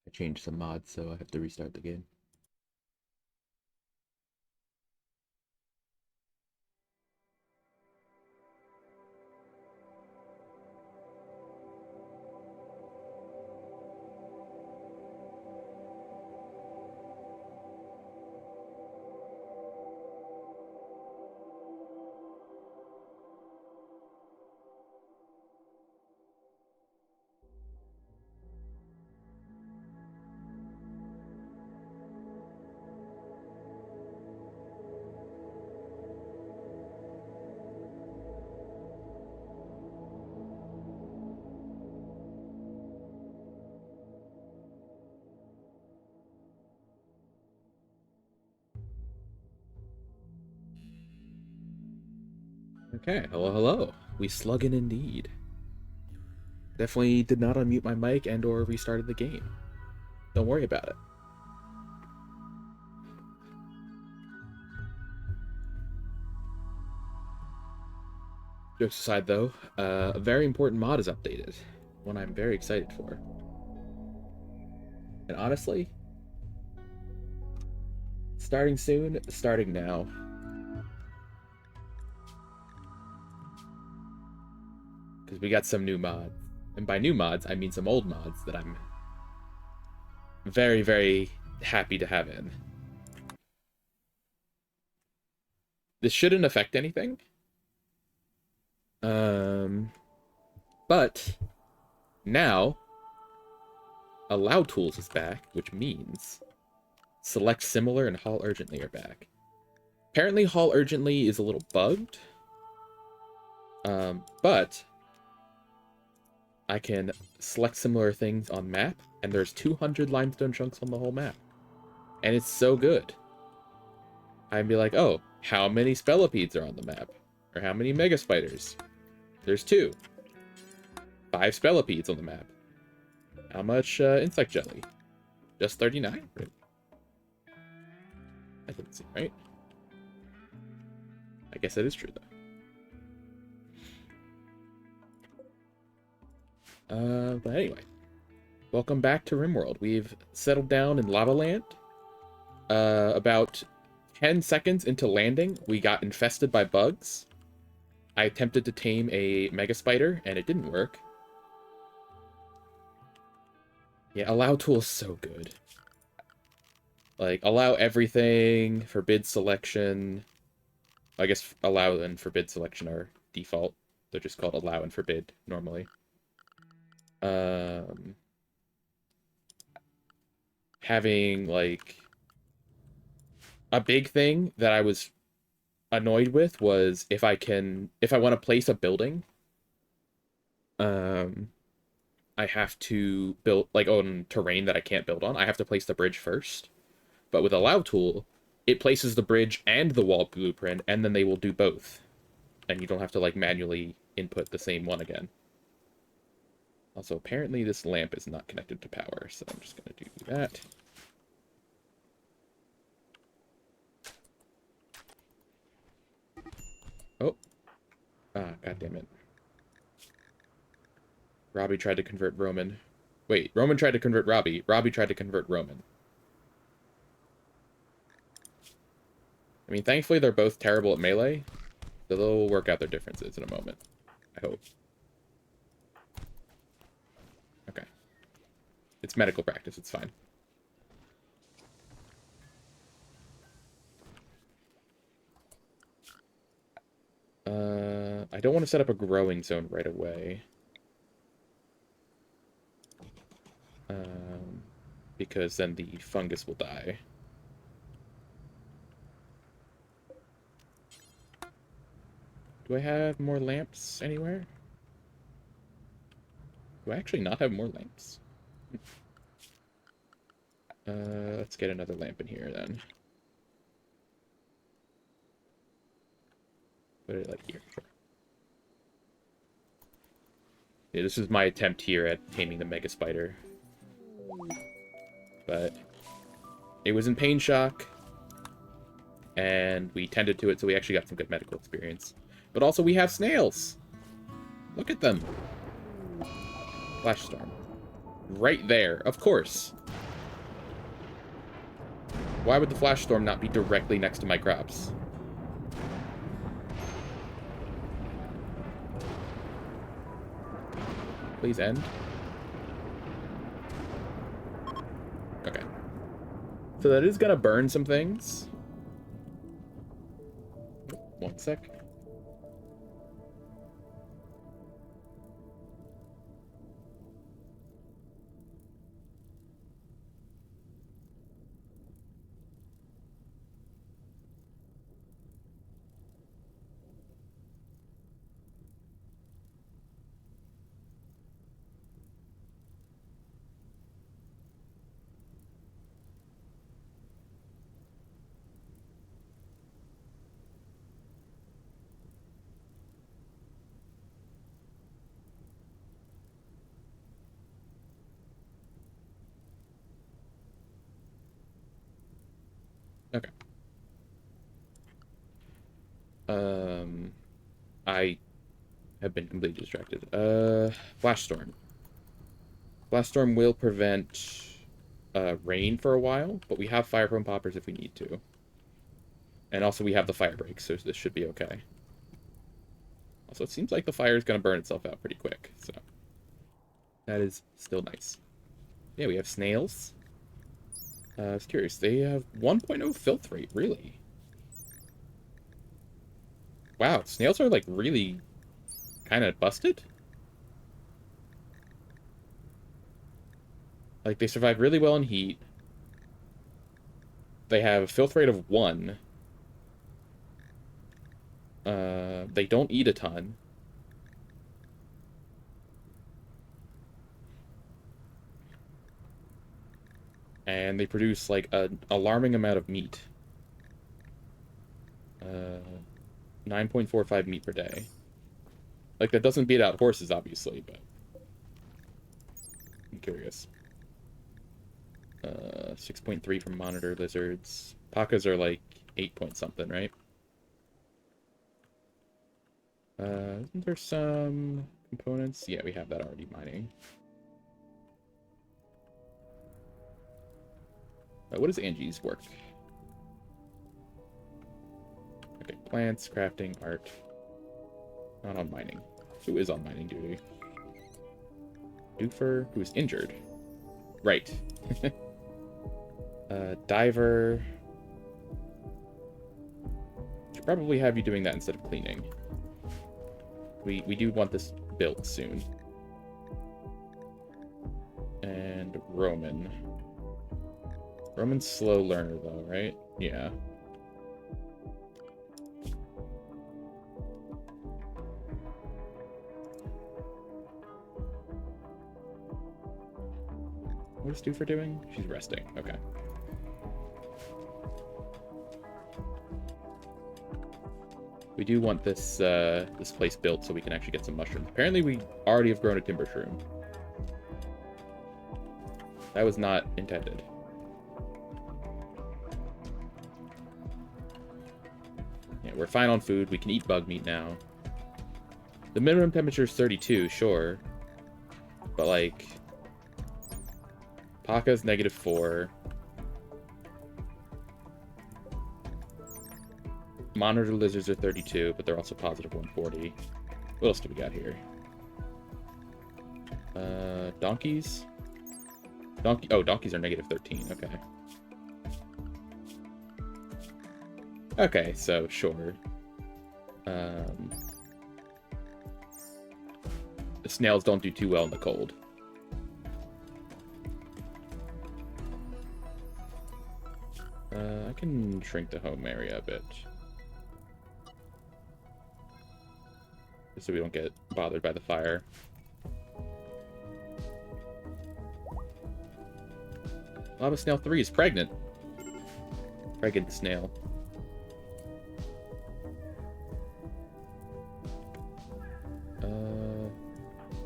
I changed some mods, so I have to restart the game. Okay, hello, hello. We sluggin' indeed. Definitely did not unmute my mic and or restarted the game. Don't worry about it. Jokes aside, though, a very important mod is updated. One I'm very excited for. And honestly, starting soon, starting now. Because we got some new mods. And by new mods, I mean some old mods that I'm very, very happy to have in. This shouldn't affect anything. But now allow tools is back, which means select similar and haul urgently are back. Apparently haul urgently is a little bugged. But I can select similar things on map, and there's 200 limestone chunks on the whole map. And it's so good. I'd be like, oh, how many spellipedes are on the map? Or how many mega spiders? There's 2. 5 spellipedes on the map. How much insect jelly? Just 39? That doesn't seem right. I guess that is true, though. But anyway. Welcome back to Rimworld. We've settled down in Lava Land. About 10 seconds into landing, we got infested by bugs. I attempted to tame a mega spider, and it didn't work. Yeah, allow tool is so good. Like, allow everything, forbid selection. I guess allow and forbid selection are default. They're just called allow and forbid, normally. Having, like... A big thing that I was annoyed with was if I want to place a building, I have to build, like, on terrain that I can't build on, I have to place the bridge first. But with allow tool, it places the bridge and the wall blueprint, and then they will do both. And you don't have to, like, manually input the same one again. Also, apparently this lamp is not connected to power, so I'm just gonna do that. Oh. Ah, goddammit. Robbie tried to convert Roman. Wait, Roman tried to convert Robbie. Robbie tried to convert Roman. I mean, thankfully they're both terrible at melee, so they'll work out their differences in a moment. I hope. Okay. It's medical practice, it's fine. I don't want to set up a growing zone right away. Because then the fungus will die. Do I have more lamps anywhere? Do I actually not have more lamps? Let's get another lamp in here then. Put it like here. Sure. Yeah, this is my attempt here at taming the mega spider. But it was in pain shock, and we tended to it, so we actually got some good medical experience. But also we have snails! Look at them! Flash storm. Right there, of course. Why would the flash storm not be directly next to my crops? Please end. Okay. So that is gonna burn some things. One sec. Okay. I have been completely distracted. Flash storm. Flash storm will prevent rain for a while, but we have fire prone poppers if we need to. And also we have the fire break, so this should be okay. Also, it seems like the fire is going to burn itself out pretty quick, so that is still nice. Yeah, we have snails. I was curious. They have 1.0 filth rate, really? Wow, snails are, like, really kind of busted? Like, they survive really well in heat. They have a filth rate of 1. They don't eat a ton. And they produce, like, an alarming amount of meat. 9.45 meat per day. Like, that doesn't beat out horses, obviously, but I'm curious. 6.3 from monitor lizards. Pakas are, like, 8 point something, right? Isn't there some components? Yeah, we have that already mining. What does Angie's work? Okay, plants, crafting, art. Not on mining. Who is on mining duty? Doofer, who's injured. Right. Diver. Should probably have you doing that instead of cleaning. We do want this built soon. And Roman. Roman's slow learner though, right? Yeah. What is Doofer doing? She's resting. Okay. We do want this this place built so we can actually get some mushrooms. Apparently we already have grown a timber shroom. That was not intended. Yeah, we're fine on food. We can eat bug meat now. The minimum temperature is 32, sure. But, like... Paka's -4. Monitor lizards are 32, but they're also positive 140. What else do we got here? Donkeys? Donkeys are -13, okay. Okay, so, sure. The snails don't do too well in the cold. I can shrink the home area a bit. Just so we don't get bothered by the fire. Lava Snail 3 is pregnant. Pregnant snail.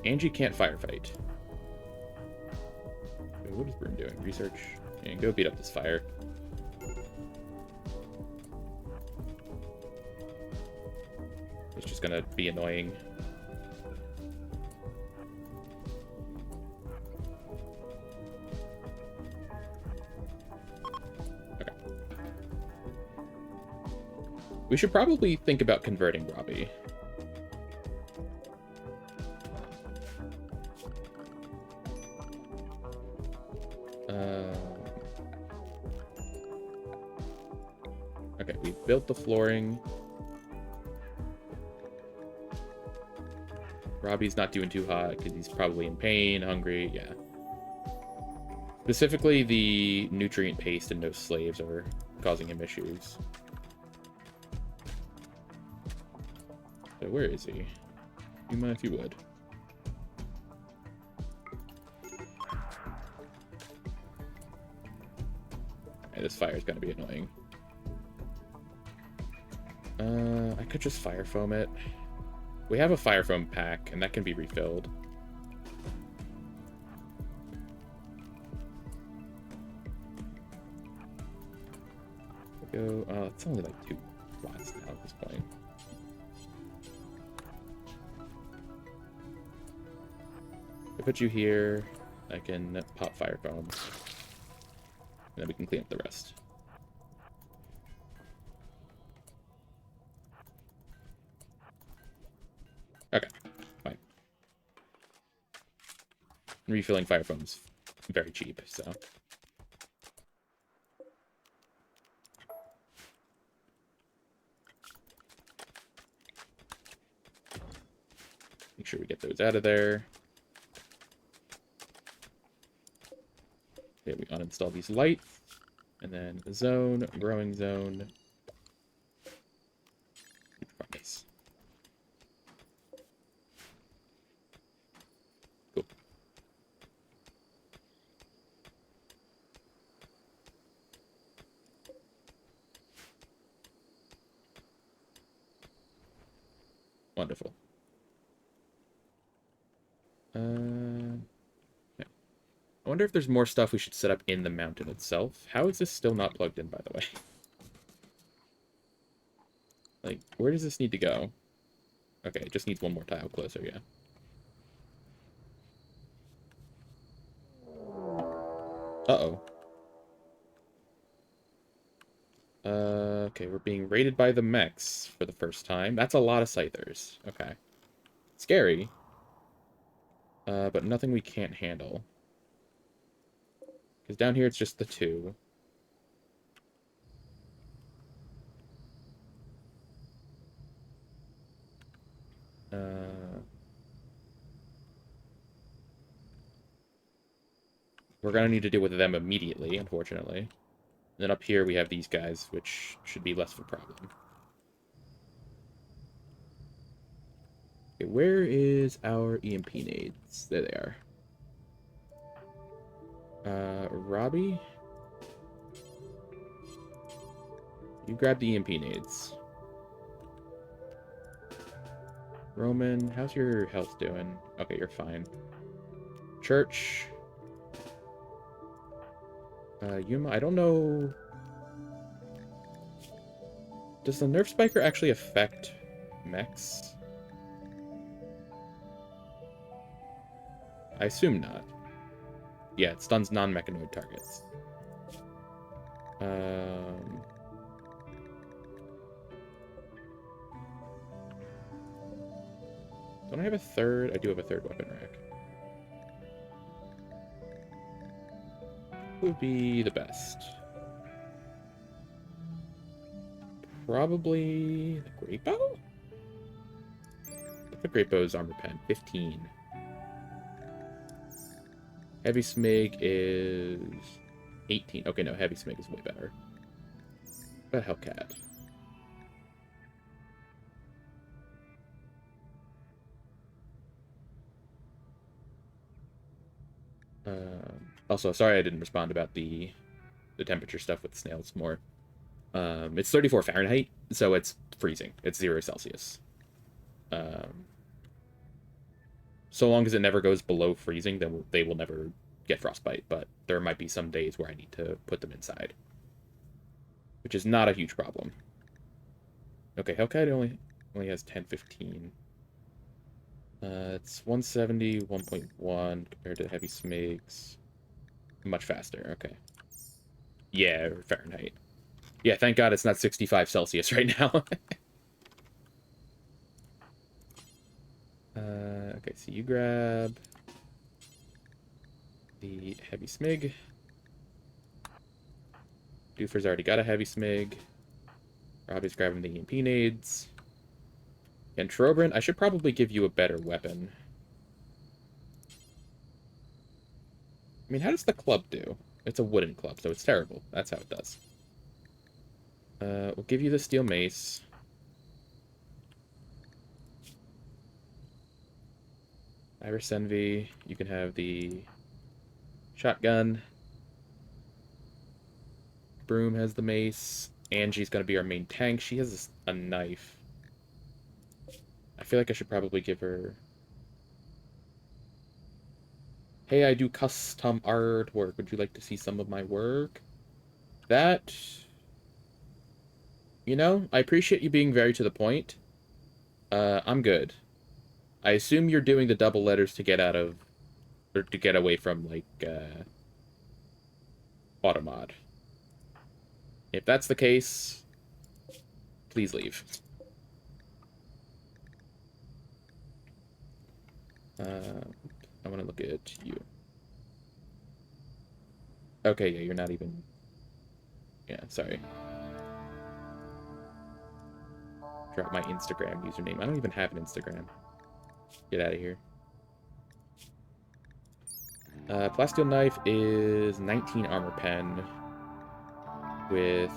Angie can't firefight. What is Broom doing? Research. Yeah, go beat up this fire. It's just gonna be annoying. Okay. We should probably think about converting Robbie. Okay, we built the flooring. Robbie's not doing too hot because he's probably in pain, hungry, yeah. Specifically, the nutrient paste and no slaves are causing him issues. So where is he? You mind if you would. Okay, this fire is going to be annoying. I could just fire foam it. We have a fire foam pack, and that can be refilled. Go. It's only like 2 slots now at this point. If I put you here, I can pop fire foam, and then we can clean up the rest. Okay, fine. Refilling fire foam's very cheap, so. Make sure we get those out of there. Okay, we uninstall these lights. And then zone, growing zone. Nice. Cool. Wonderful. Yeah. I wonder if there's more stuff we should set up in the mountain itself. How is this still not plugged in, by the way? Like, where does this need to go? Okay, it just needs one more tile closer, yeah. Uh-oh. Okay, we're being raided by the mechs for the first time. That's a lot of scythers. Okay. Scary. But nothing we can't handle. Because down here it's just the 2. We're gonna need to deal with them immediately, unfortunately. And then up here we have these guys, which should be less of a problem. Okay, where is our EMP nades? There they are. Robbie? You grab the EMP nades. Roman, how's your health doing? Okay, you're fine. Church. Yuma, I don't know. Does the Nerf Spiker actually affect mechs? I assume not. Yeah, it stuns non-mechanoid targets. Don't I have a third? I do have a third weapon rack. Would be the best. Probably the Great Bow? The Great Bow's armor pen, 15. Heavy Smig is 18. Okay, no, Heavy Smig is way better. But Hellcat. Also, sorry I didn't respond about the temperature stuff with snails more. It's 34 Fahrenheit, so it's freezing. It's 0 Celsius. So long as it never goes below freezing, then they will never get frostbite, but there might be some days where I need to put them inside. Which is not a huge problem. Okay, Hellcat only has 1015. It's 170, 1.1 compared to Heavy Smigs. Much faster, okay. Yeah, Fahrenheit. Yeah, thank God it's not 65 Celsius right now. Okay, so you grab the heavy smig. Doofer's already got a heavy smig. Robbie's grabbing the EMP nades. And Trobrin, I should probably give you a better weapon. I mean, how does the club do? It's a wooden club, so it's terrible. That's how it does. We'll give you the steel mace. Iris Envy, you can have the shotgun. Broom has the mace. Angie's gonna be our main tank. She has a knife. I feel like I should probably give her... Hey, I do custom artwork. Would you like to see some of my work? That... You know, I appreciate you being very to the point. I'm good. I assume you're doing the double letters to get out of... Or to get away from, like, Automod. If that's the case, please leave. I want to look at you. Okay, yeah, you're not even... Yeah, sorry. Drop my Instagram username. I don't even have an Instagram. Get out of here. Plasteel knife is 19 armor pen with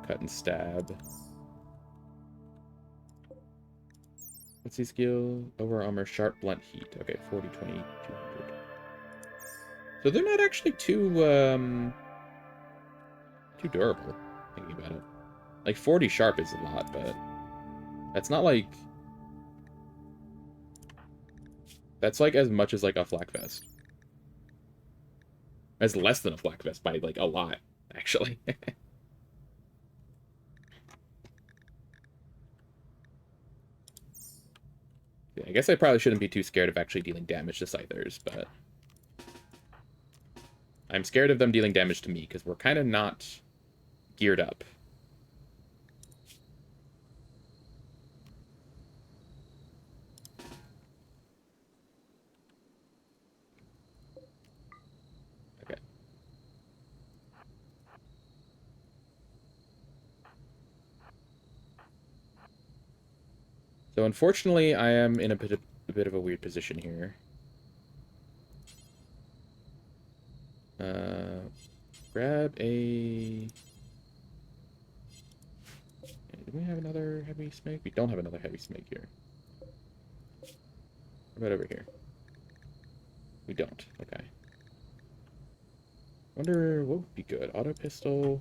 cut and stab. What's the skill? Over armor, sharp, blunt, heat. Okay, 40, 20, 200. So they're not actually too durable, thinking about it. Like, 40 sharp is a lot, but that's not like... That's like as much as like a flak vest. That's less than a flak vest by like a lot, actually. Yeah, I guess I probably shouldn't be too scared of actually dealing damage to Scythers, but... I'm scared of them dealing damage to me, because we're kind of not geared up. Okay. So unfortunately, I am in a bit of a weird position here. Grab a... Do we have another heavy smeg? We don't have another heavy smeg here. What about over here? We don't. Okay. Wonder what would be good. Auto pistol.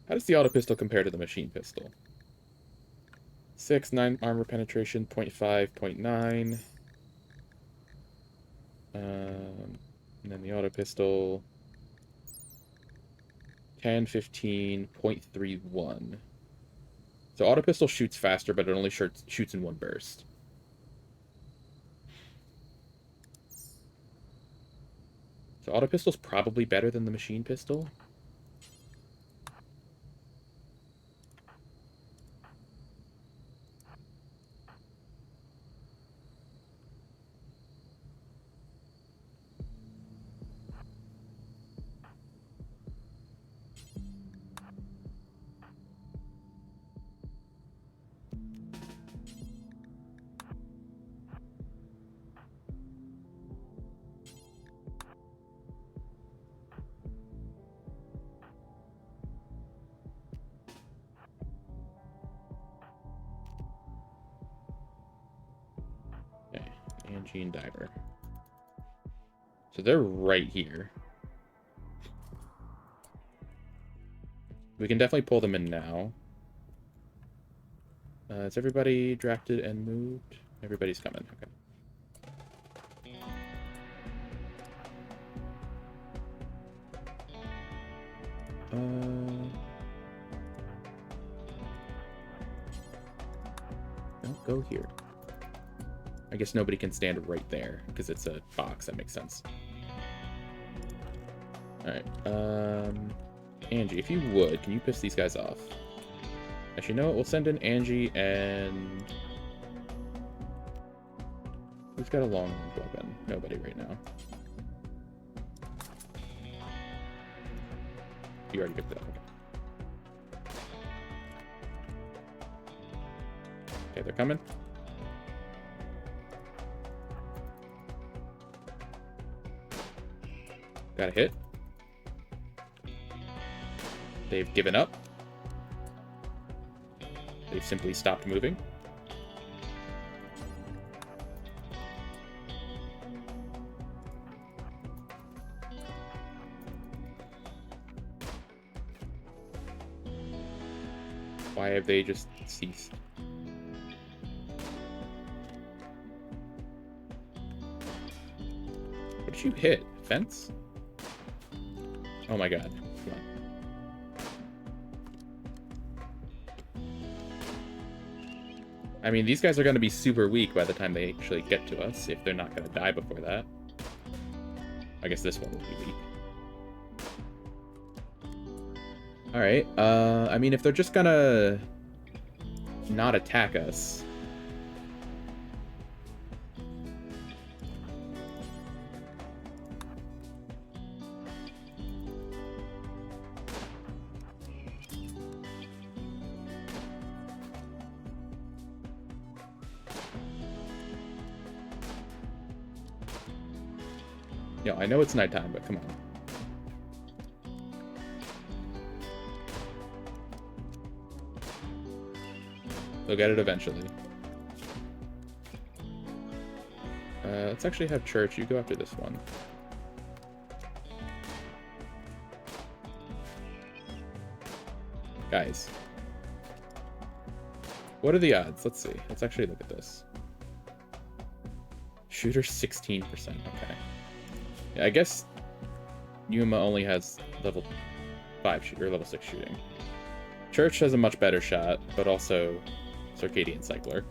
How does the auto pistol compare to the machine pistol? 6, 9 armor penetration, 0.5, 0.9. And then the auto pistol, 10, 15, 0.31. So auto pistol shoots faster, but it only shoots in one burst. So auto pistol's probably better than the machine pistol. Angie and Diver. So they're right here. We can definitely pull them in now. Is everybody drafted and moved? Everybody's coming. Okay. Don't go here. I guess nobody can stand right there, because it's a box. That makes sense. Alright, Angie, if you would, can you piss these guys off? Actually, you know what? We'll send in Angie and... Who's got a long range weapon? Nobody right now. You already picked it up, okay. Okay, they're coming. Got a hit. They've given up. They've simply stopped moving. Why have they just ceased? What did you hit? Fence? Oh my god. Come on. I mean, these guys are going to be super weak by the time they actually get to us, if they're not going to die before that. I guess this one will be weak. Alright, I mean, if they're just gonna not attack us... Yo, I know it's nighttime, but come on. They'll get it eventually. Let's actually have Church. You go after this one. Guys. What are the odds? Let's see. Let's actually look at this. Shooter 16%. Okay. Yeah, I guess Yuma only has level 5 shooter, level 6 shooting. Church has a much better shot, but also Circadian Cycler.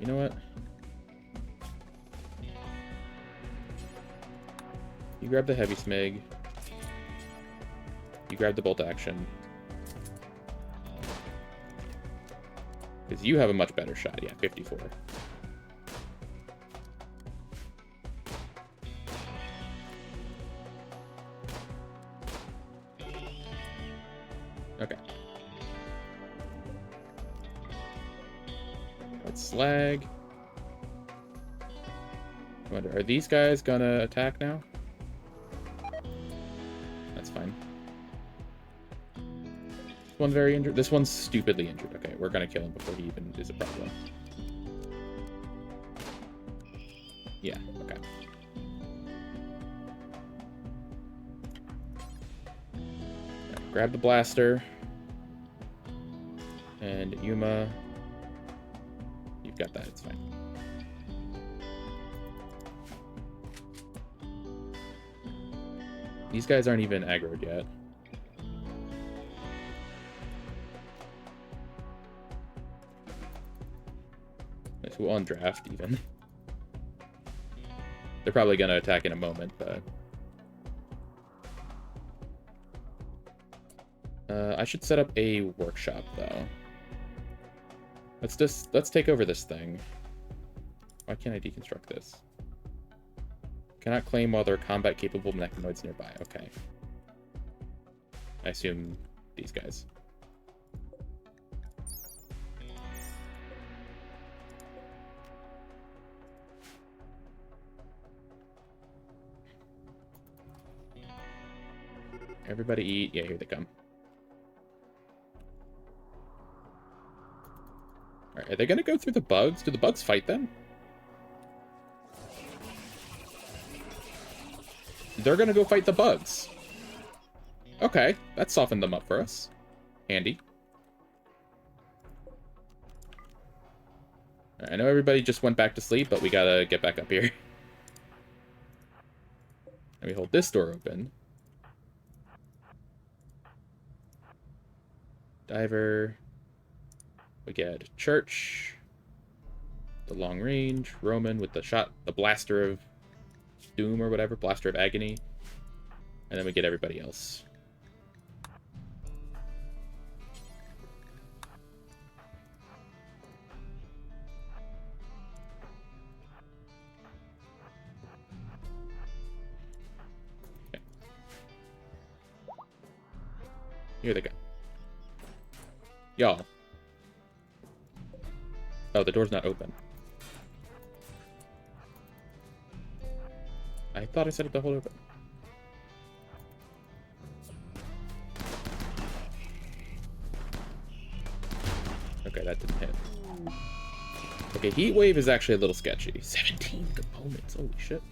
You know what? You grab the heavy smig. You grab the bolt action. Because you have a much better shot. Yeah, 54. Okay. Let's slag. I wonder, are these guys gonna attack now? That's fine. This one very injured. This one's stupidly injured. Okay, we're gonna kill him before he even is a problem. Yeah, okay. Right, grab the blaster. And Yuma. You've got that, it's fine. These guys aren't even aggroed yet. Nice, we'll undraft even. They're probably gonna attack in a moment, but... I should set up a workshop, though. Let's take over this thing. Why can't I deconstruct this? Cannot claim while there are combat-capable mechanoids nearby. Okay. I assume these guys. Everybody eat. Yeah, here they come. Alright, are they gonna go through the bugs? Do the bugs fight them? They're gonna go fight the bugs. Okay, that softened them up for us. Handy. I know everybody just went back to sleep, but we gotta get back up here. Let me hold this door open. Diver. We get Church. The long range. Roman with the shot, the blaster of Doom or whatever, Blaster of Agony. And then we get everybody else. Okay. Here they go. Y'all. Oh, the door's not open. I thought I set it to hold open. Okay, that didn't hit. Okay, Heat Wave is actually a little sketchy. 17 components, holy shit.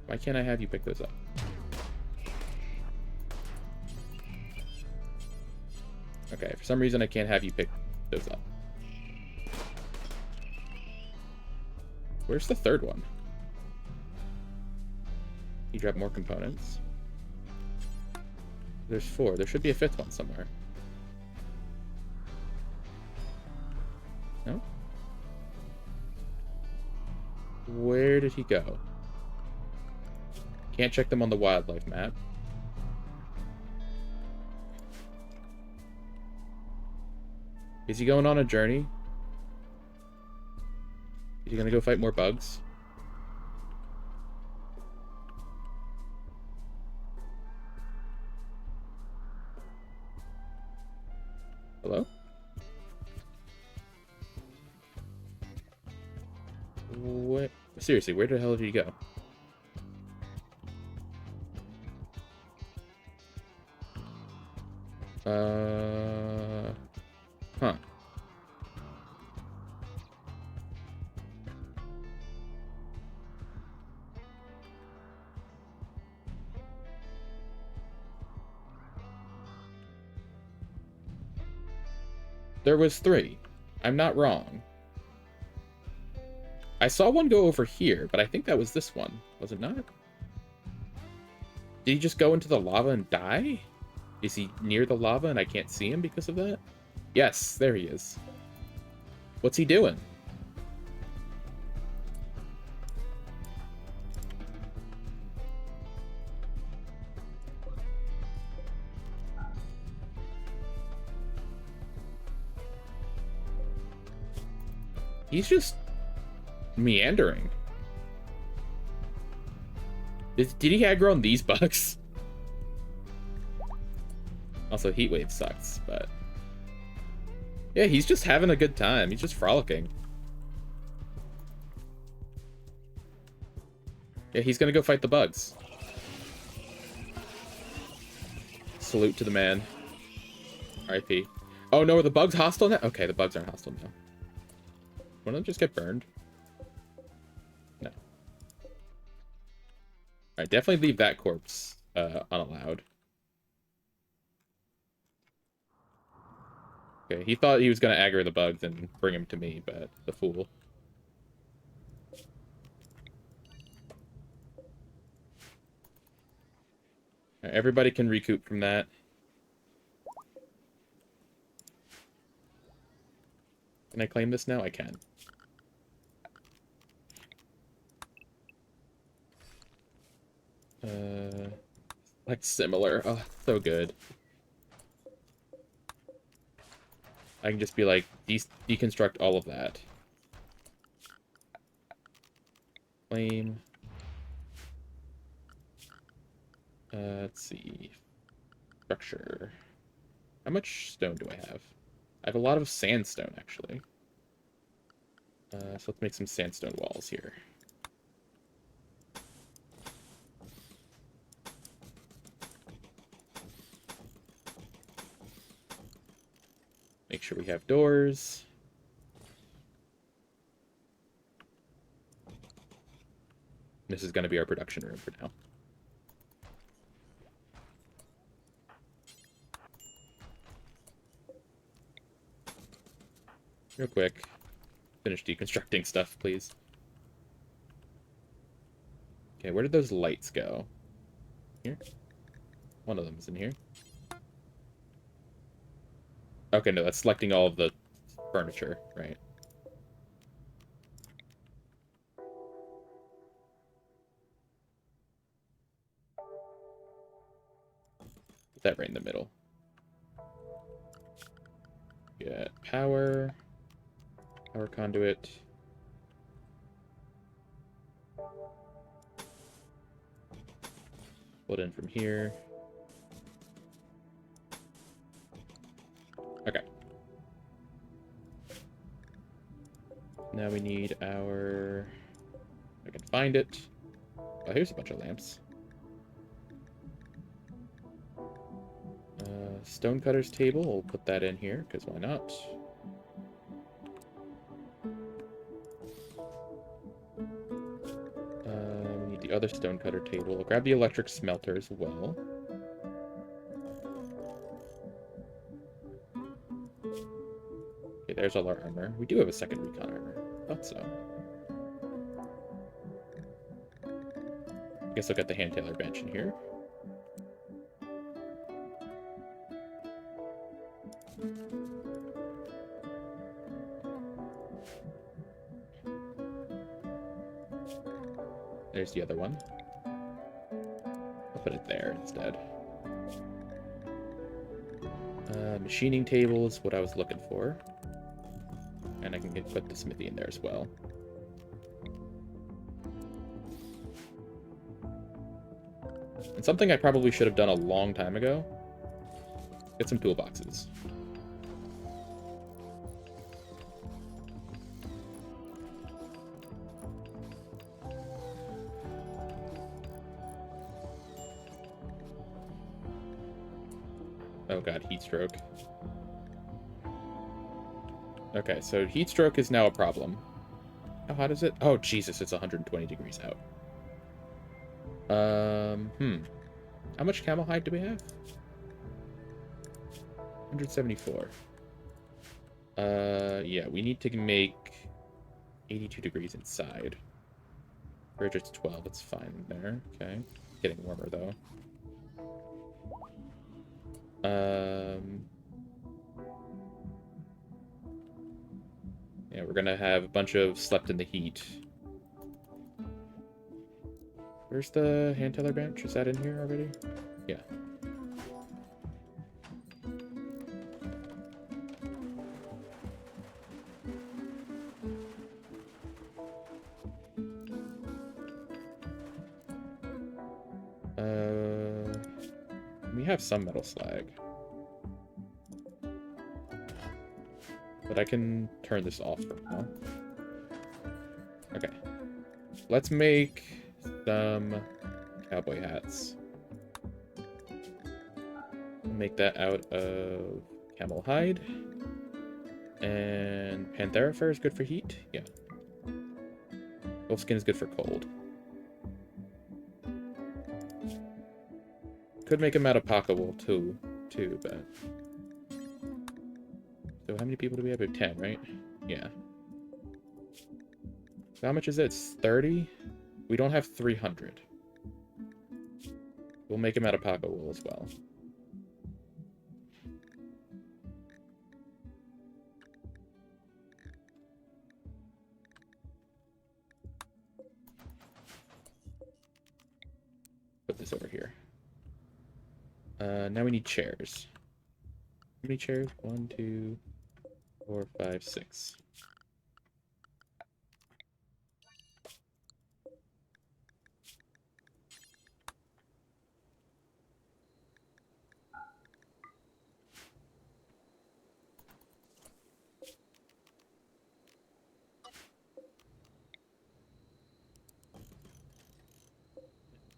Why can't I have you pick those up? Okay, for some reason I can't have you pick those up. Where's the third one? You drop more components. There's 4. There should be a 5th one somewhere. No? Where did he go? Can't check them on the wildlife map. Is he going on a journey? Is he gonna go fight more bugs? Hello? What? Seriously, where the hell did he go? Huh. There was 3. I'm not wrong. I saw one go over here, but I think that was this one. Was it not? Did he just go into the lava and die? Is he near the lava and I can't see him because of that? Yes, there he is. What's he doing? He's just meandering. Did he aggro on these bugs? Also, Heatwave sucks, but... yeah, he's just having a good time. He's just frolicking. Yeah, he's gonna go fight the bugs. Salute to the man. RIP. Oh no, are the bugs hostile now? Okay, the bugs aren't hostile now. One of them just get burned? No. Alright, definitely leave that corpse unallowed. Okay, he thought he was going to aggro the bugs and bring him to me, but the fool. Right, everybody can recoup from that. Can I claim this now? I can. Like similar. Oh, so good. I can just be like, deconstruct all of that. Claim. Let's see. Structure. How much stone do I have? I have a lot of sandstone, actually. So let's make some sandstone walls here. Make sure we have doors. This is going to be our production room for now. Real quick. Finish deconstructing stuff, please. Okay, where did those lights go? Here? One of them is in here. Okay, no, that's selecting all of the furniture, right? that right in the middle. Get power. Power conduit. Pull it in from here. Okay. Now we need our... I can find it. Oh, here's a bunch of lamps. Stonecutter's table. We'll put that in here, because why not? We need the other stonecutter table. I'll grab the electric smelter as well. Okay, there's all our armor. We do have a second recon armor. Thought so. I guess I'll get the hand tailor bench in here. There's the other one. I'll put it there instead. Machining table is what I was looking for. And I can put the smithy in there as well. And something I probably should have done a long time ago. Get some toolboxes. Oh god, heat stroke. Okay, so heat stroke is now a problem. How hot is it? Oh, Jesus, it's 120 degrees out. How much camel hide do we have? 174. Yeah, we need to make 82 degrees inside. Fridge, it's 12, it's fine there. Okay. Getting warmer, though. Yeah, we're gonna have a bunch of slept in the heat. Where's the hand teller bench? Is that in here already? Yeah. We have some metal slag. But I can turn this off for now. Okay. Let's make some cowboy hats. Make that out of camel hide. And panthera fur is good for heat? Yeah. Wolf skin is good for cold. Could make them out of pocket wool too, but... So how many people do we have here? 10, right? Yeah. So how much is it? It's 30? We don't have 300. We'll make them out of pocket wool as well. Put this over here. Now we need chairs. How many chairs? 1, 2, 4, 5, 6.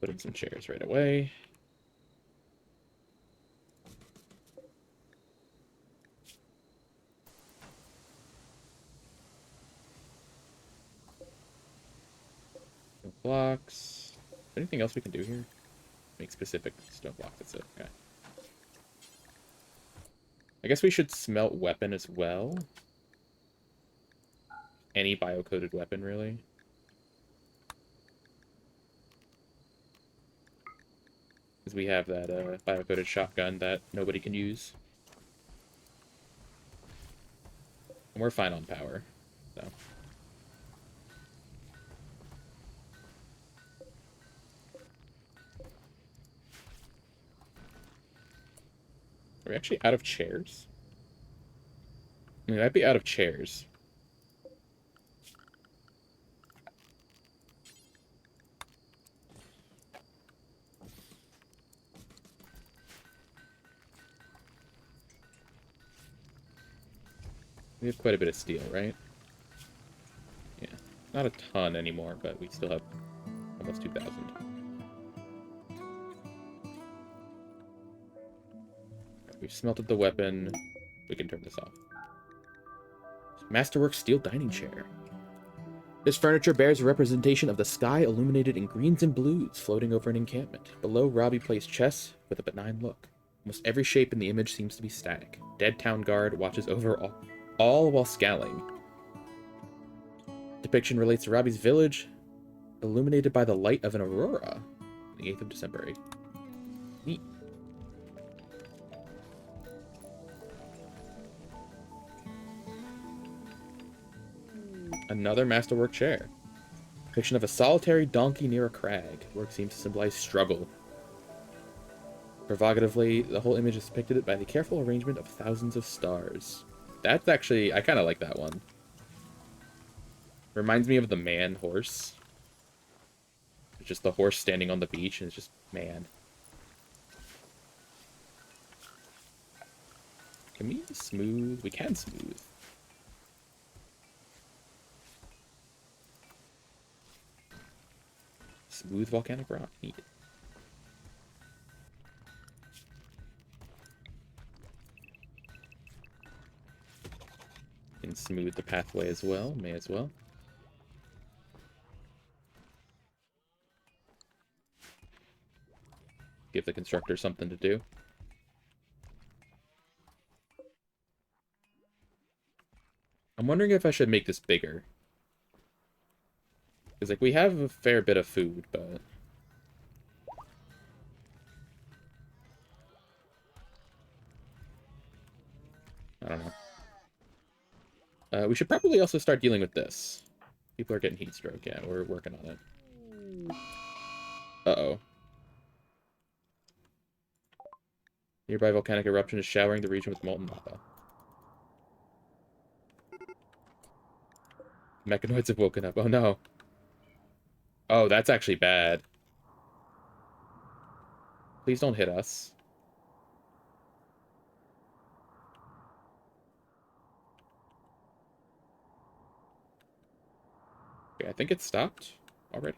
Put in some chairs right away. Blocks. Anything else we can do here? Make specific stone blocks, that's it. Okay. I guess we should smelt weapon as well. Any bio-coated weapon, really. Because we have that bio-coated shotgun that nobody can use. And we're fine on power, so... Are we actually out of chairs? We might be out of chairs. We have quite a bit of steel, right? Yeah. Not a ton anymore, but we still have almost 2,000. We've smelted the weapon. We can turn this off. Masterwork steel dining chair. This furniture bears a representation of the sky illuminated in greens and blues floating over an encampment. Below, Robbie placed chess with a benign look. Almost every shape in the image seems to be static. Dead town guard watches over all while scowling. Depiction relates to Robbie's village, illuminated by the light of an aurora. The 8th of December. Neat. Another masterwork chair. Depiction of a solitary donkey near a crag. Work seems to symbolize struggle. Provocatively, the whole image is depicted by the careful arrangement of thousands of stars. That's actually, I kind of like that one. Reminds me of the man horse. It's just the horse standing on the beach, and it's just man. Can we smooth? We can smooth. Smooth volcanic rock. Neat. Can smooth the pathway as well. May as well. Give the constructor something to do. I'm wondering if I should make this bigger. Because, like, we have a fair bit of food, but... I don't know. We should probably also start dealing with this. People are getting heat stroke. Yeah, we're working on it. Uh-oh. Nearby volcanic eruption is showering the region with molten lava. Mechanoids have woken up. Oh, no. Oh, that's actually bad. Please don't hit us. Okay, I think it stopped already.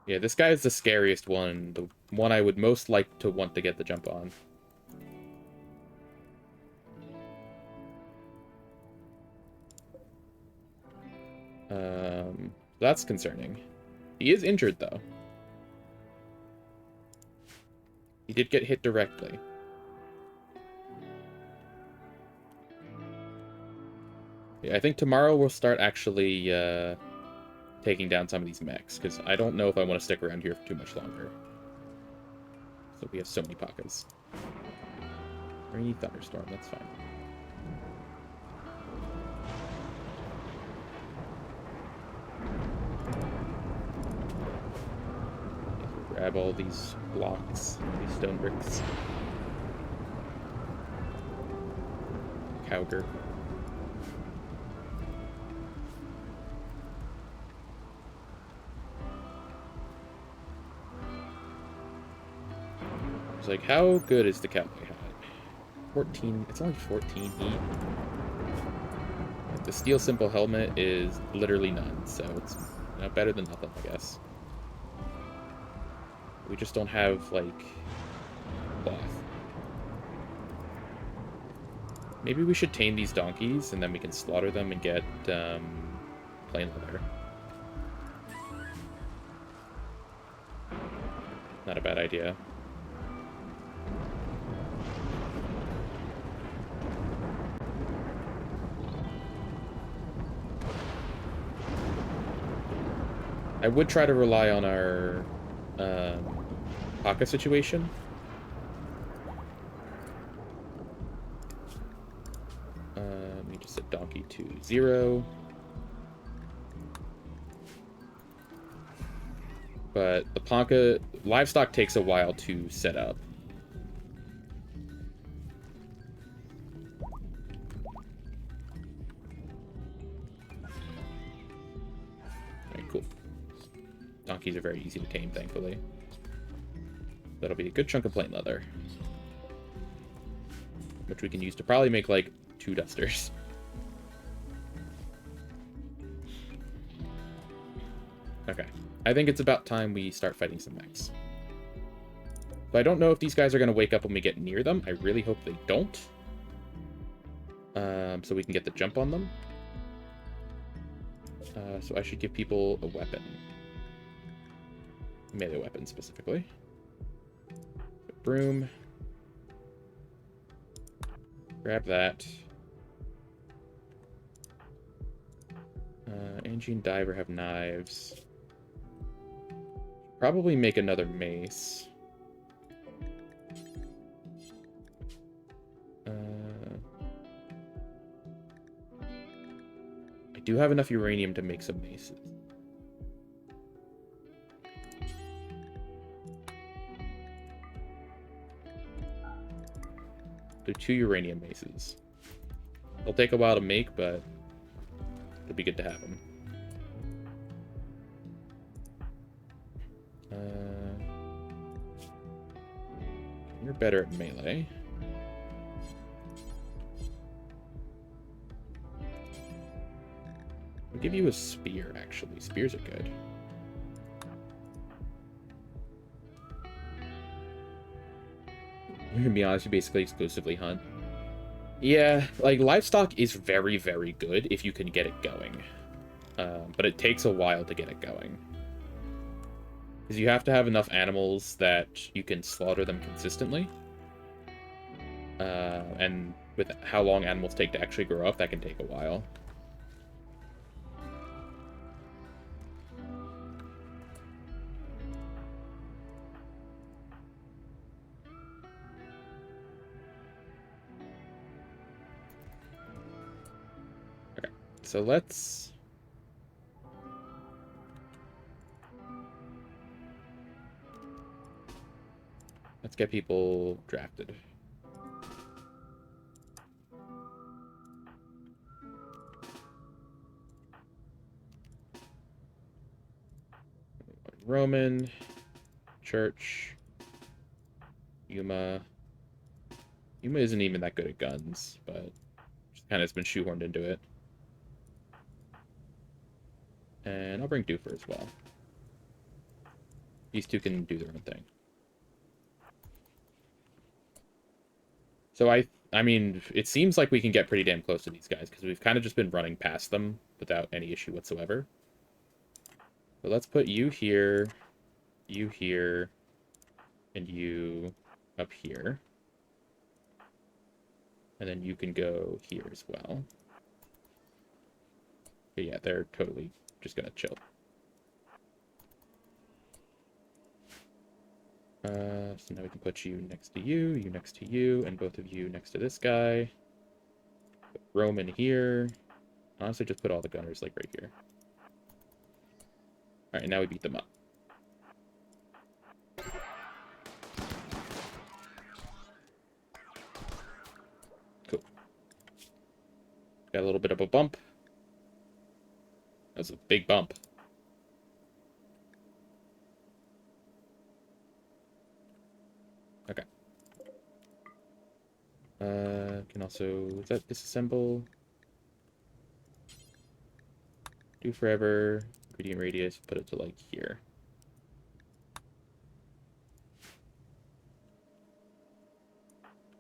Yeah, this guy is the scariest one. The one I would most like to want to get the jump on. That's concerning. He is injured, though. He did get hit directly. Yeah, I think tomorrow we'll start actually taking down some of these mechs, because I don't know if I want to stick around here for too much longer. So we have so many Pakas. Rainy thunderstorm, that's fine. Grab all these blocks, these stone bricks. Cowger. It's like, how good is the cowboy hat? 14, it's only 14 heat. The steel simple helmet is literally none, so it's better than nothing, I guess. We just don't have, like, cloth. Maybe we should tame these donkeys, and then we can slaughter them and get, plain leather. Not a bad idea. I would try to rely on our Paka situation. Let me just set donkey to 0. But the Ponca livestock takes a while to set up. Alright, cool. Donkeys are very easy to tame, thankfully. That'll be a good chunk of plain leather. Which we can use to probably make, like, 2 dusters. Okay. I think it's about time we start fighting some mechs. But I don't know if these guys are going to wake up when we get near them. I really hope they don't. So we can get the jump on them. So I should give people a weapon. Melee weapon, specifically. Broom. Grab that. Angie and Diver have knives. Probably make another mace. I do have enough uranium to make some maces. Do 2 uranium maces. They'll take a while to make, but it'll be good to have them. You're better at melee. I'll give you a spear, actually. Spears are good. I'm gonna be honest, you basically exclusively hunt. Yeah, like, livestock is very, very good if you can get it going. But it takes a while to get it going. Because you have to have enough animals that you can slaughter them consistently. And with how long animals take to actually grow up, that can take a while. Okay, so let's get people drafted. Roman, Church, Yuma. Yuma isn't even that good at guns, but just kind of has been shoehorned into it. And I'll bring Doofer as well. These 2 can do their own thing. So I mean, it seems like we can get pretty damn close to these guys, because we've kind of just been running past them without any issue whatsoever. But let's put you here, and you up here. And then you can go here as well. But yeah, they're totally just gonna chill. So now we can put you next to you next to you, and both of you next to this guy. Put Roman here. Honestly, just put all the gunners, like, right here. Alright, now we beat them up. Cool. Got a little bit of a bump. That was a big bump. Okay. Can also, is that disassemble? Do forever. Gradient radius, put it to, like, here.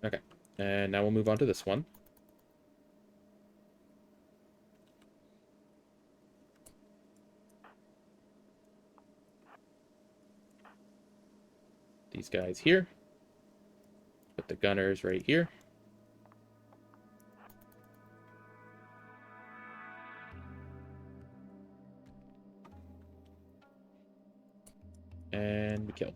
Okay. And now we'll move on to this one. These guys here. Put the gunners right here. And we kill.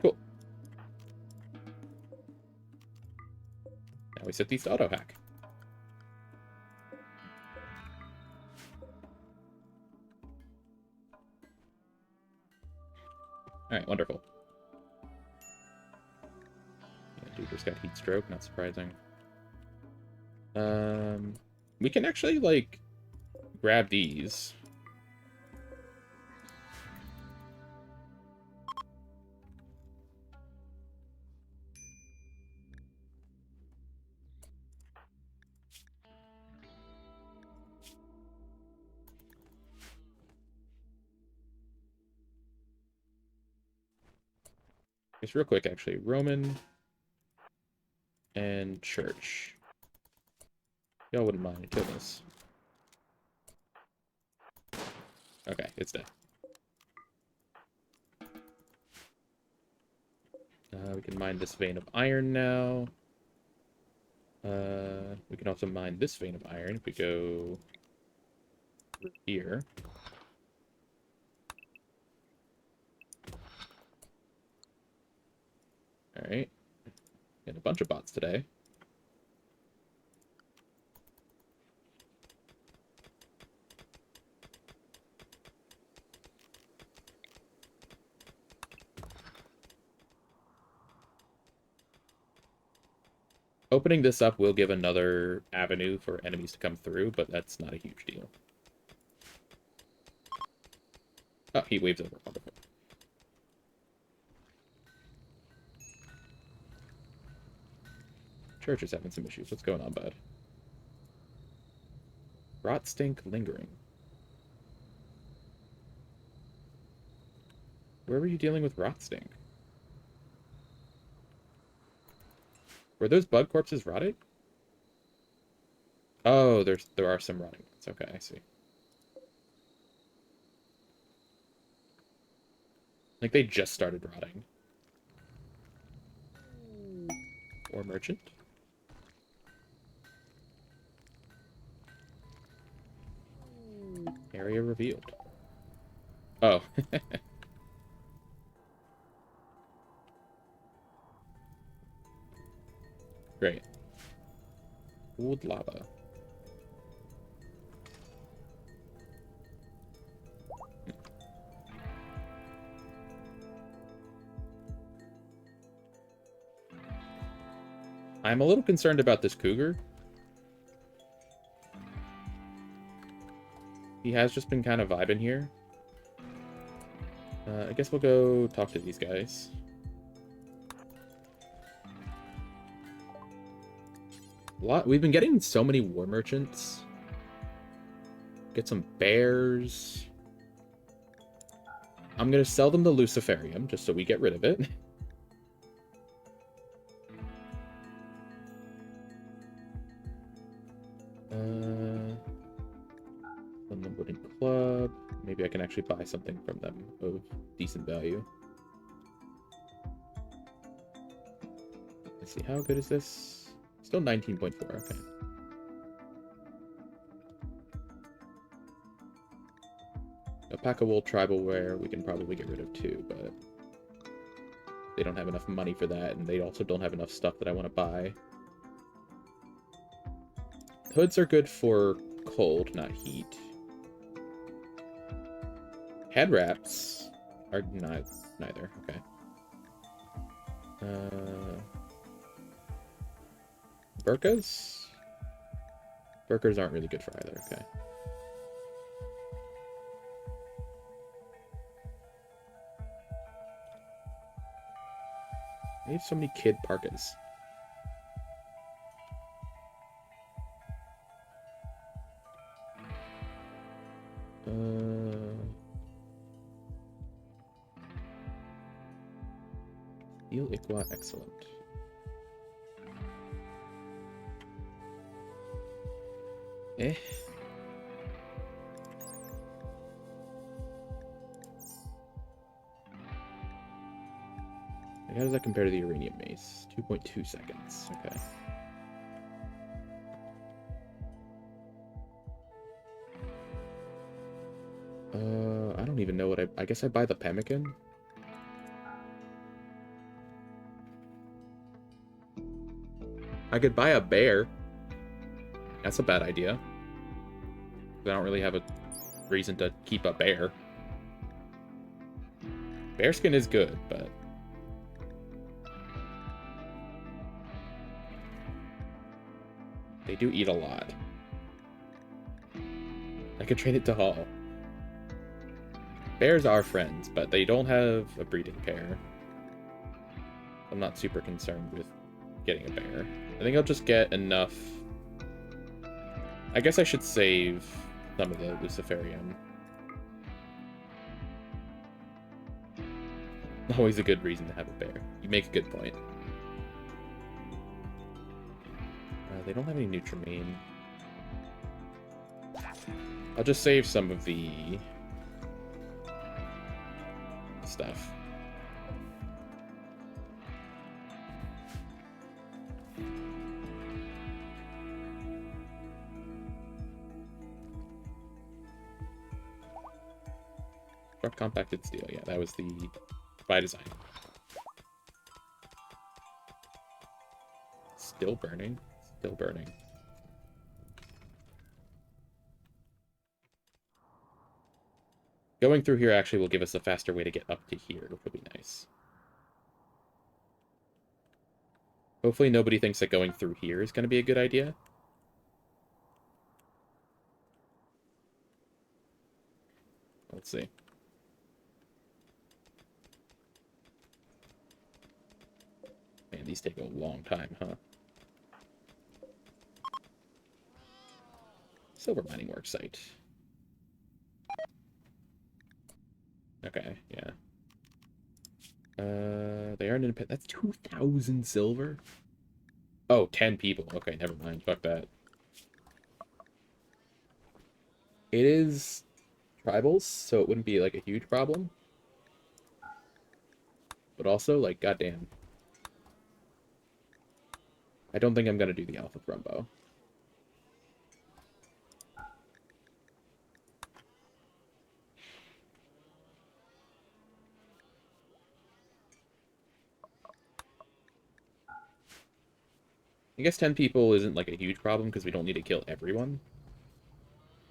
Cool. Now we set these to auto hack. Alright, wonderful. Yeah, Duper's got heat stroke, not surprising. We can actually, like, grab these. Just real quick, actually. Roman and church. Y'all wouldn't mind kill this. Okay, it's dead. We can mine this vein of iron now. We can also mine this vein of iron if we go here. Alright. Got a bunch of bots today. Opening this up will give another avenue for enemies to come through, but that's not a huge deal. Oh, he waves over. Wonderful. Church is having some issues. What's going on, bud? Rot stink lingering. Where were you dealing with rot stink? Were those bug corpses rotted? Oh, there are some rotting ones. Okay, I see. Like they just started rotting. Or merchant. Area revealed. Oh. Great. Cooled lava. I'm a little concerned about this cougar. He has just been kind of vibing here. I guess we'll go talk to these guys. We've been getting so many war merchants. Get some bears. I'm gonna sell them the Luciferium just so we get rid of it. The wooden club. Maybe I can actually buy something from them of decent value. Let's see, how good is this? Still 19.4, okay. Alpaca wool tribal wear we can probably get rid of too, but they don't have enough money for that, and they also don't have enough stuff that I want to buy. Hoods are good for cold, not heat. Head wraps are neither. Okay. Burkas? Burkas aren't really good for either. Okay. I have so many kid parkas. Steel Iqua, excellent. Eh. How does that compare to the uranium mace? 2.2 seconds. Okay. I don't even know what I guess I buy the pemmican. I could buy a bear. That's a bad idea. I don't really have a reason to keep a bear. Bearskin is good, but... they do eat a lot. I could train it to haul. Bears are friends, but they don't have a breeding pair. I'm not super concerned with getting a bear. I think I'll just get enough... I guess I should save some of the Luciferium. Always a good reason to have a bear. You make a good point. They don't have any Nutrimine. I'll just save some of the stuff. Struck compacted steel. Yeah, that was the by design. Still burning. Still burning. Going through here actually will give us a faster way to get up to here, which will be nice. Hopefully nobody thinks that going through here is going to be a good idea. Let's see. Man, these take a long time, huh? Silver mining work site. Okay, yeah. They aren't independent. That's 2,000 silver? Oh, 10 people. Okay, never mind. Fuck that. It is tribals, so it wouldn't be, like, a huge problem. But also, like, goddamn. I don't think I'm gonna do the Alpha Grumbo. I guess 10 people isn't, like, a huge problem, because we don't need to kill everyone.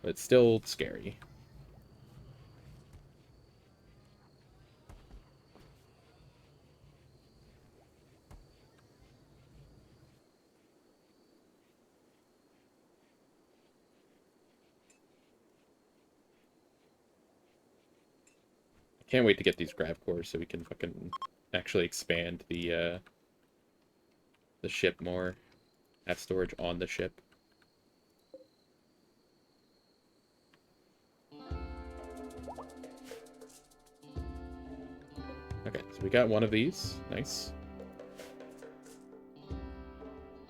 But it's still scary. Can't wait to get these grav cores so we can fucking actually expand the ship more. Have storage on the ship. Okay, so we got one of these. Nice.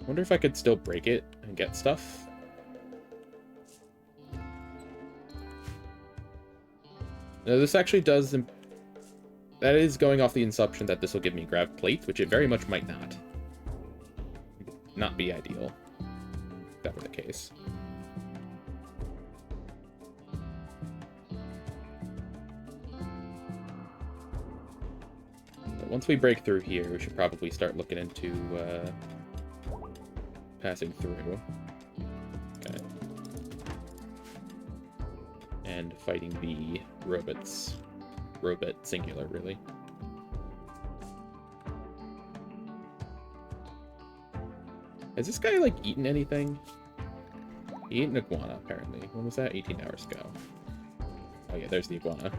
Wonder if I could still break it and get stuff. No, this actually does... That is going off the assumption that this will give me grav plates, which it very much might not. Not be ideal, if that were the case. But once we break through here, we should probably start looking into passing through. Okay. And fighting the robots. Robot singular, really. Has this guy, like, eaten anything? He ate an iguana, apparently. When was that? 18 hours ago. Oh, yeah, there's the iguana.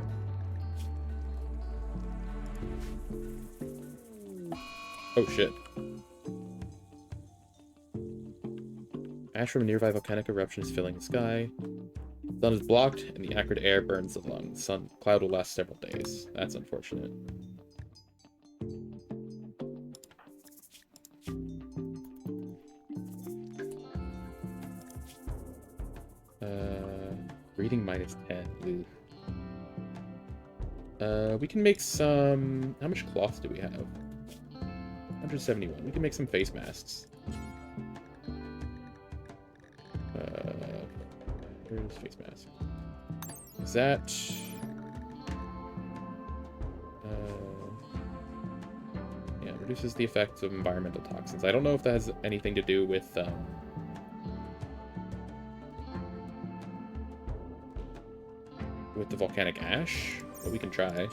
Oh, shit. Ash from a nearby volcanic eruption is filling the sky. The sun is blocked, and the acrid air burns the lungs. The cloud will last several days. That's unfortunate. Reading -10. We can make some... How much cloth do we have? 171. We can make some face masks. Where's face mask? Is that... yeah, reduces the effects of environmental toxins. I don't know if that has anything to do with the volcanic ash, but we can try.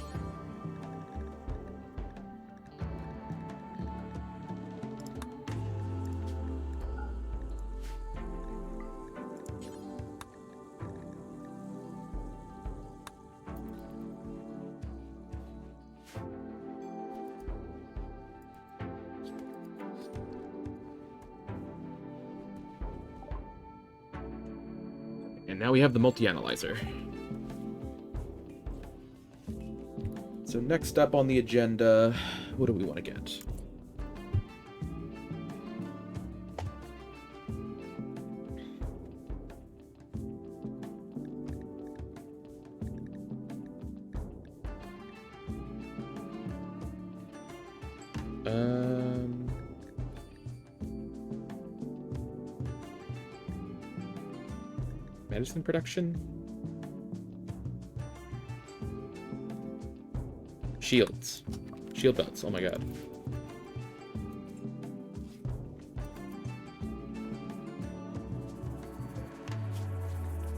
And now we have the multi-analyzer. So next up on the agenda, what do we want to get? Medicine production? Shields. Shield belts, oh my god.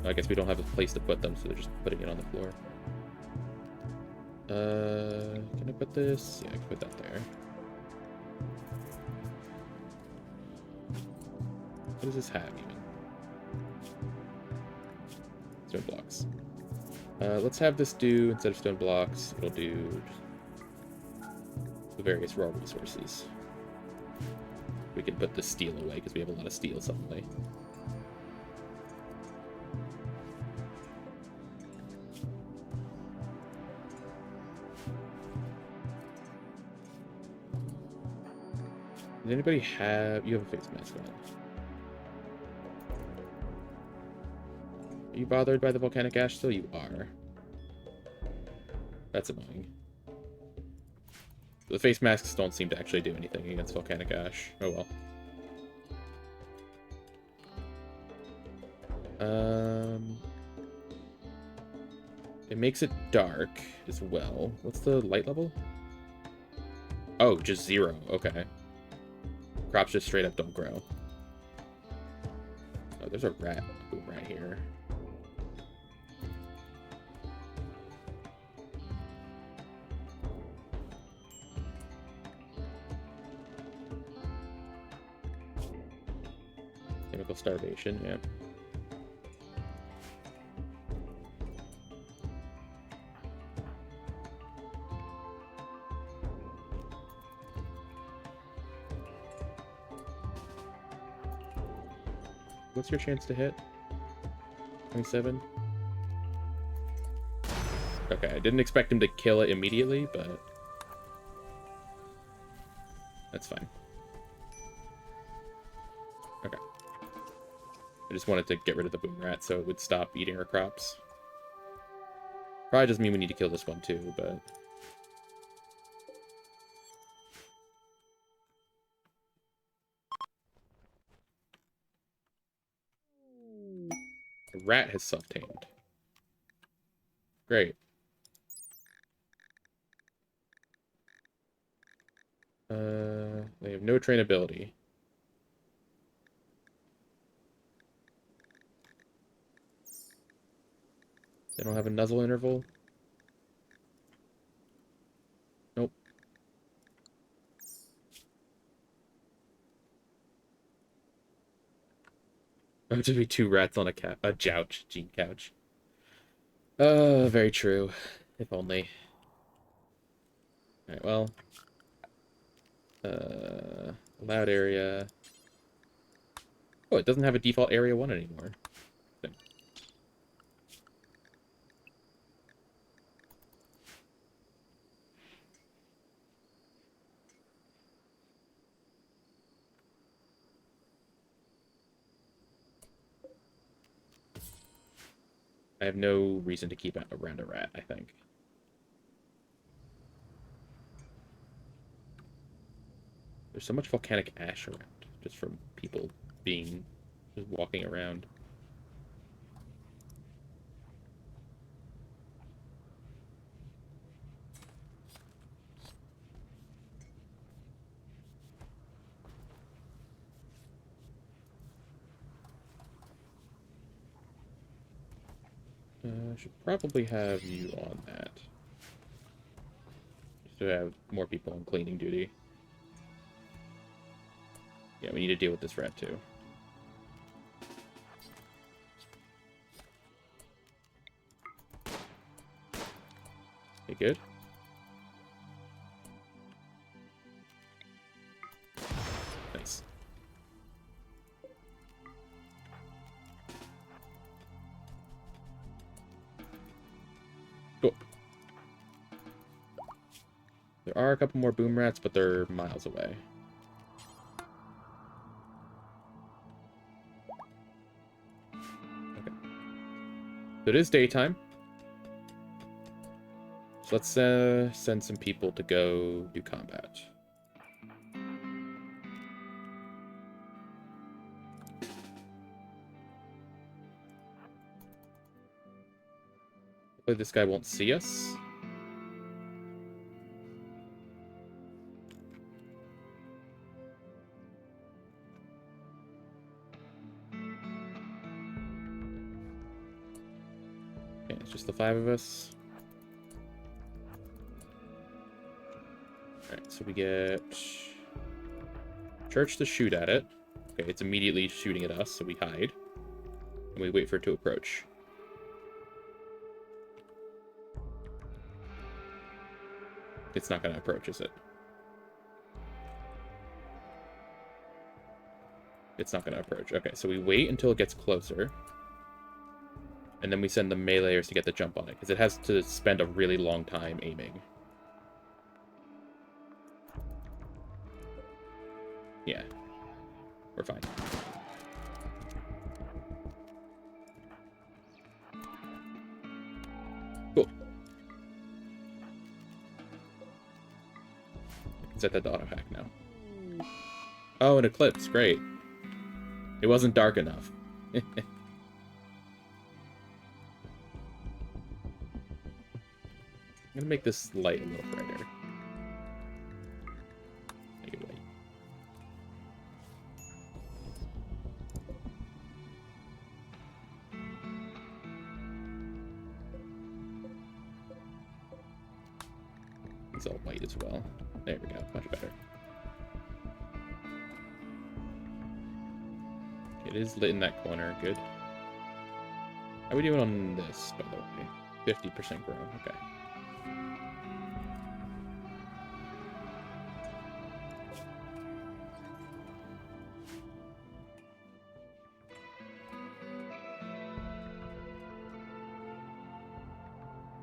I guess we don't have a place to put them, so they're just putting it on the floor. Can I put this? Yeah, I can put that there. What does this have, even? Stone blocks. Let's have this do, instead of stone blocks, it'll do the various raw resources. We can put the steel away, because we have a lot of steel suddenly. Does anybody have... You have a face mask on. Are you bothered by the volcanic ash still? You are. That's annoying. The face masks don't seem to actually do anything against volcanic ash. Oh well. It makes it dark as well. What's the light level? Oh, just 0. Okay. Crops just straight up don't grow. Oh, there's a rat right here. Chemical starvation, yeah. What's your chance to hit? 27? Okay, I didn't expect him to kill it immediately, but that's fine. Okay. I just wanted to get rid of the boom rat so it would stop eating our crops. Probably doesn't mean we need to kill this one too, but... The rat has self-tamed. Great. They have no trainability. They don't have a nuzzle interval? Nope. Oh, to be 2 rats on a couch, gene couch. Very true. If only. Alright, well. Allowed area. Oh, it doesn't have a default area 1 anymore. I have no reason to keep around a rat, I think. There's so much volcanic ash around, just from people just walking around. I should probably have you on that. Just to have more people on cleaning duty. Yeah, we need to deal with this rat too. Okay, good. Nice. There are a couple more boom rats, but they're miles away. Okay. So it is daytime. So let's send some people to go do combat. Hopefully this guy won't see us. Okay, it's just the 5 of us. Alright, so we get Church to shoot at it. Okay, it's immediately shooting at us, so we hide. And we wait for it to approach. It's not going to approach, is it? It's not going to approach. Okay, so we wait until it gets closer. And then we send the meleeers to get the jump on it, because it has to spend a really long time aiming. Yeah. We're fine. Cool. I can set that to auto hack now. Oh, an eclipse. Great. It wasn't dark enough. I'm gonna make this light a little brighter. Make it white. It's all white as well. There we go. Much better. It is lit in that corner. Good. How are we doing on this, by the way? 50% grown. Okay.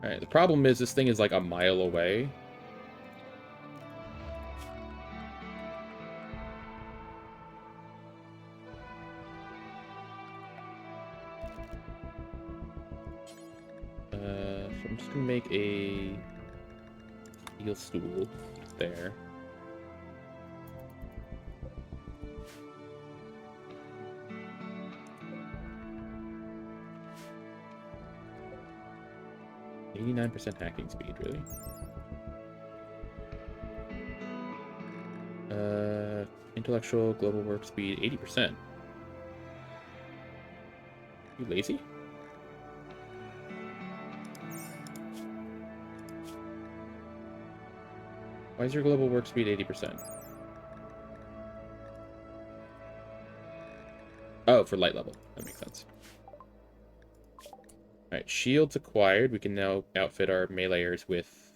Alright, the problem is this thing is like a mile away. So I'm just gonna make a steel stool there. %, hacking speed, really? Intellectual global work speed, 80%. You lazy? Why is your global work speed 80%? Oh, for light level. That makes sense. Alright, shields acquired. We can now outfit our meleeers with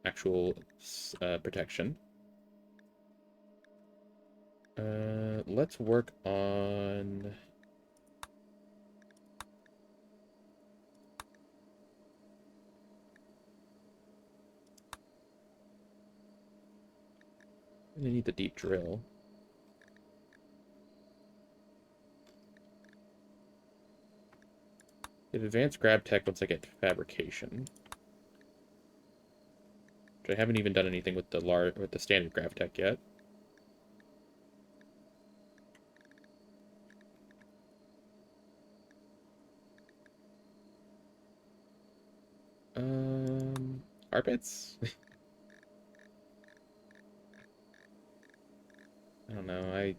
actual protection. Let's work on... I need the deep drill. Get advanced grab tech once I get fabrication. Which I haven't even done anything with the standard grab tech yet. Carpets? I don't know.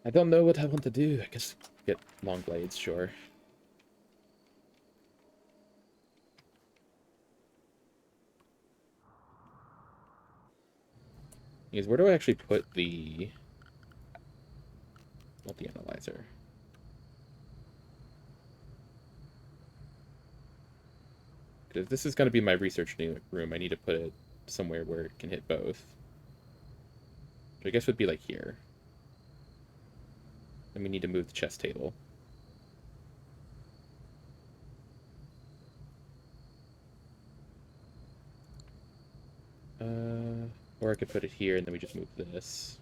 I don't know what I want to do. I guess get long blades, sure. Because where do I actually put the multi-analyzer? Because if this is going to be my research room, I need to put it somewhere where it can hit both. Which I guess would be like here. Then we need to move the chess table. Or I could put it here and then we just move this.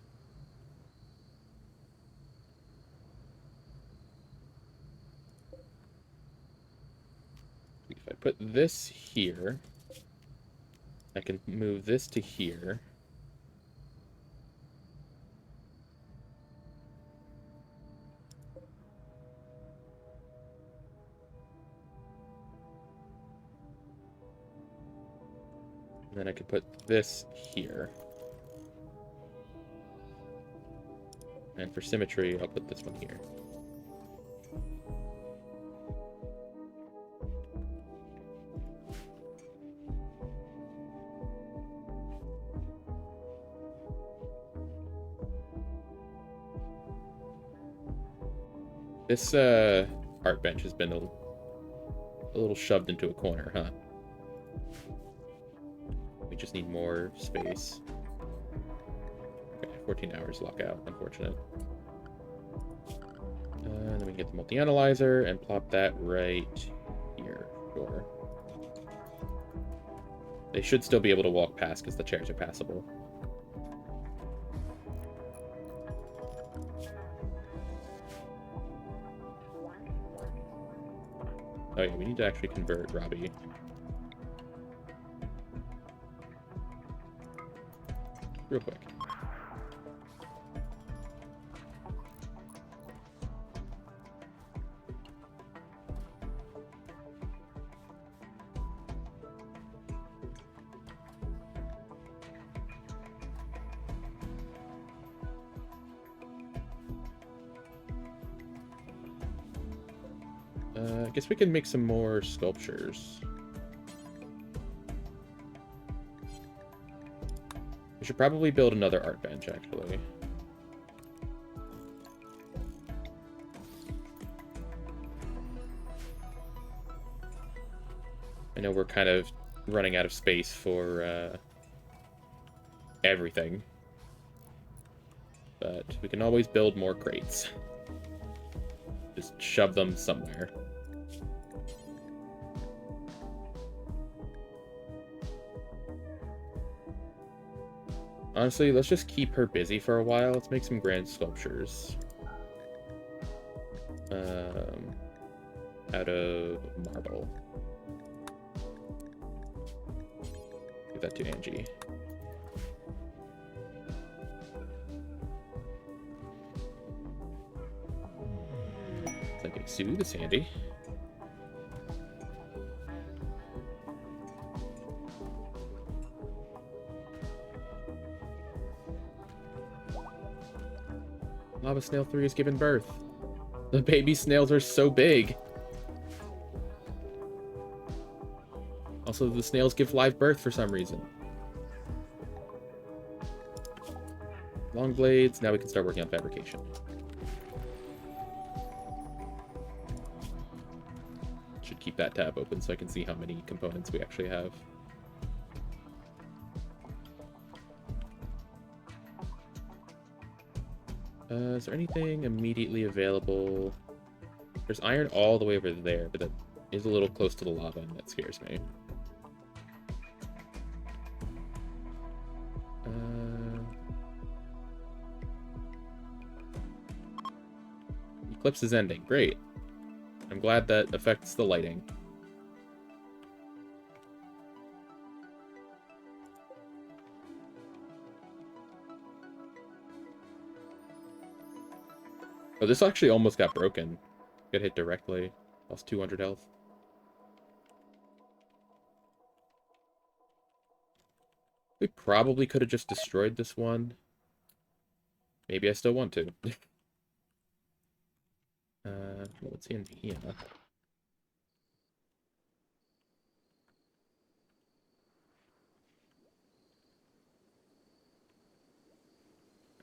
If I put this here, I can move this to here. And then I could put this here. And for symmetry, I'll put this one here. This art bench has been a little shoved into a corner, huh? We just need more space. Okay, 14 hours lockout, unfortunate. Then we can get the multi-analyzer and plop that right here. Sure. They should still be able to walk past because the chairs are passable. Oh yeah, we need to actually convert Robbie. Real quick. I guess we can make some more sculptures. We should probably build another art bench, actually. I know we're kind of running out of space for everything. But we can always build more crates. Just shove them somewhere. Honestly, let's just keep her busy for a while. Let's make some grand sculptures. Out of marble. Give that to Angie. Thank you, Sue. This handy. Lava Snail 3 has given birth. The baby snails are so big. Also, the snails give live birth for some reason. Long blades. Now we can start working on fabrication. Should keep that tab open so I can see how many components we actually have. Is there anything immediately available? There's iron all the way over there, but that is a little close to the lava, and that scares me. Eclipse is ending. Great. I'm glad that affects the lighting. Oh, this actually almost got broken. Got hit directly. Lost 200 health. We probably could have just destroyed this one. Maybe I still want to. What's in here?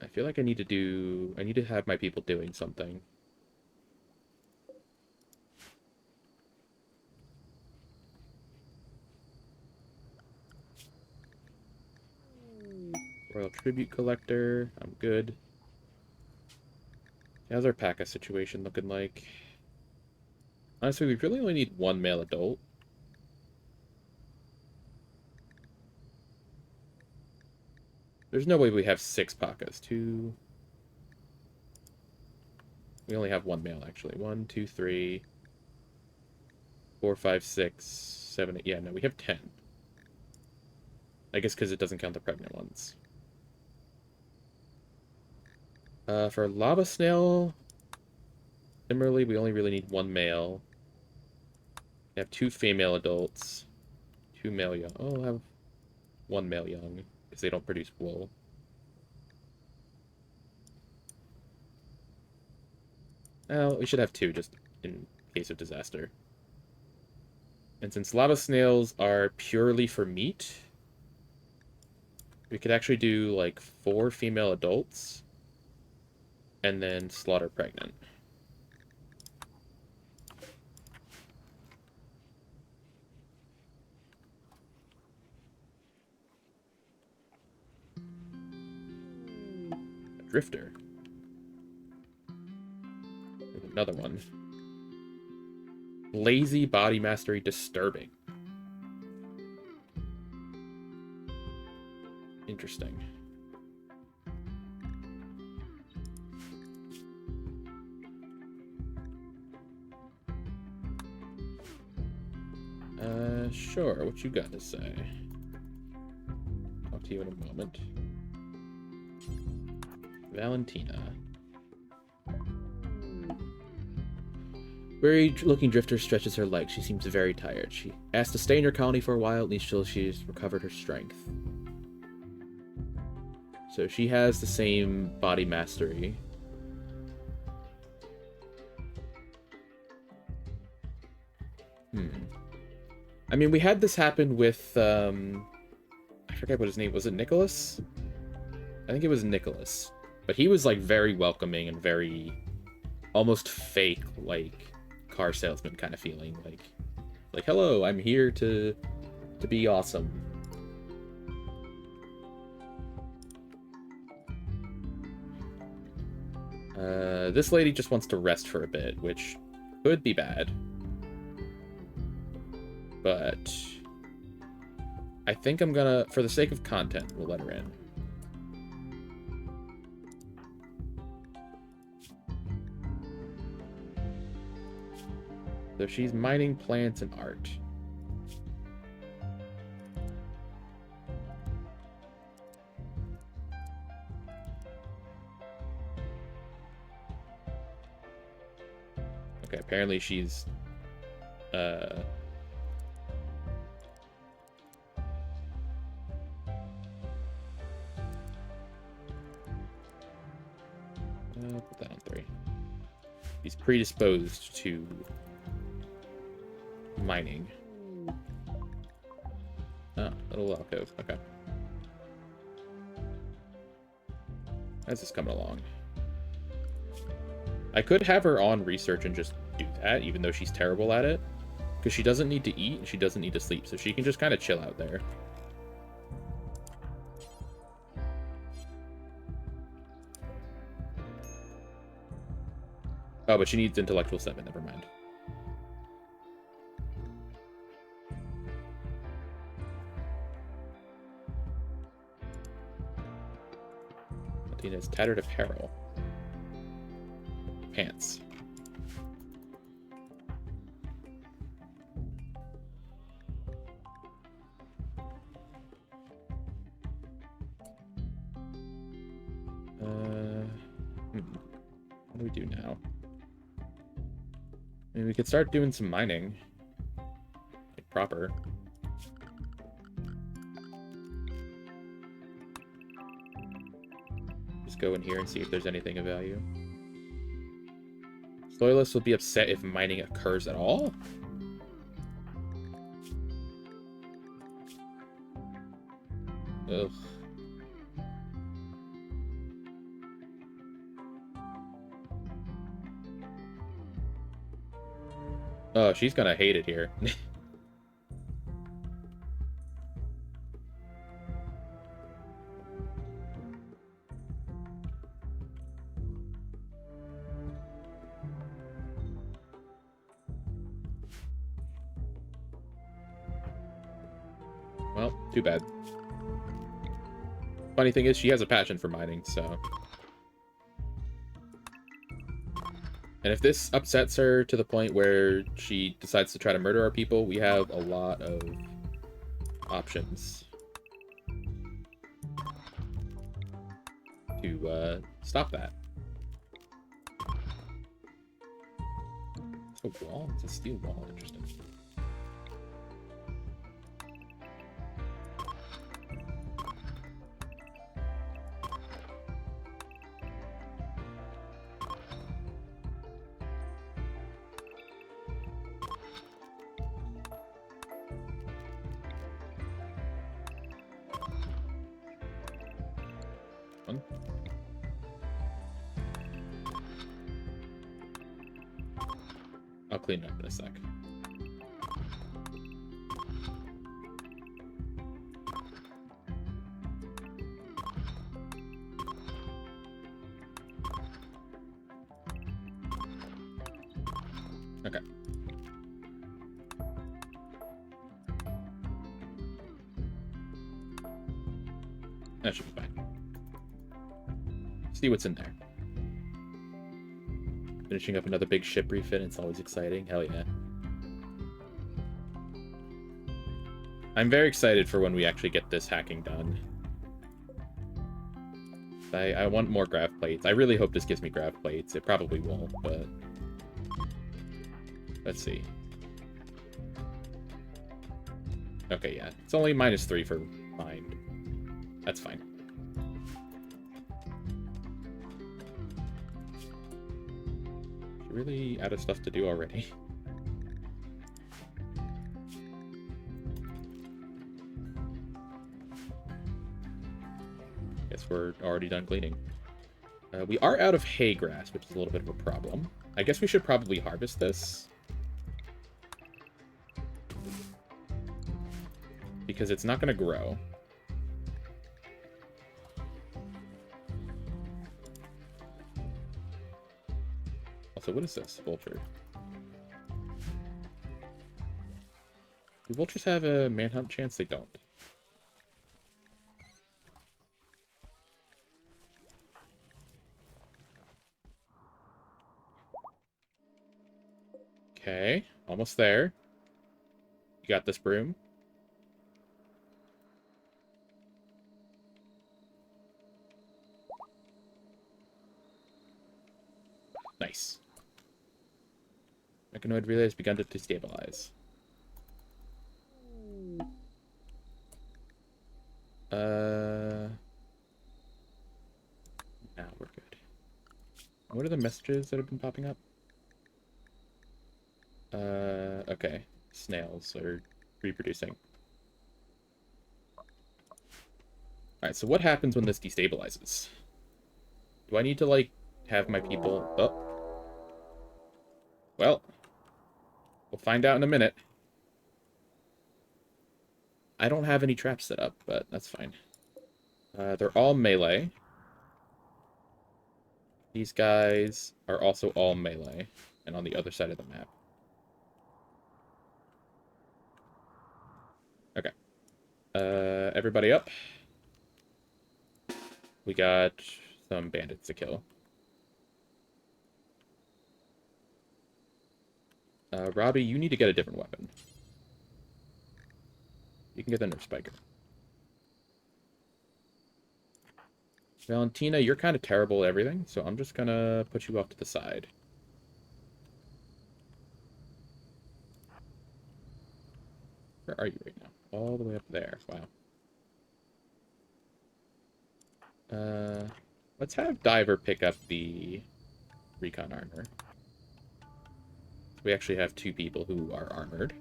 I feel like I need to have my people doing something. Royal Tribute Collector. I'm good. How's our P.A.K.A. situation looking like? Honestly, we really only need one male adult. There's no way we have 6 Pakas. 2... We only have 1 male, actually. 1, 2, 3, 4, 5, 6, 7, 8. Yeah, no, we have 10. I guess because it doesn't count the pregnant ones. For lava snail, similarly, we only really need 1 male. We have 2 female adults, 2 male young. Oh, we'll have 1 male young because they don't produce wool. Well, we should have 2 just in case of disaster. And since lava snails are purely for meat, we could actually do like 4 female adults and then slaughter pregnant. A drifter. There's another one. Lazy body mastery disturbing. Interesting. Sure, what you got to say? Talk to you in a moment. Valentina. Weary-looking drifter stretches her legs. She seems very tired. She asks to stay in your colony for a while, at least till she's recovered her strength. So she has the same body mastery. I mean, we had this happen with, I forget what his name was. It Nicholas? I think it was Nicholas. But he was, like, very welcoming and very almost fake, like, car salesman kind of feeling. Like, hello, I'm here to be awesome. This lady just wants to rest for a bit, which could be bad. But I think I'm gonna, for the sake of content, we'll let her in. So she's mining plants and art. Okay, apparently she's put that on 3. He's predisposed to mining. Oh, little alcove. Okay. How's this coming along? I could have her on research and just do that, even though she's terrible at it. Because she doesn't need to eat and she doesn't need to sleep, so she can just kind of chill out there. Oh, but she needs intellectual 7, never mind. Martina's tattered apparel. Pants. What do we do now? I mean, we could start doing some mining. Like, proper. Just go in here and see if there's anything of value. Loyalists will be upset if mining occurs at all? Ugh. Oh, she's gonna hate it here. Well, too bad. Funny thing is, she has a passion for mining, so... And if this upsets her to the point where she decides to try to murder our people, we have a lot of options to stop that. It's a wall? It's a steel wall. Interesting. I'll clean it up in a sec. Okay. That should be fine. See what's in there. Finishing up another big ship refit, it's always exciting. Hell yeah. I'm very excited for when we actually get this hacking done. I want more grav plates. I really hope this gives me grav plates. It probably won't, but... Let's see. Okay, yeah. It's only -3 for mind. That's fine. Really out of stuff to do already. Guess we're already done cleaning. We are out of hay grass, which is a little bit of a problem. I guess we should probably harvest this. Because it's not going to grow. So what is this? Vulture. Do vultures have a manhunt chance? They don't. Okay, almost there. You got this, broom. Nice. Mechanoid relay has begun to destabilize. Now we're good. What are the messages that have been popping up? Okay. Snails are reproducing. Alright, so what happens when this destabilizes? Do I need to, like, have my people... Oh. Well. We'll find out in a minute. I don't have any traps set up, but that's fine. They're all melee. These guys are also all melee, and on the other side of the map. Okay. Everybody up. We got some bandits to kill. Robbie, you need to get a different weapon. You can get the nerf spiker. Valentina, you're kind of terrible at everything, so I'm just gonna put you off to the side. Where are you right now? All the way up there. Wow. Let's have Diver pick up the recon armor. We actually have 2 people who are armored.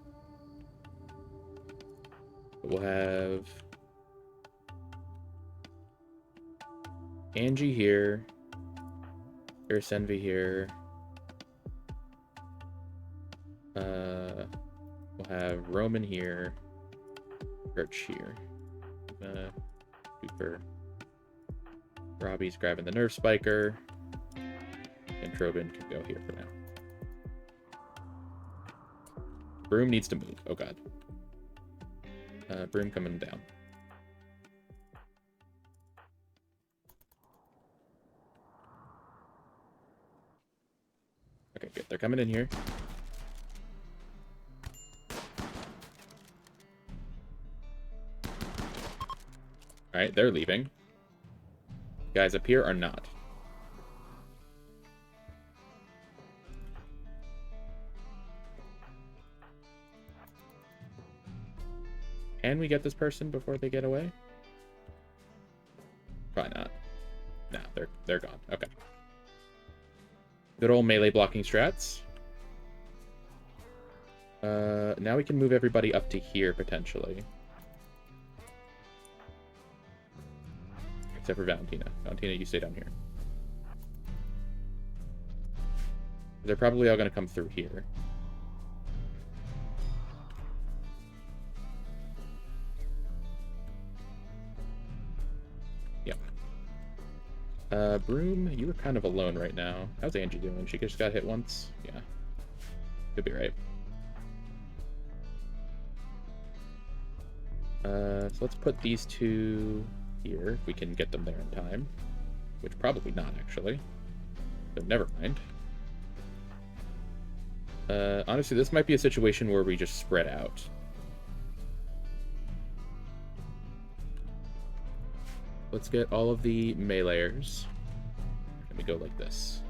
But we'll have Angie here. Here's Envy here. We'll have Roman here. Birch here. Cooper. Robbie's grabbing the nerf spiker. And Trobin can go here for now. Broom needs to move. Oh god. Broom coming down. Okay, good. They're coming in here. Alright, they're leaving. Guys up here are not. Can we get this person before they get away? Probably not. No, they're gone. Okay. Good old melee blocking strats. Now we can move everybody up to here, potentially. Except for Valentina. Valentina, you stay down here. They're probably all going to come through here. Yep. Broom, you are kind of alone right now. How's Angie doing? She just got hit once? Yeah. Could be right. So let's put these two here, if we can get them there in time. Which probably not, actually. But never mind. Honestly, this might be a situation where we just spread out. Let's get all of the meleeers. And we go like this.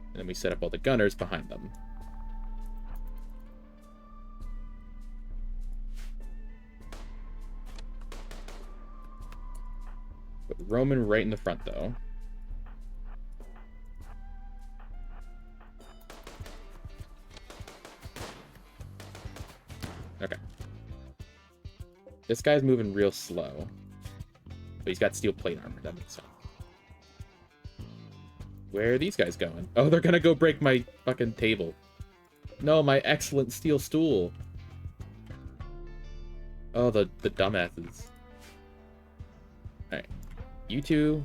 And then we set up all the gunners behind them. Put Roman right in the front, though. Okay. This guy's moving real slow. But he's got steel plate armor. That makes sense. Where are these guys going? Oh, they're gonna go break my fucking table. No, my excellent steel stool. Oh, the dumbasses. Alright. You two...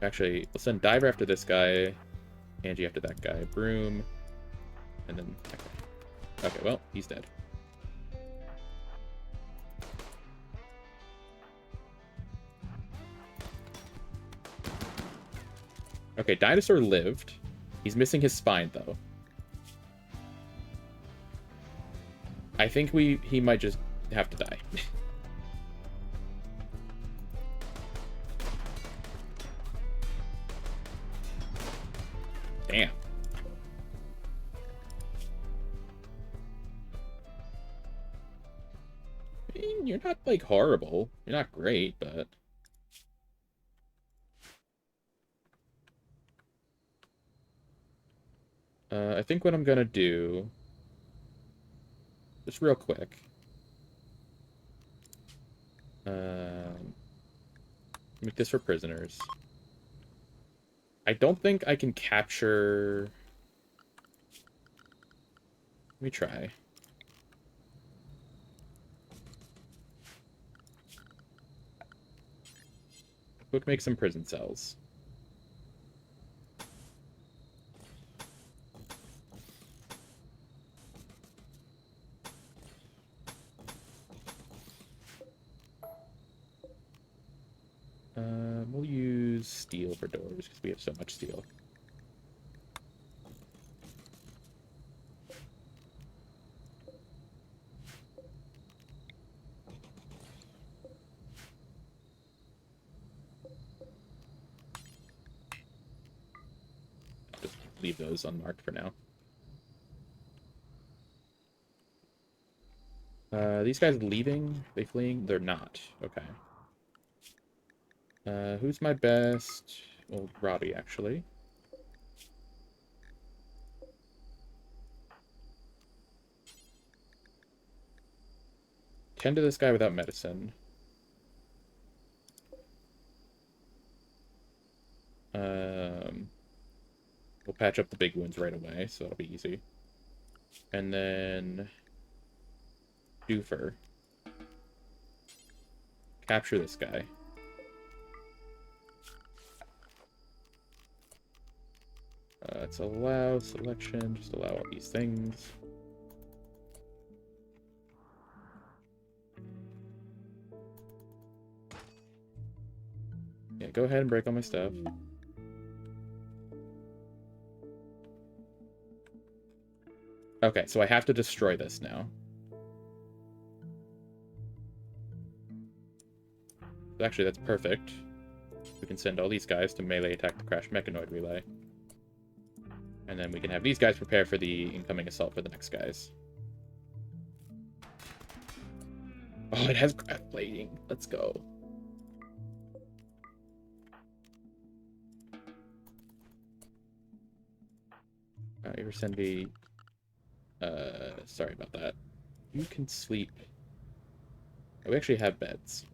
Actually, let's send Diver after this guy. Angie after that guy. Broom. And then... Okay, well, he's dead. Okay, Dinosaur lived. He's missing his spine, though. I think he might just have to die. Damn. I mean, you're not, like, horrible. You're not great, but... I think what I'm gonna do... Just real quick. Make this for prisoners. I don't think I can capture... Let me try. Quick, make some prison cells. We'll use steel for doors, because we have so much steel. I'll just leave those unmarked for now. These guys leaving? They fleeing? They're not. Okay. Who's my best? Well, Robbie, actually. Tend to this guy without medicine. We'll patch up the big wounds right away, so that'll be easy. And then... Doofer. Capture this guy. Let's allow selection, just allow all these things. Yeah, go ahead and break all my stuff. Okay, so I have to destroy this now. Actually, that's perfect. We can send all these guys to melee attack the Crash Mechanoid Relay. And then we can have these guys prepare for the incoming assault for the next guys. Oh, it has craft plating. Let's go. Ever send me... sorry about that. You can sleep. Oh, we actually have beds.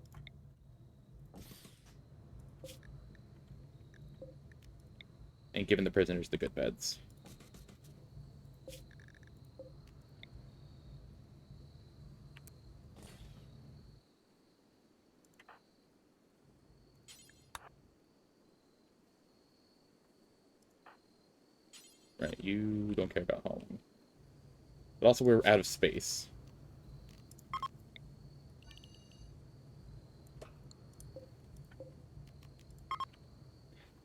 And giving the prisoners the good beds. Right, you don't care about home. But also we're out of space.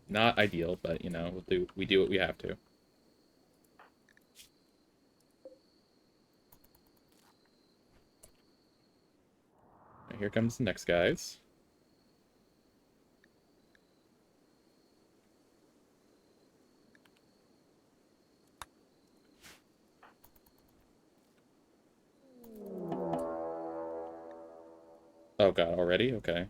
Not ideal, but, you know, we do what we have to. Right, here comes the next guys. Oh god, already? Okay.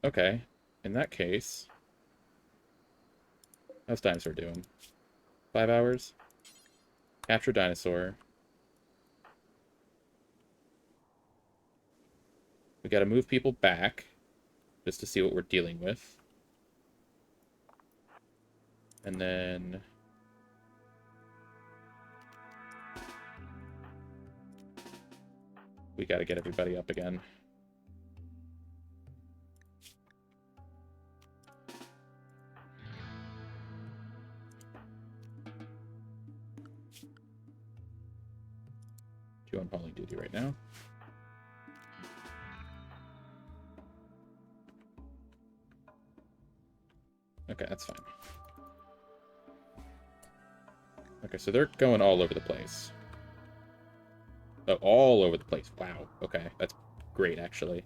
Okay. In that case... How's Dinosaur doing? 5 hours? Capture Dinosaur. We gotta move people back, just to see what we're dealing with. And then... we gotta get everybody up again. Two on hauling duty right now. Okay, that's fine. Okay, so they're going all over the place. Oh, all over the place. Wow. Okay, that's great, actually.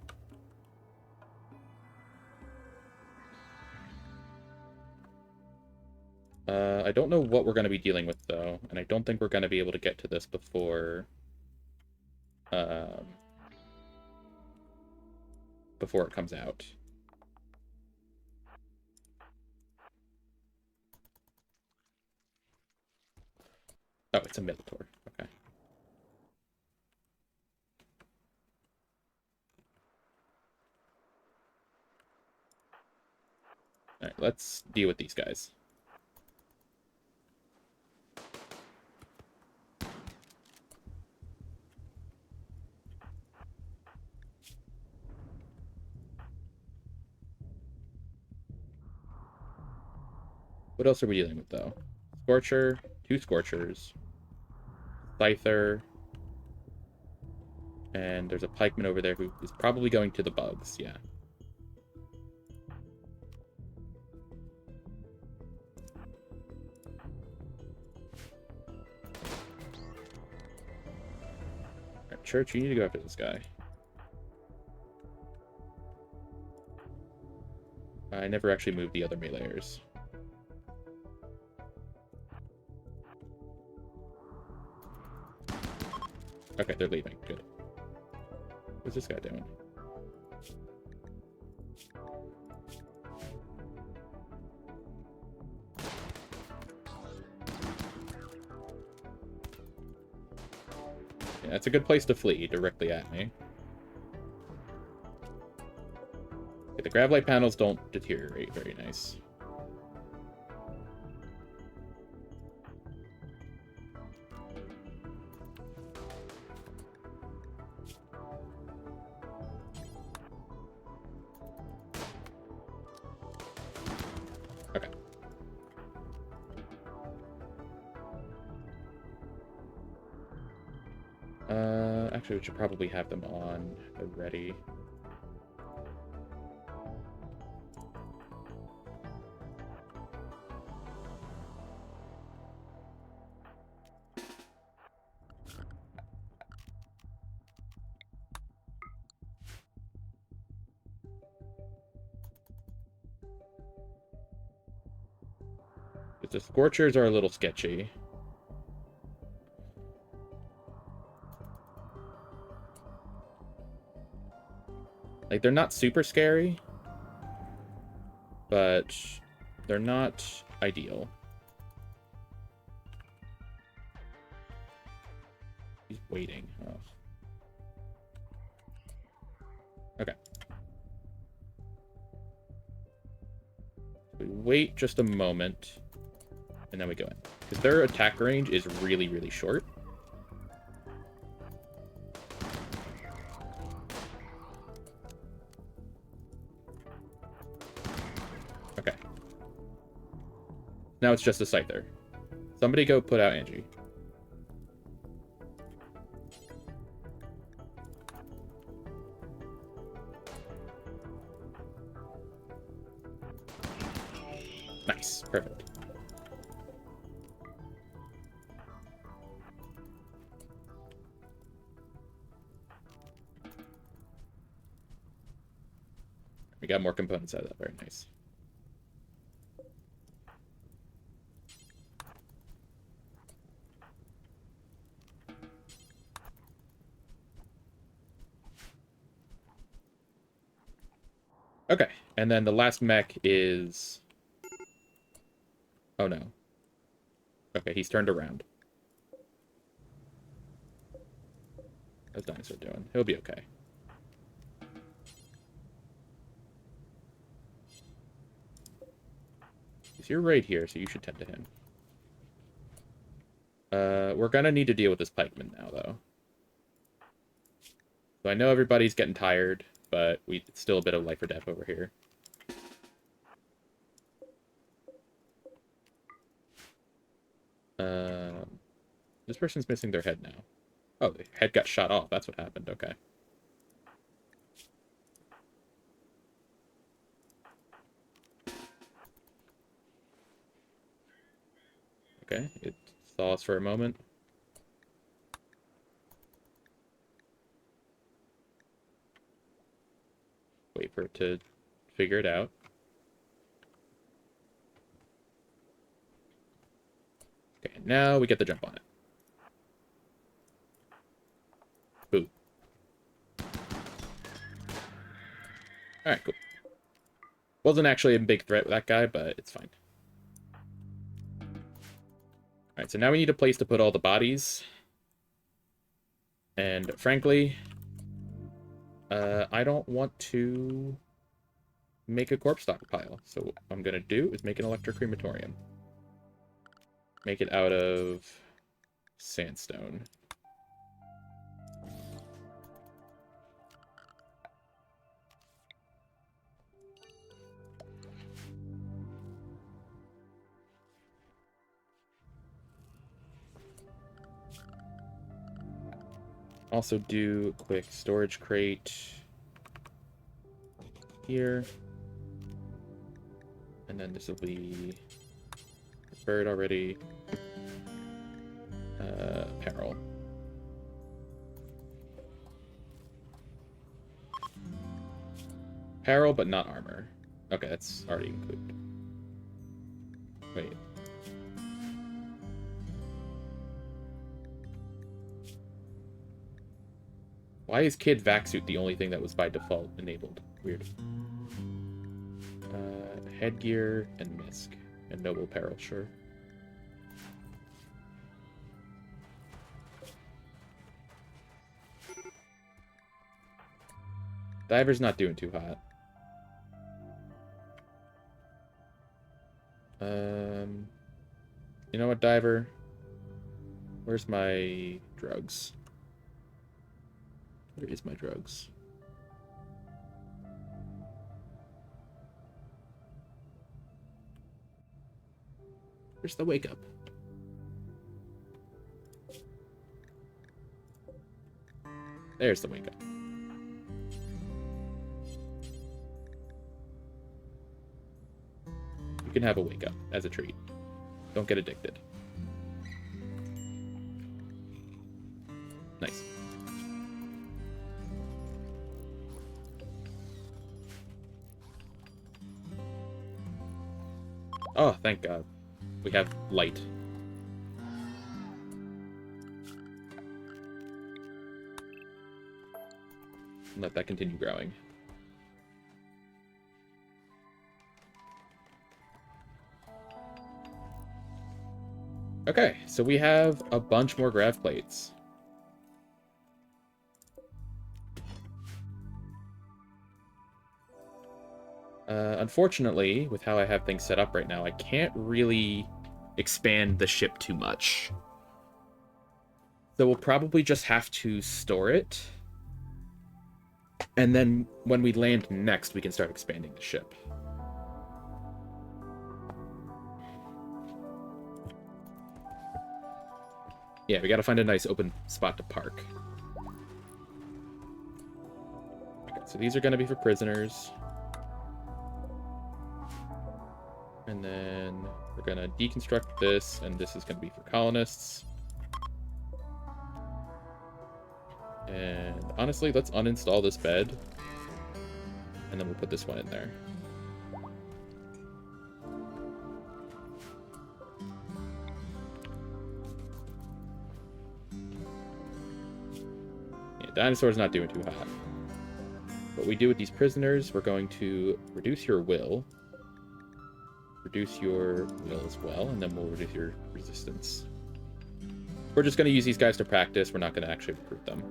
I don't know what we're going to be dealing with, though, and I don't think we're going to be able to get to this um, before it comes out. Oh, it's a Minotaur. Okay. Alright, let's deal with these guys. What else are we dealing with, though? Scorcher, 2 Scorchers, Scyther, and there's a Pikeman over there who is probably going to the bugs, yeah. Right, Church, you need to go after this guy. I never actually moved the other meleeers. Okay, they're leaving. Good. What's this guy doing? Yeah, that's a good place to flee, directly at me. Okay, the grav light panels don't deteriorate. Very nice. Okay. Actually, we should probably have them on ready. The Scorchers are a little sketchy. Like, they're not super scary, but they're not ideal. He's waiting. Oh. Okay. We wait just a moment, and then we go in. Because their attack range is really, really short. Okay. Now it's just a Scyther. Somebody go put out Angie. Nice. Perfect. We got more components out of that. Very nice. Okay, and then the last mech is... Oh, no. Okay, he's turned around. How's Dinosaur doing? He'll be okay. You're right here, so you should tend to him. We're gonna need to deal with this pikeman now, though. So I know everybody's getting tired, but it's still a bit of life or death over here. This person's missing their head now. Oh, the head got shot off. That's what happened. Okay. Okay, it saw us for a moment. Wait for it to figure it out. Okay, now we get the jump on it. Boo. Alright, cool. Wasn't actually a big threat with that guy, but it's fine. Alright, so now we need a place to put all the bodies. And frankly, I don't want to make a corpse stockpile. So what I'm going to do is make an electric crematorium. Make it out of sandstone. Also do a quick storage crate here. And then this will be bird already. Apparel. Apparel, but not armor. Okay, that's already included. Wait. Why is Kid Vac Suit the only thing that was by default enabled? Weird. Headgear and Misk. And Noble Apparel, sure. Diver's not doing too hot. You know what, Diver? Where's my drugs? Where is my drugs? Where's the wake up? There's the wake up. You can have a wake up as a treat. Don't get addicted. Nice. Oh, thank God. we have light. And let that continue growing. Okay, so we have a bunch more grav plates. Unfortunately, with how I have things set up right now, I can't really expand the ship too much. So we'll probably just have to store it. And then when we land next, we can start expanding the ship. Yeah, we gotta find a nice open spot to park. Okay, so these are gonna be for prisoners. And then we're gonna deconstruct this, and this is gonna be for colonists. And honestly, let's uninstall this bed. And then we'll put this one in there. Yeah, dinosaur's not doing too hot. What we do with these prisoners, we're going to reduce your will. Reduce your will as well, and then we'll reduce your resistance. We're just going to use these guys to practice. We're not going to actually recruit them.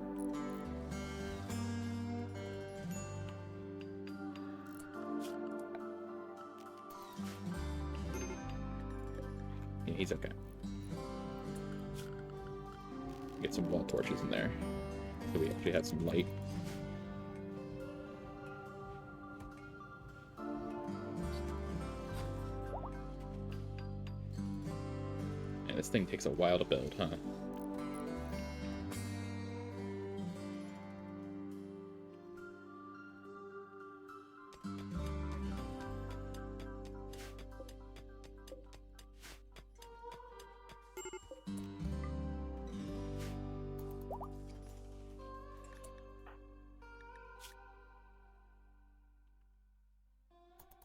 Yeah, he's okay. Get some wall torches in there, so we actually have some light. And this thing takes a while to build, huh?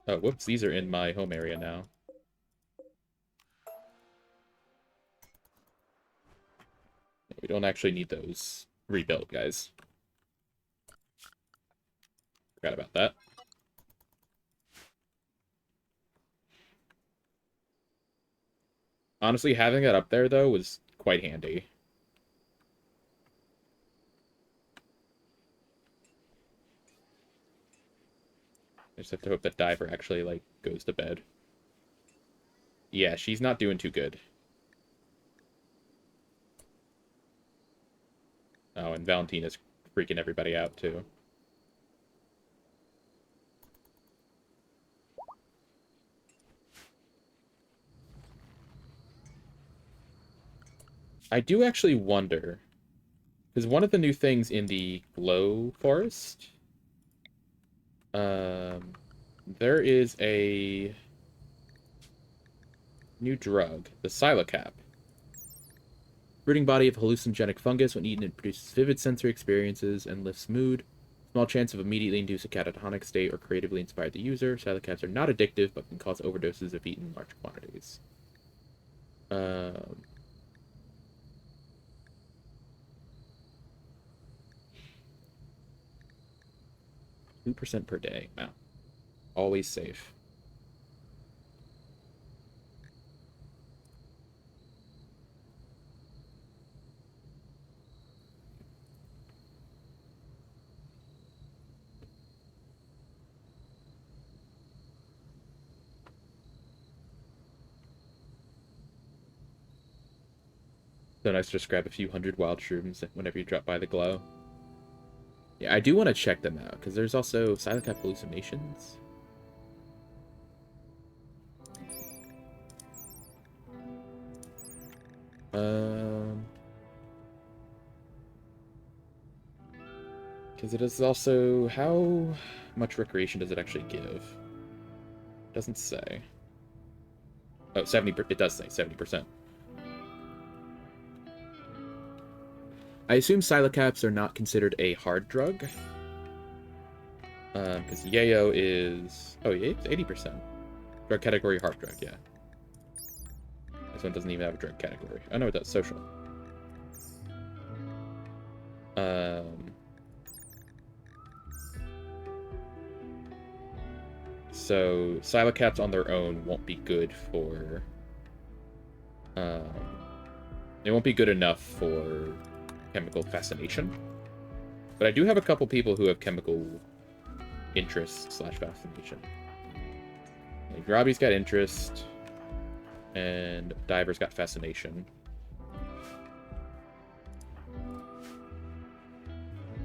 Oh, whoops, these are in my home area now. We don't actually need those rebuilt, guys. Forgot about that. Honestly, having that up there, though, was quite handy. I just have to hope that Diver actually, like, goes to bed. Yeah, she's not doing too good. Oh, and Valentina's freaking everybody out, too. I do actually wonder, because one of the new things in the Glow Forest, there is a new drug, the Silocap. Fruiting body of hallucinogenic fungus. When eaten, it produces vivid sensory experiences and lifts mood. Small chance of immediately induce a catatonic state or creatively inspire the user. Silocaps are not addictive, but can cause overdoses if eaten in large quantities. 2% per day. Wow. Always safe. So nice to just grab a few hundred wild shrooms whenever you drop by the Glow. Yeah, I do want to check them out, because there's also Silocap hallucinations. Because it is also... How much recreation does it actually give? Doesn't say. Oh, 70%. It does say 70%. I assume Silocaps are not considered a hard drug. Because Yayo is... Oh, yeah, it's 80%. Drug category hard drug, yeah. This one doesn't even have a drug category. Oh no, it does. Social. So Silocats on their own won't be good for... It won't be good enough for chemical fascination. But I do have a couple people who have chemical interest / fascination. Like Robbie's got interest, and Diver's got fascination.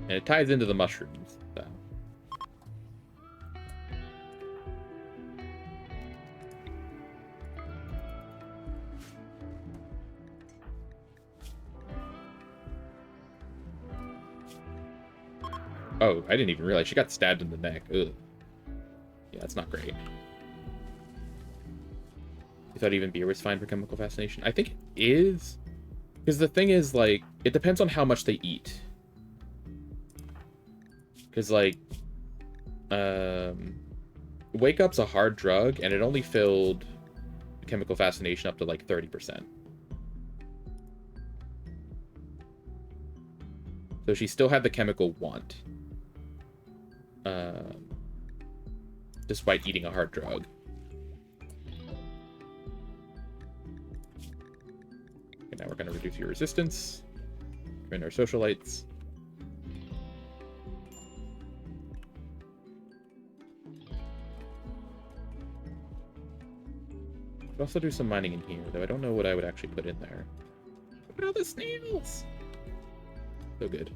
And it ties into the mushrooms, so. Oh, I didn't even realize she got stabbed in the neck. Ugh. Yeah, that's not great. You thought even beer was fine for chemical fascination? I think it is. Because the thing is, like, it depends on how much they eat. Because, like, Wake Up's a hard drug, and it only filled chemical fascination up to, like, 30%. So she still had the chemical want. Despite eating a hard drug. Okay, now we're going to reduce your resistance. Turn our socialites. Could also do some mining in here, though I don't know what I would actually put in there. Look at all the snails! So good.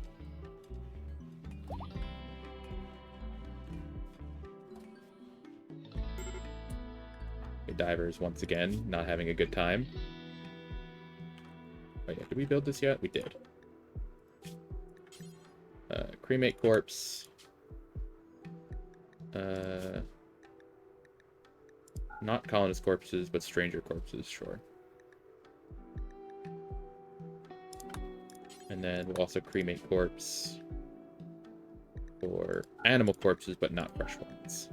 Okay, Divers, once again, not having a good time. Oh yeah, did we build this yet? We did. Cremate corpse. Not colonist corpses, but stranger corpses, sure. And then we'll also cremate corpse for animal corpses, but not fresh ones.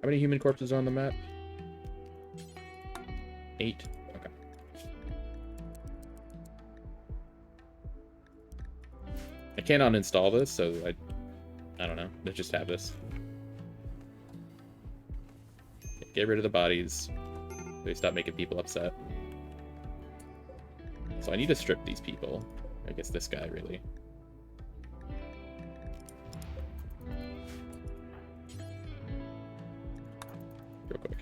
How many human corpses are on the map? 8. Okay. I can't uninstall this, so I don't know. Let's just have this. Get rid of the bodies. They stop making people upset. So I need to strip these people. I guess this guy, really. Real quick.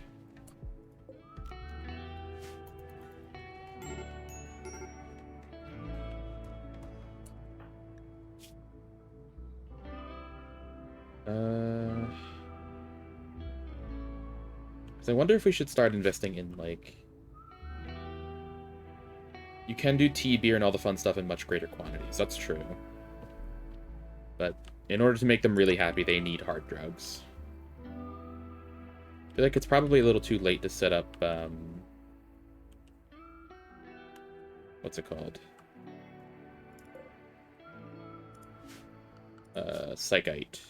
So I wonder if we should start investing in, like... You can do tea, beer, and all the fun stuff in much greater quantities. That's true. But in order to make them really happy, they need hard drugs. I feel like it's probably a little too late to set up, what's it called? Psychite.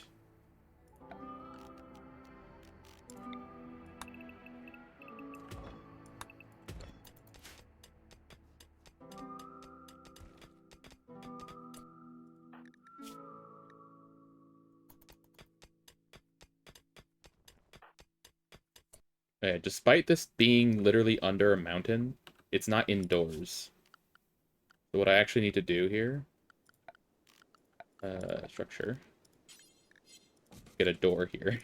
Okay, despite this being literally under a mountain, it's not indoors. So what I actually need to do here... structure. Get a door here.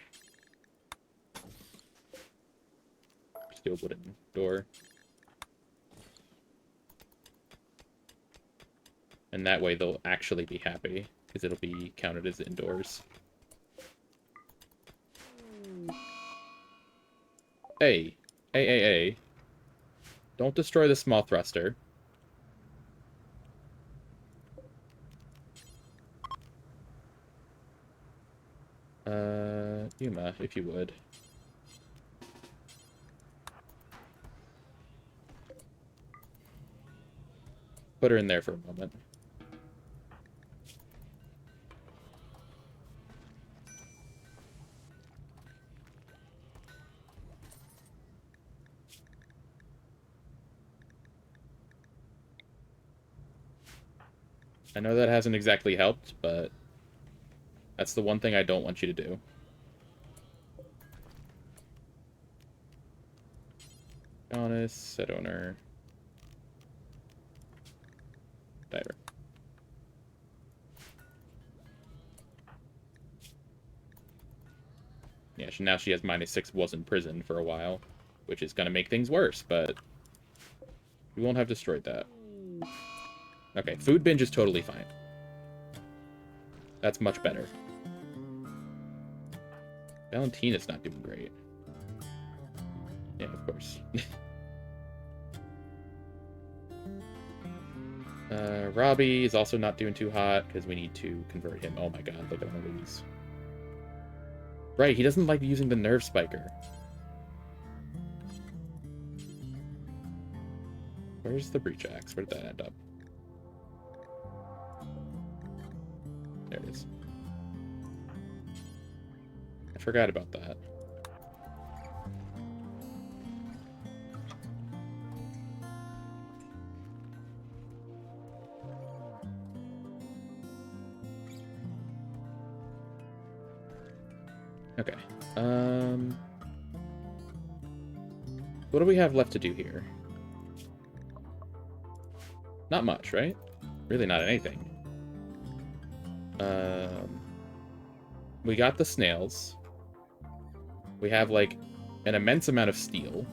Just do a wooden door. And that way they'll actually be happy, because it'll be counted as indoors. Hey. Hey. Don't destroy the small thruster. Yuma, if you would. Put her in there for a moment. I know that hasn't exactly helped, but that's the one thing I don't want you to do. Honest, set owner. Diver. Yeah, now she has -6, was in prison for a while, which is going to make things worse, but we won't have destroyed that. Okay, food binge is totally fine. That's much better. Valentina's not doing great. Yeah, of course. Robbie is also not doing too hot because we need to convert him. Oh my god, look at all these. Right, he doesn't like using the nerve spiker. Where's the breach axe? Where did that end up? There it is. I forgot about that. Okay. What do we have left to do here? Not much, right? Really not anything. We got the snails. We have, like, an immense amount of steel.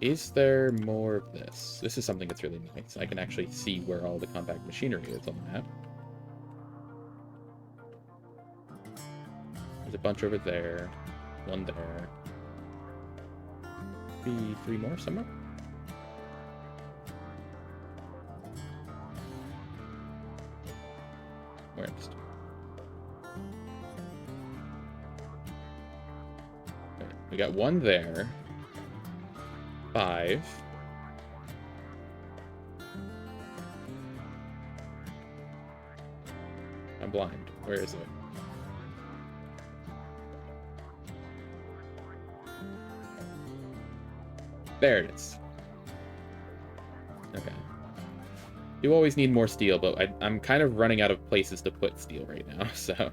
Is there more of this? This is something that's really nice. I can actually see where all the compact machinery is on the map. There's a bunch over there. One there. Maybe 3 more somewhere? Where next? Okay, we got 1 there. 5. I'm blind. Where is it? There it is. Okay. You always need more steel, but I'm kind of running out of places to put steel right now, so...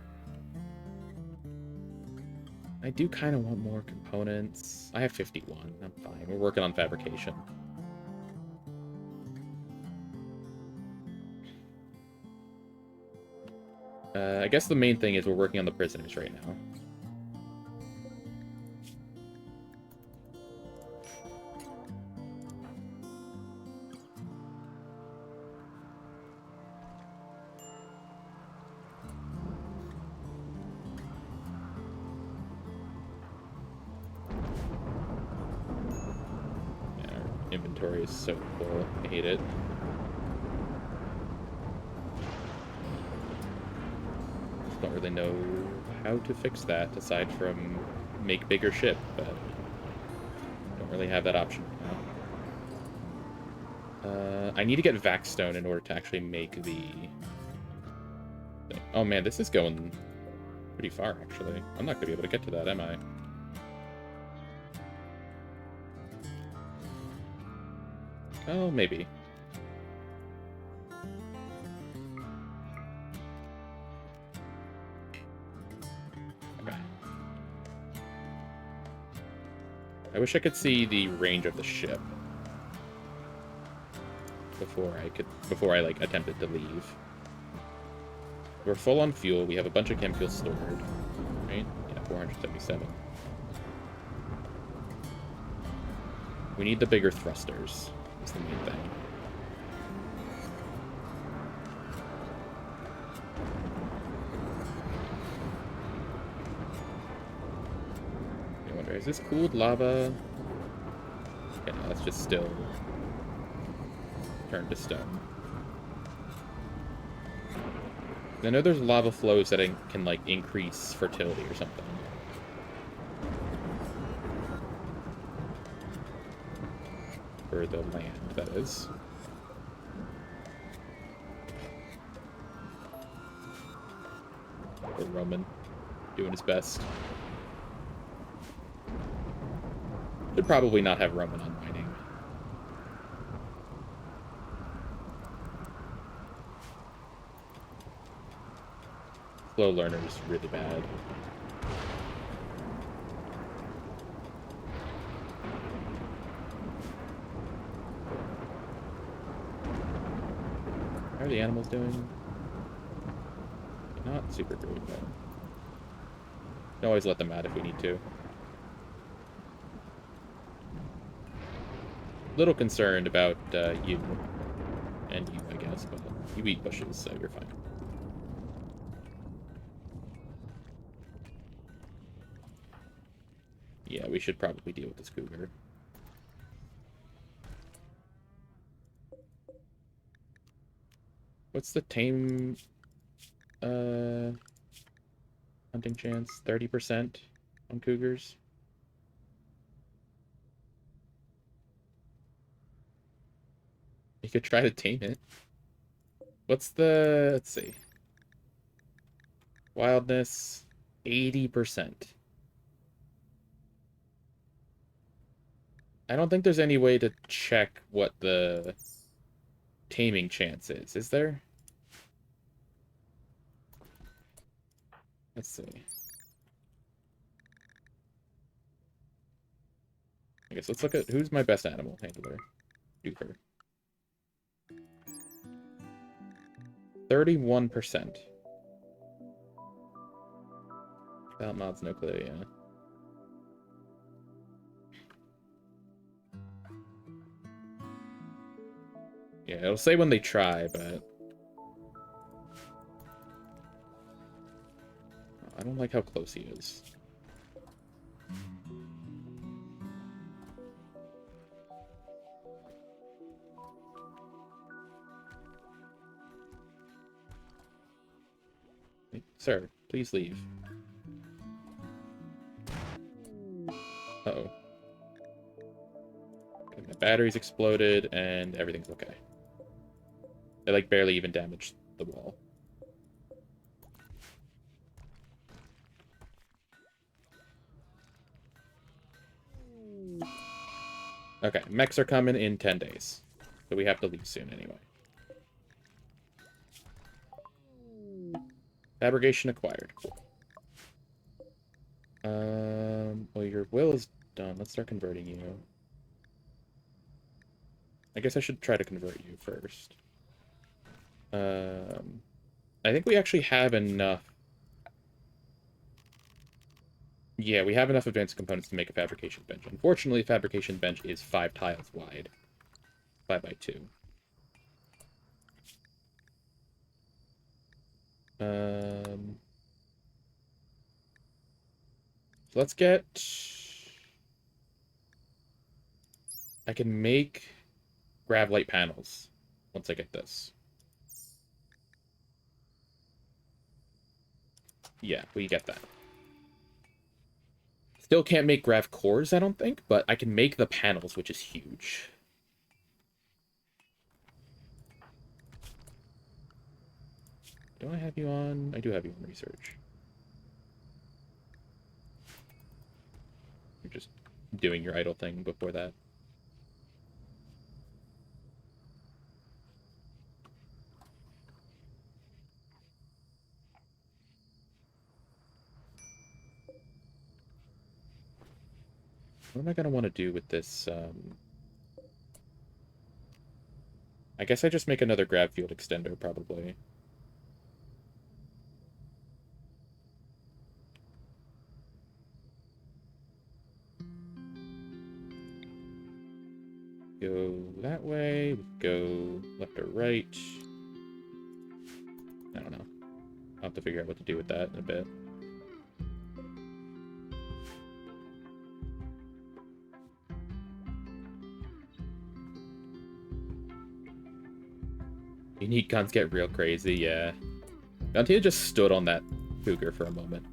I do kind of want more components. I have 51. I'm fine. We're working on fabrication. I guess the main thing is we're working on the prisoners right now. Inventory is so full. I hate it. Just don't really know how to fix that aside from make bigger ship, but don't really have that option now. I need to get Vaxstone in order to actually make the thing. Oh man, this is going pretty far actually. I'm not gonna be able to get to that, am I? Oh, maybe. Okay. I wish I could see the range of the ship before I like attempted to leave. We're full on fuel. We have a bunch of chem fuel stored, right? Yeah, 477. We need the bigger thrusters. That's the main thing. I wonder, is this cooled lava? Okay, no, that's just still turned to stone. I know there's lava flows that can, like, increase fertility or something. For the land, that is. Poor Roman, doing his best. Should probably not have Roman on mining. slow learner is really bad. How are the animals doing? Not super great, though. Can always let them out if we need to. Little concerned about you. And you, I guess, but you eat bushes, so you're fine. Yeah, we should probably deal with this cougar. What's the tame hunting chance? 30% on cougars? You could try to tame it. What's the... let's see. Wildness, 80%. I don't think there's any way to check what the taming chance is there? Let's see. I guess let's look at who's my best animal handler. Doofer. 31%. Without mods, no clue, yeah. Yeah, it'll say when they try, but... I don't like how close he is. Sir, please leave. Uh-oh. Okay, my battery's exploded, and everything's okay. They, like, barely even damaged the wall. Okay, mechs are coming in 10 days. So we have to leave soon anyway. Fabrication acquired. Cool. Well, your will is done. Let's start converting you. I guess I should try to convert you first. I think we actually have enough. Yeah, we have enough advanced components to make a fabrication bench. Unfortunately, a fabrication bench is 5 tiles wide. 5 by 2. So let's get... I can make gravlite panels once I get this. Yeah, we get that. Still can't make grav cores, I don't think, but I can make the panels, which is huge. Do I have you on? I do have you on research. You're just doing your idle thing before that. What am I going to want to do with this? I guess I just make another grav field extender, probably. Go that way, go left or right. I don't know. I'll have to figure out what to do with that in a bit. Unique guns get real crazy, yeah. Valentina just stood on that cougar for a moment.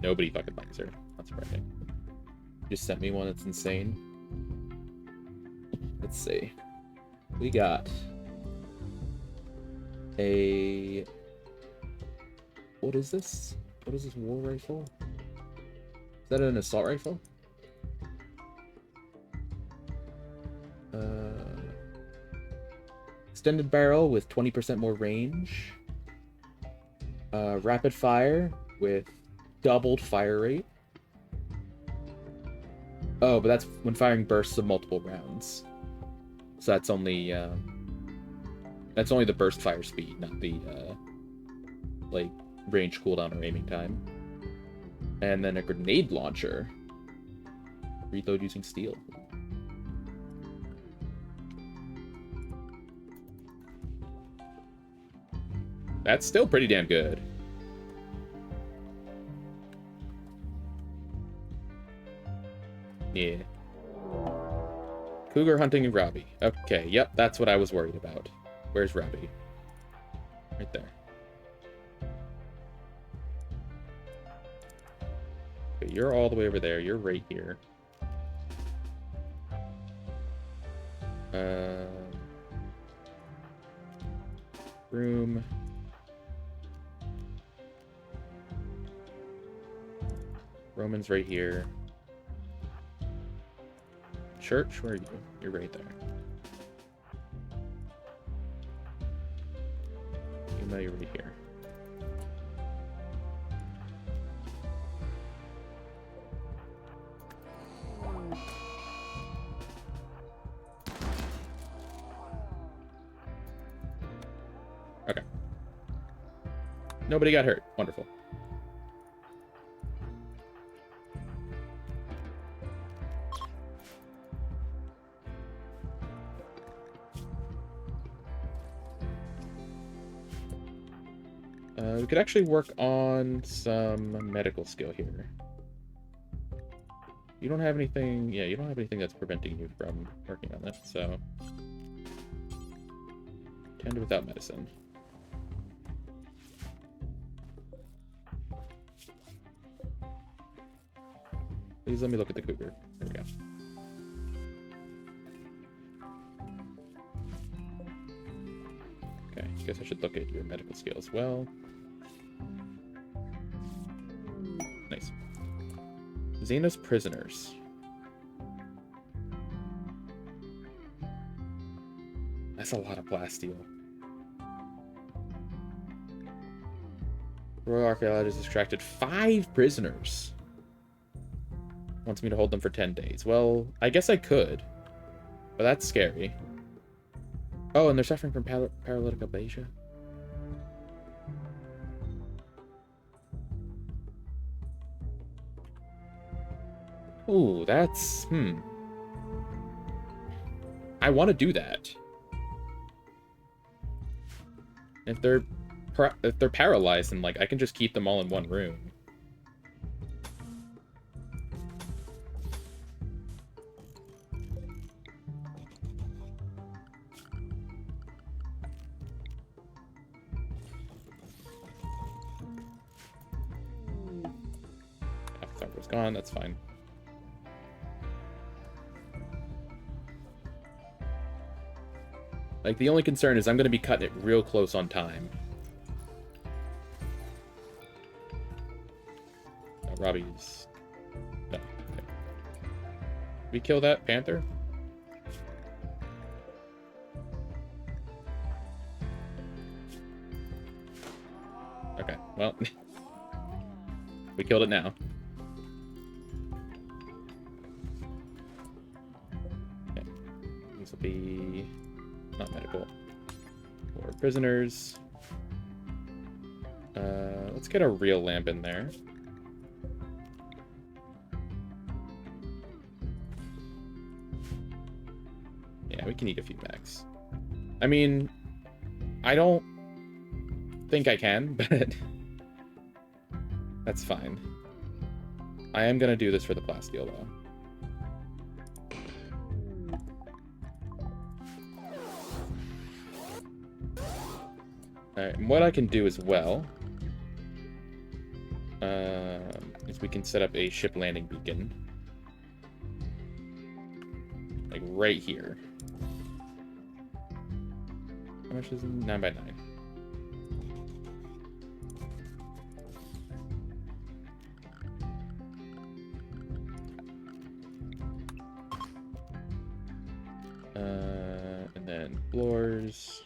Nobody fucking likes her. Not surprising. Just sent me one that's insane. Let's see. We got a... What is this? What is this war rifle? that an assault rifle? Extended barrel with 20% more range. Rapid fire with doubled fire rate. Oh, but that's when firing bursts of multiple rounds. So that's only the burst fire speed, not the like range cooldown or aiming time. And then a grenade launcher. Reload using steel. That's still pretty damn good. Yeah. Cougar hunting and Robbie. Okay, yep, that's what I was worried about. Where's Robbie? Right there. Okay, you're all the way over there. You're right here. Room. Roman's right here. Church, where are you? You're right there. You know you're right here. Okay. Nobody got hurt. Wonderful. We could actually work on some medical skill here. You don't have anything... Yeah, you don't have anything that's preventing you from working on that, so... Tend without medicine. Please let me look at the cougar. There we go. Okay, I guess I should look at your medical skill as well. Nice. Xenos prisoners. That's a lot of plasteel. Royal archaeologist extracted 5 prisoners. Wants me to hold them for 10 days. Well, I guess I could. But that's scary. Oh, and they're suffering from paralytic aplasia. Ooh, that's... I want to do that. If they're paralyzed, then, like, I can just keep them all in one room. Thunder's gone, that's fine. Like, the only concern is I'm going to be cutting it real close on time. Robbie's... No. Okay. We kill that panther? Okay, well... we killed it now. Okay. This will be... not medical. Or prisoners. Let's get a real lamp in there. Yeah, we can eat a few packs. I mean, I don't think I can, but that's fine. I am gonna do this for the plasteel, though. Alright, and what I can do as well is we can set up a ship landing beacon. Like right here. How much is it? 9 by 9. And floors.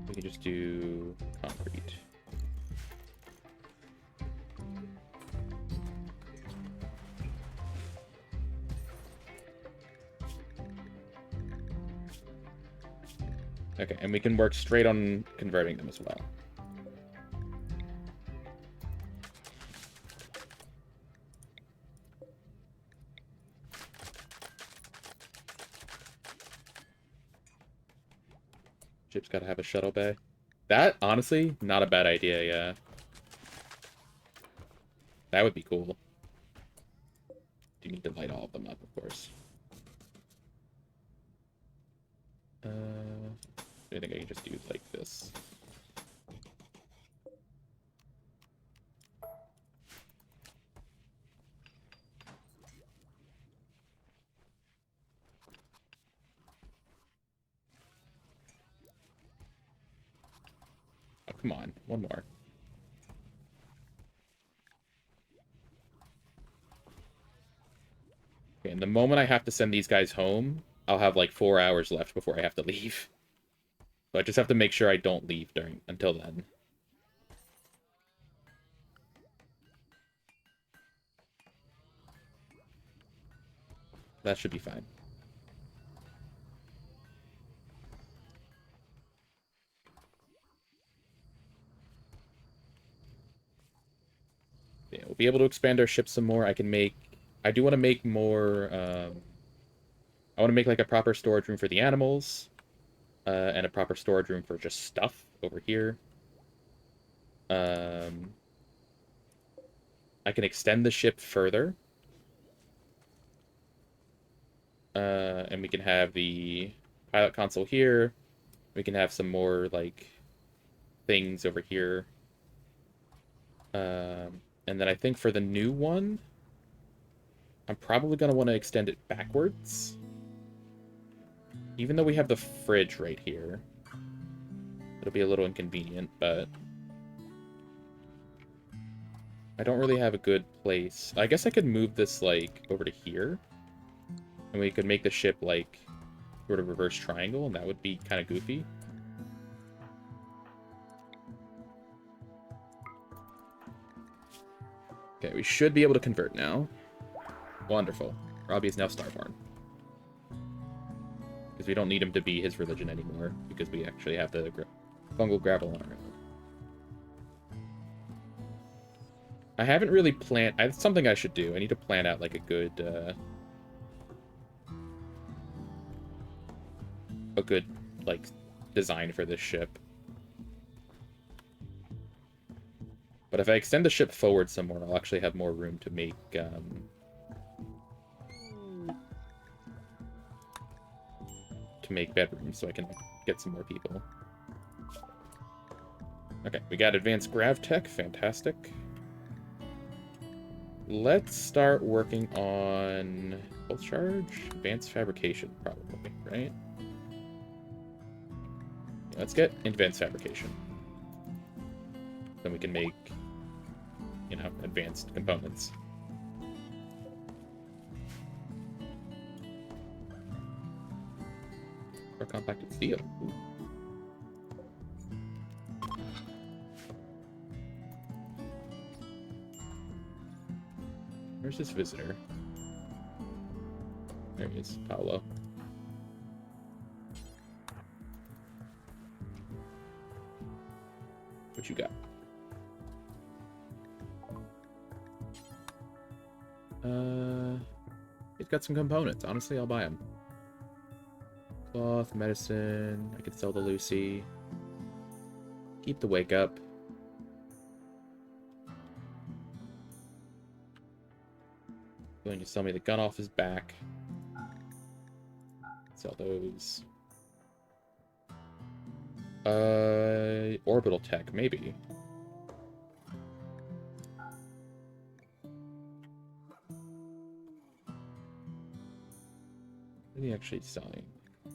We can just do concrete. Okay, and we can work straight on converting them as well. Ship's got to have a shuttle bay. That, honestly, not a bad idea, yeah. That would be cool. You need to light all of them up, of course. I think I can just do like this. Oh, come on. One more. Okay, and the moment I have to send these guys home, I'll have like 4 hours left before I have to leave. So I just have to make sure I don't leave until then. That should be fine. Yeah, we'll be able to expand our ship some more. I do want to make more, I want to make like a proper storage room for the animals, and a proper storage room for just stuff over here. I can extend the ship further. And we can have the pilot console here. We can have some more, like, things over here. And then I think for the new one, I'm probably going to want to extend it backwards. Even though we have the fridge right here. It'll be a little inconvenient, but I don't really have a good place. I guess I could move this, like, over to here. And we could make the ship, like, sort of reverse triangle, and that would be kind of goofy. Okay, we should be able to convert now. Wonderful. Robbie is now Starborn. Because we don't need him to be his religion anymore, because we actually have the fungal gravel on our own. I haven't really planned... It's something I should do. I need to plan out, like, a good, like, design for this ship. But if I extend the ship forward somewhere, I'll actually have more room to make, bedrooms, so I can get some more people. Okay, we got advanced grav tech. Fantastic. Let's start working on pulse charge, advanced fabrication, probably, right? Yeah, let's get advanced fabrication. Then we can make, you know, advanced components. Or compacted steel. Ooh. Where's this visitor? There he is, Paolo. What you got? He's got some components. Honestly, I'll buy them. Cloth, medicine. I could sell to Lucy. Keep the wake up. Going to sell me the gun off his back. Sell those. Orbital tech, maybe. What are you actually selling?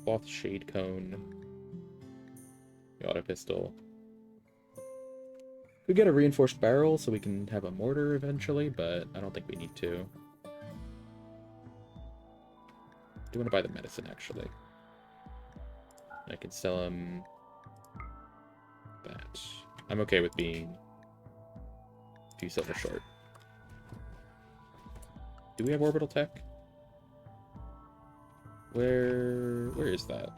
Cloth shade cone. The auto pistol. Could get a reinforced barrel so we can have a mortar eventually, but I don't think we need to. I do want to buy the medicine, actually. I can sell him that. I'm okay with being a few silver short. Do we have orbital tech? Where is that?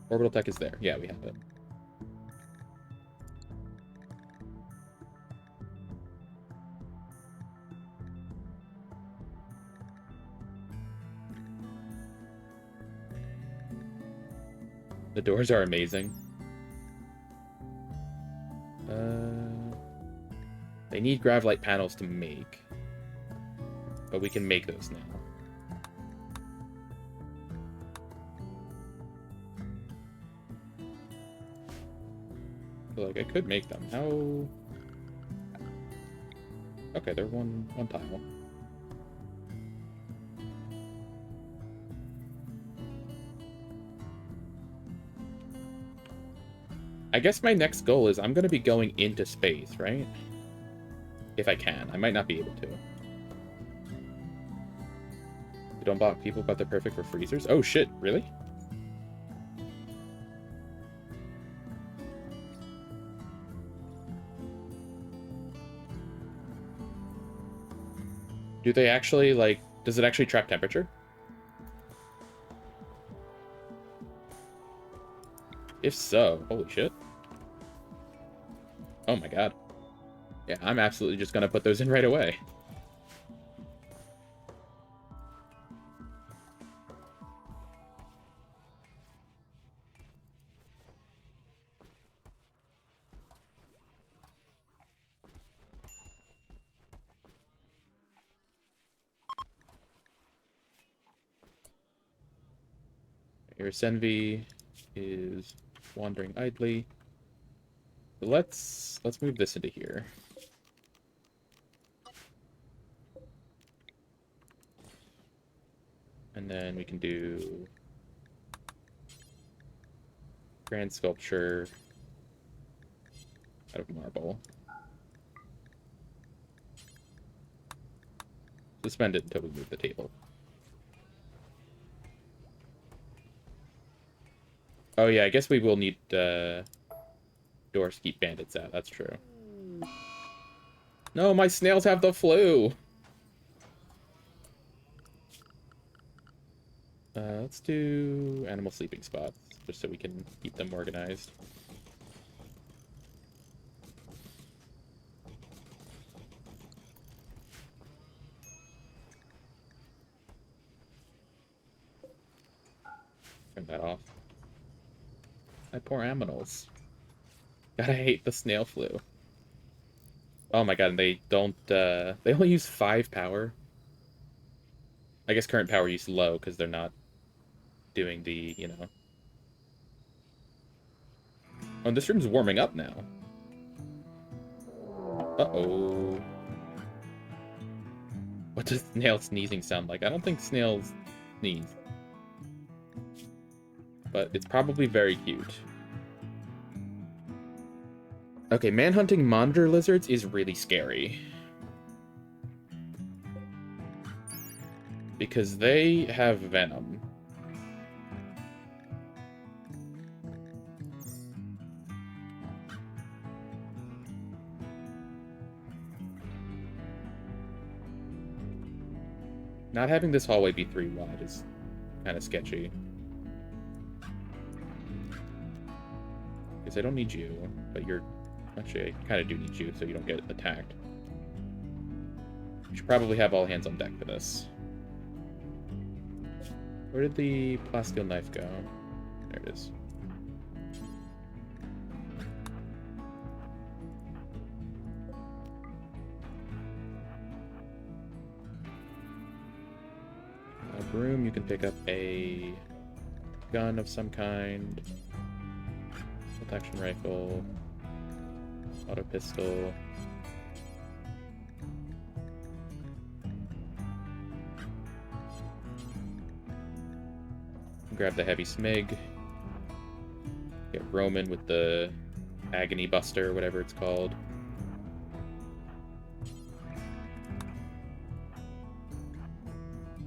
Orbital tech is there. Yeah, we have it. The doors are amazing. They need gravlight panels to make, but we can make those now. So, like, I could make them. How? Okay, they're one tile. I guess my next goal is I'm going to be going into space, right? If I can. I might not be able to. You don't block people, but they're perfect for freezers? Oh, shit. Really? Do they actually, like... Does it actually trap temperature? If so, holy shit. Oh my god. Yeah, I'm absolutely just gonna put those in right away. Your Senvi is wandering idly. Let's move this into here. And then we can do grand sculpture out of marble. Suspend it until we move the table. Oh yeah, I guess we will need doors to keep bandits out. That's true. No, my snails have the flu! Let's do animal sleeping spots, just so we can keep them organized. Turn that off. My poor aminals. God, I hate the snail flu. Oh my god, and they don't, they only use 5 power. I guess current power use low, because they're not doing the, you know... Oh, this room's warming up now. Uh-oh. What does snail sneezing sound like? I don't think snails sneeze. But it's probably very cute. Okay, manhunting monitor lizards is really scary. Because they have venom. Not having this hallway be 3 wide is kind of sketchy. Because I don't need you, but you're... Actually, I kind of do need you so you don't get attacked. We should probably have all hands on deck for this. Where did the plasteel knife go? There it is. A broom, you can pick up a gun of some kind. Bolt-action rifle. Auto pistol. Grab the heavy smig. Get Roman with the agony buster, whatever it's called.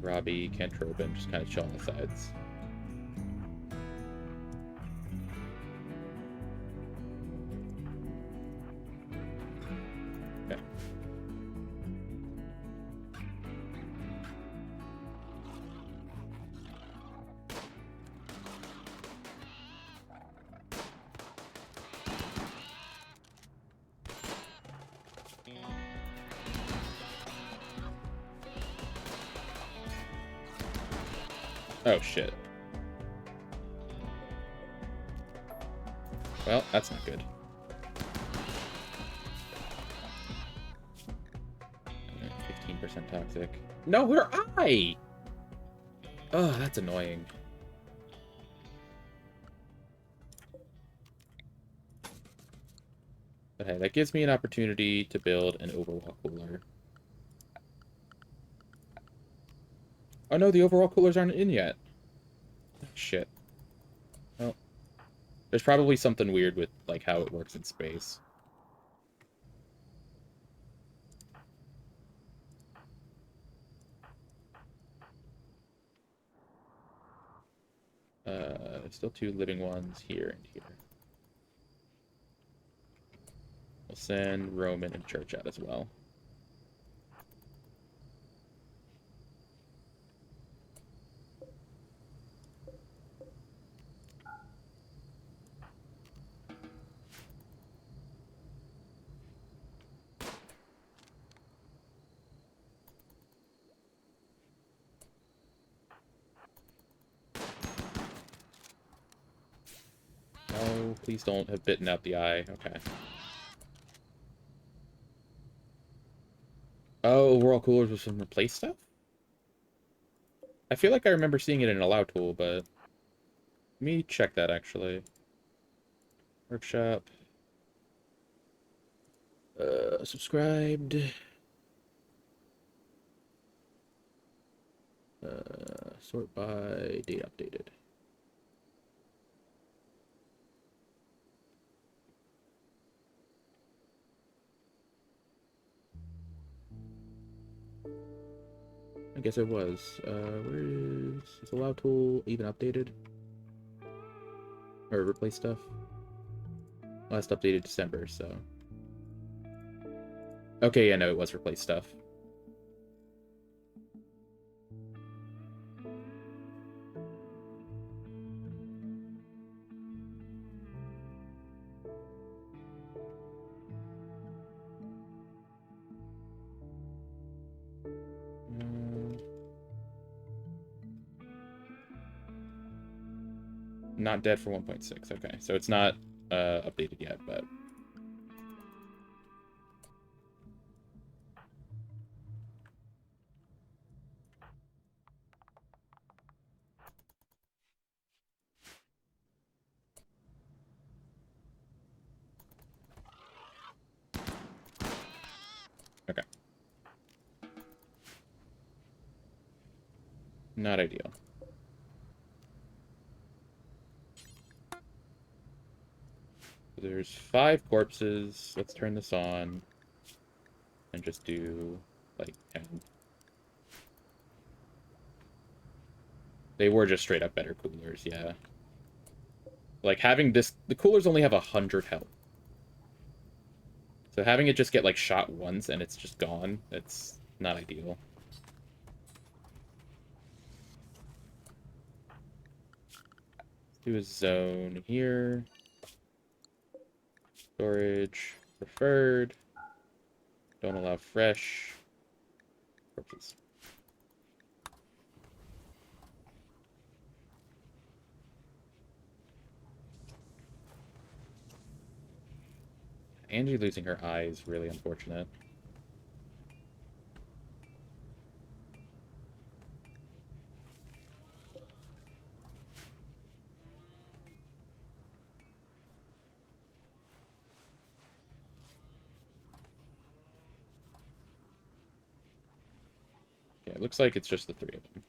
Robbie, Kentropin, just kind of chill on the sides. Okay. Oh, shit. Well, that's not good. 15% toxic. No, where I? Oh, that's annoying. But hey, that gives me an opportunity to build an overwall cooler. Oh no, the overwall coolers aren't in yet. Oh, shit. Well, there's probably something weird with, like, how it works in space. Still 2 living ones here and here. We'll send Roman and Church out as well. No, please don't have bitten out the eye. Okay. Oh, overall coolers with some replace stuff? I feel like I remember seeing it in an allow tool, but let me check that actually. Workshop. Subscribed. Sort by date updated. I guess it was. Where is allow tool even updated? Or replace stuff? Last updated December, so. Okay, yeah, no, it was replace stuff. Not dead for 1.6. Okay, so it's not updated yet, but okay. Not ideal. There's 5 corpses. Let's turn this on and just do like 10. They were just straight up better coolers, yeah. Like having this, the coolers only have 100 health. So having it just get like shot once and it's just gone, it's not ideal. Let's do a zone here. Storage, preferred. Don't allow fresh corpses. Angie losing her eye is really unfortunate. Yeah, it looks like it's just the 3 of them.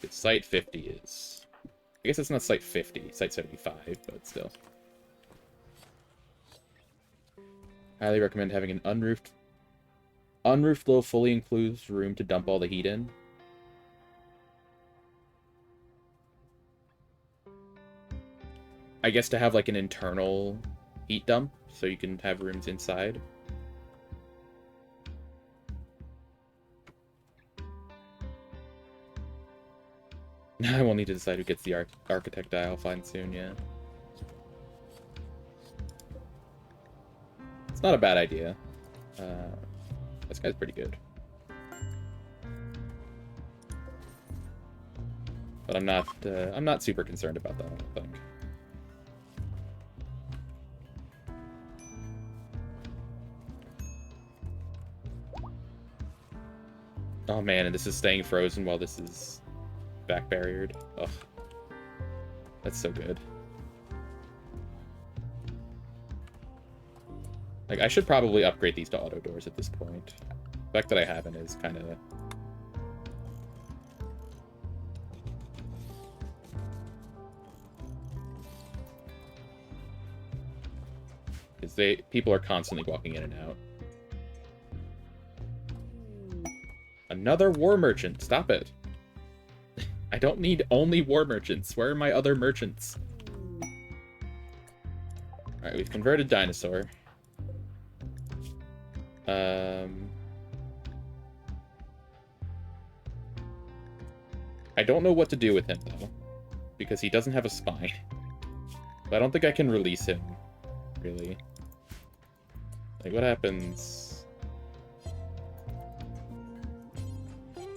Site 50 is guess it's not site 50, site 75, but still. Highly recommend having an unroofed though fully enclosed room to dump all the heat in. I guess to have like an internal heat dump, so you can have rooms inside. Now I will need to decide who gets the architect die. I'll find soon, yeah. It's not a bad idea. This guy's pretty good. But I'm not super concerned about that, I don't think. Oh man, and this is staying frozen while this is back barriered. Ugh. That's so good. Like, I should probably upgrade these to auto doors at this point. The fact that I haven't is kind of... because people are constantly walking in and out. Another war merchant. Stop it. I don't need only war merchants. Where are my other merchants? Alright, we've converted dinosaur. I don't know what to do with him, though. Because he doesn't have a spine. But I don't think I can release him, really. Like, what happens?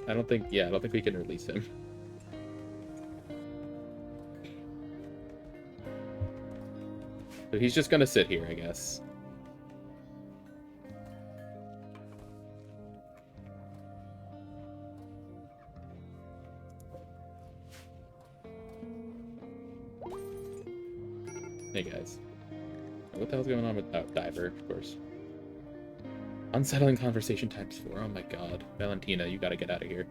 I don't think we can release him. So he's just gonna sit here, I guess. Hey guys. What the hell's going on with... oh, diver, of course. Unsettling conversation ×4. Oh my god. Valentina, you gotta get out of here.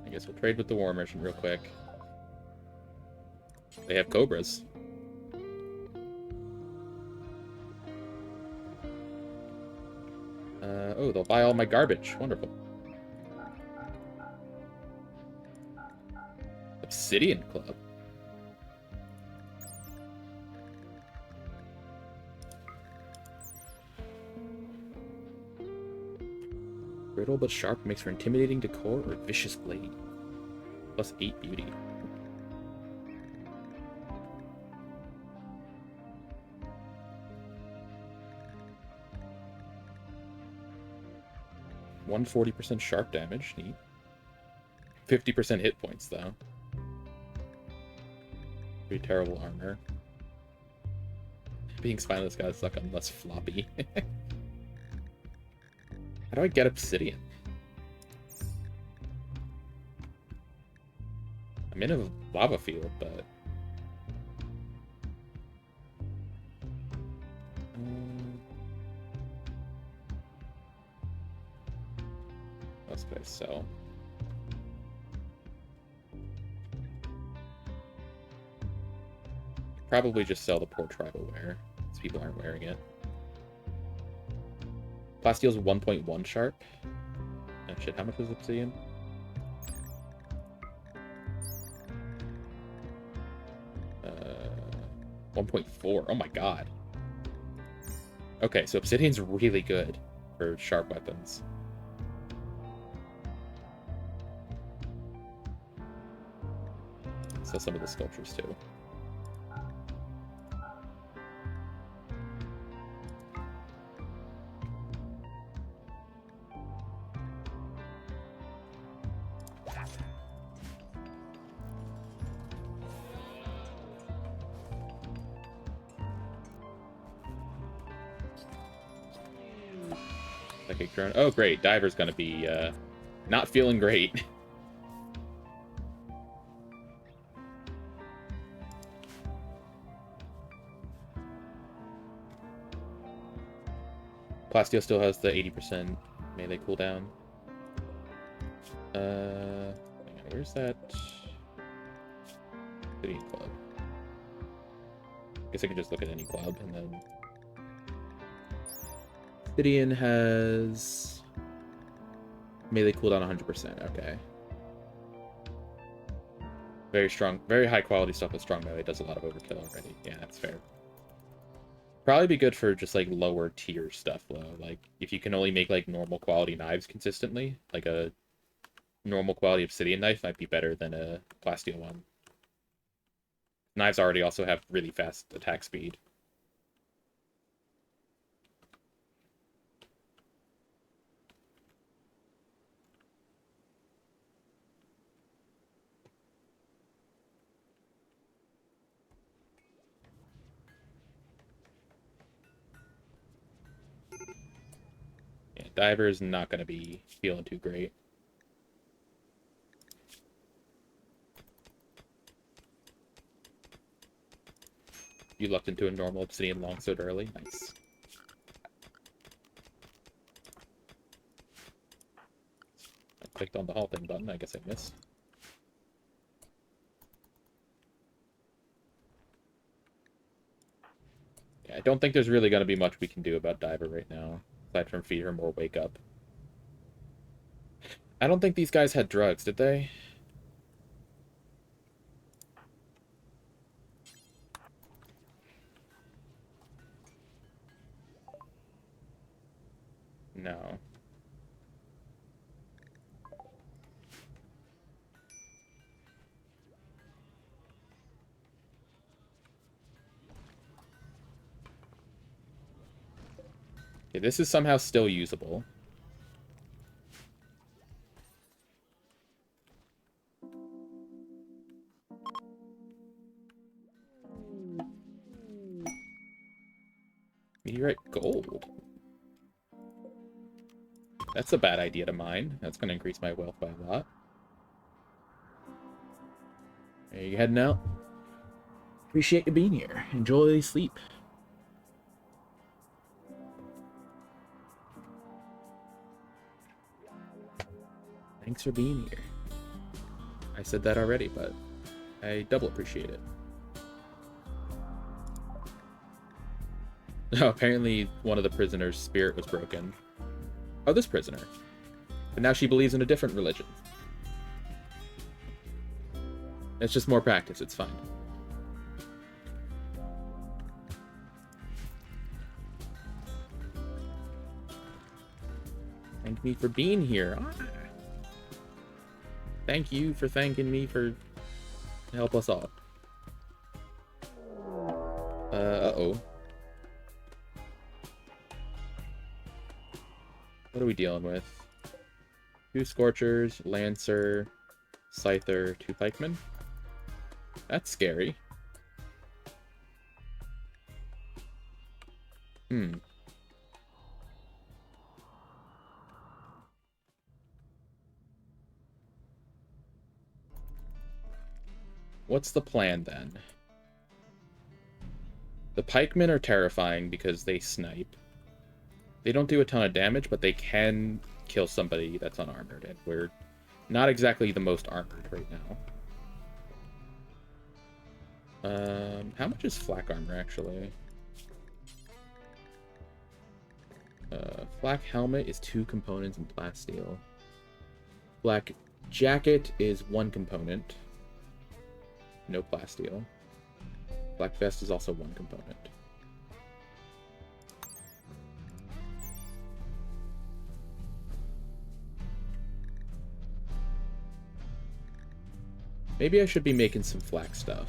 I guess we'll trade with the war merchant real quick. They have cobras. Oh, they'll buy all my garbage. Wonderful. Obsidian Club. Brittle but sharp makes for intimidating decor or vicious blade. Plus 8 beauty. %40% sharp damage. Neat. 50% hit points, though. Pretty terrible armor. Being spineless guys suck. I'm less floppy. How do I get obsidian? I'm in a lava field, but... what else could I sell? Probably just sell the poor tribal wear, because people aren't wearing it. Plastiel's 1.1 sharp. Oh shit, how much was obsidian? Uh, 1.4. Oh my god. Okay, so obsidian's really good for sharp weapons. Sell some of the sculptures too. Oh, great. Diver's gonna be, not feeling great. Plasteel still has the 80% melee cooldown. Where's that city club? Guess I can just look at any club, and then Obsidian has melee cooldown 100%. Okay. Very strong, very high quality stuff with strong melee. Does a lot of overkill already. Yeah, that's fair. Probably be good for just like lower tier stuff though. Like if you can only make like normal quality knives consistently, like a normal quality obsidian knife might be better than a plasteel one. Knives already also have really fast attack speed. Yeah, diver is not going to be feeling too great. You lucked into a normal obsidian longsword early. Nice. I clicked on the halting button. I guess I missed. Yeah, I don't think there's really going to be much we can do about diver right now, aside from feed her more wake up. I don't think these guys had drugs, did they? No. Okay, this is somehow still usable. Meteorite gold. That's a bad idea to mine. That's going to increase my wealth by a lot. Are you heading out? Appreciate you being here. Enjoy sleep. Thanks for being here. I said that already, but I double appreciate it. Oh, apparently one of the prisoners' spirit was broken. Oh, this prisoner. But now she believes in a different religion. It's just more practice, it's fine. Thank me for being here. Thank you for thanking me for help us all. Uh-oh. What are we dealing with? 2 Scorchers, Lancer, Scyther, 2 Pikemen? That's scary. What's the plan, then? The pikemen are terrifying because they snipe. They don't do a ton of damage, but they can kill somebody that's unarmored, and we're not exactly the most armored right now. How much is flak armor, actually? Flak helmet is 2 components in plasteel. Black jacket is 1 component. No plasteel. Black vest is also 1 component. Maybe I should be making some flak stuff.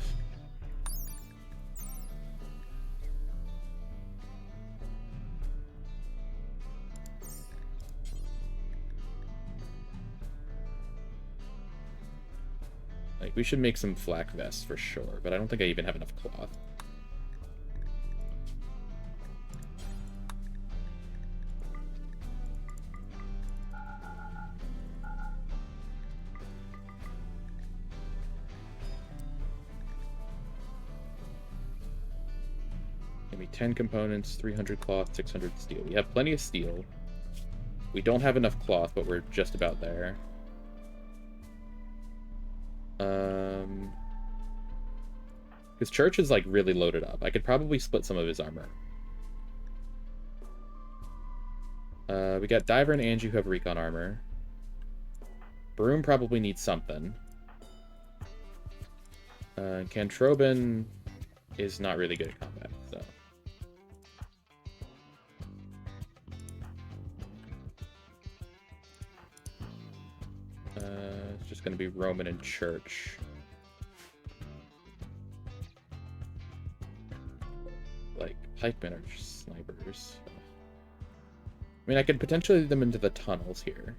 Like, we should make some flak vests for sure, but I don't think I even have enough cloth. Give me 10 components, 300 cloth, 600 steel. We have plenty of steel. We don't have enough cloth, but we're just about there. Because Church is, like, really loaded up. I could probably split some of his armor. We got Diver and Angie who have recon armor. Broom probably needs something. Cantrobin is not really good at combat, so... it's just gonna be Roman and Church. Like, pikemen are snipers. I mean, I could potentially lead them into the tunnels here.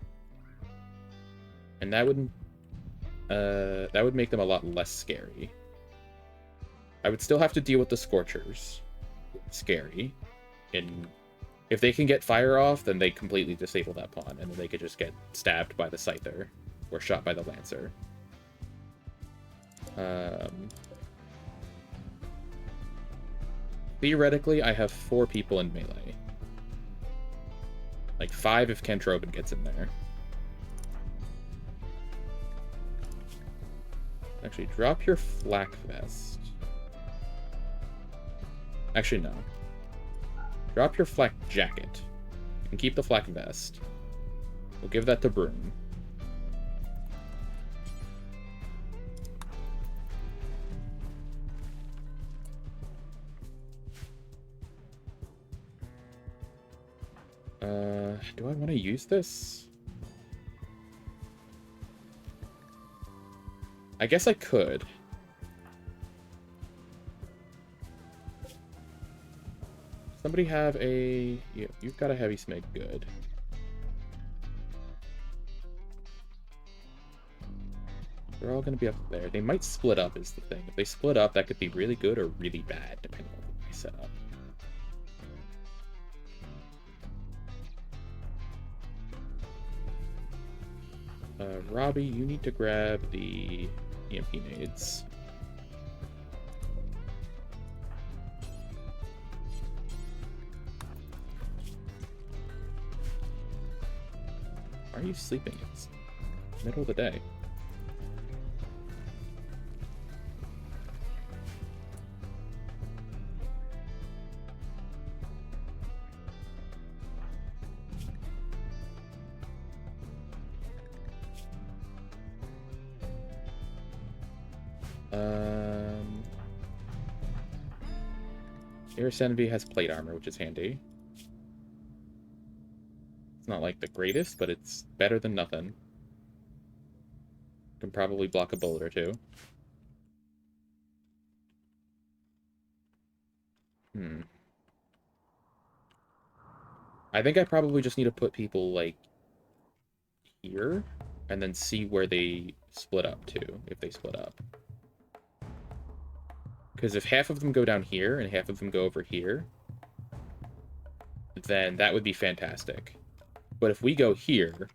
And that would make them a lot less scary. I would still have to deal with the Scorchers. Scary. And if they can get fire off, then they completely disable that pawn, and then they could just get stabbed by the Scyther, or shot by the Lancer. Theoretically, I have 4 people in melee. Like 5 if Cantrobin gets in there. Actually, drop your flak vest. Actually, no. Drop your flak jacket. And keep the flak vest. We'll give that to Broom. Do I want to use this? I guess I could. Somebody have a... Yeah, you've got a heavy smeg, good. They're all going to be up there. They might split up is the thing. If they split up, that could be really good or really bad, depending on what they set up. Robbie, you need to grab the EMP nades. Why are you sleeping? It's middle of the day. Irisenvi has plate armor, which is handy. It's not like the greatest, but it's better than nothing. Can probably block a bullet or two. I think I probably just need to put people, like, here, and then see where they split up to, if they split up. Because if half of them go down here, and half of them go over here, then that would be fantastic. But if we go here,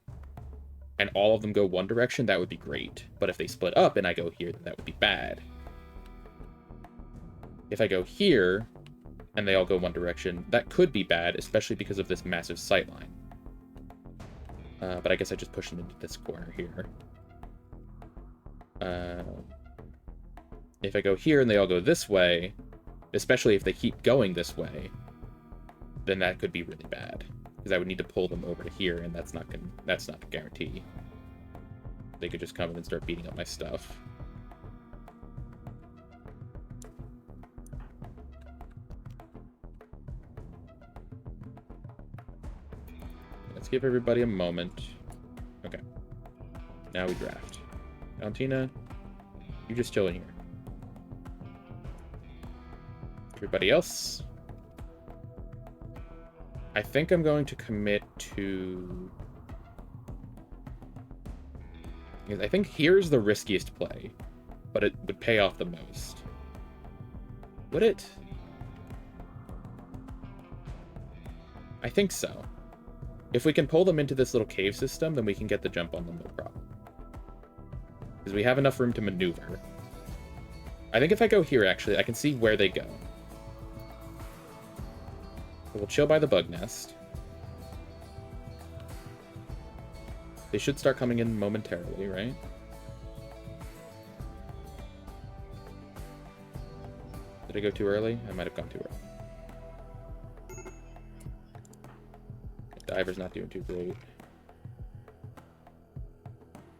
and all of them go one direction, that would be great. But if they split up and I go here, then that would be bad. If I go here, and they all go one direction, that could be bad, especially because of this massive sightline. But I guess I just push them into this corner here. If I go here and they all go this way, especially if they keep going this way, then that could be really bad. Because I would need to pull them over to here, and that's not a guarantee. They could just come in and start beating up my stuff. Let's give everybody a moment. Okay. Now we draft. Valentina, you just chill in here. Everybody else? I think I'm going to commit to... I think here's the riskiest play, but it would pay off the most. Would it? I think so. If we can pull them into this little cave system, then we can get the jump on them, no problem. Because we have enough room to maneuver. I think if I go here, actually, I can see where they go. We'll chill by the bug nest. They should start coming in momentarily, right? Did I go too early? I might have gone too early. Diver's not doing too great.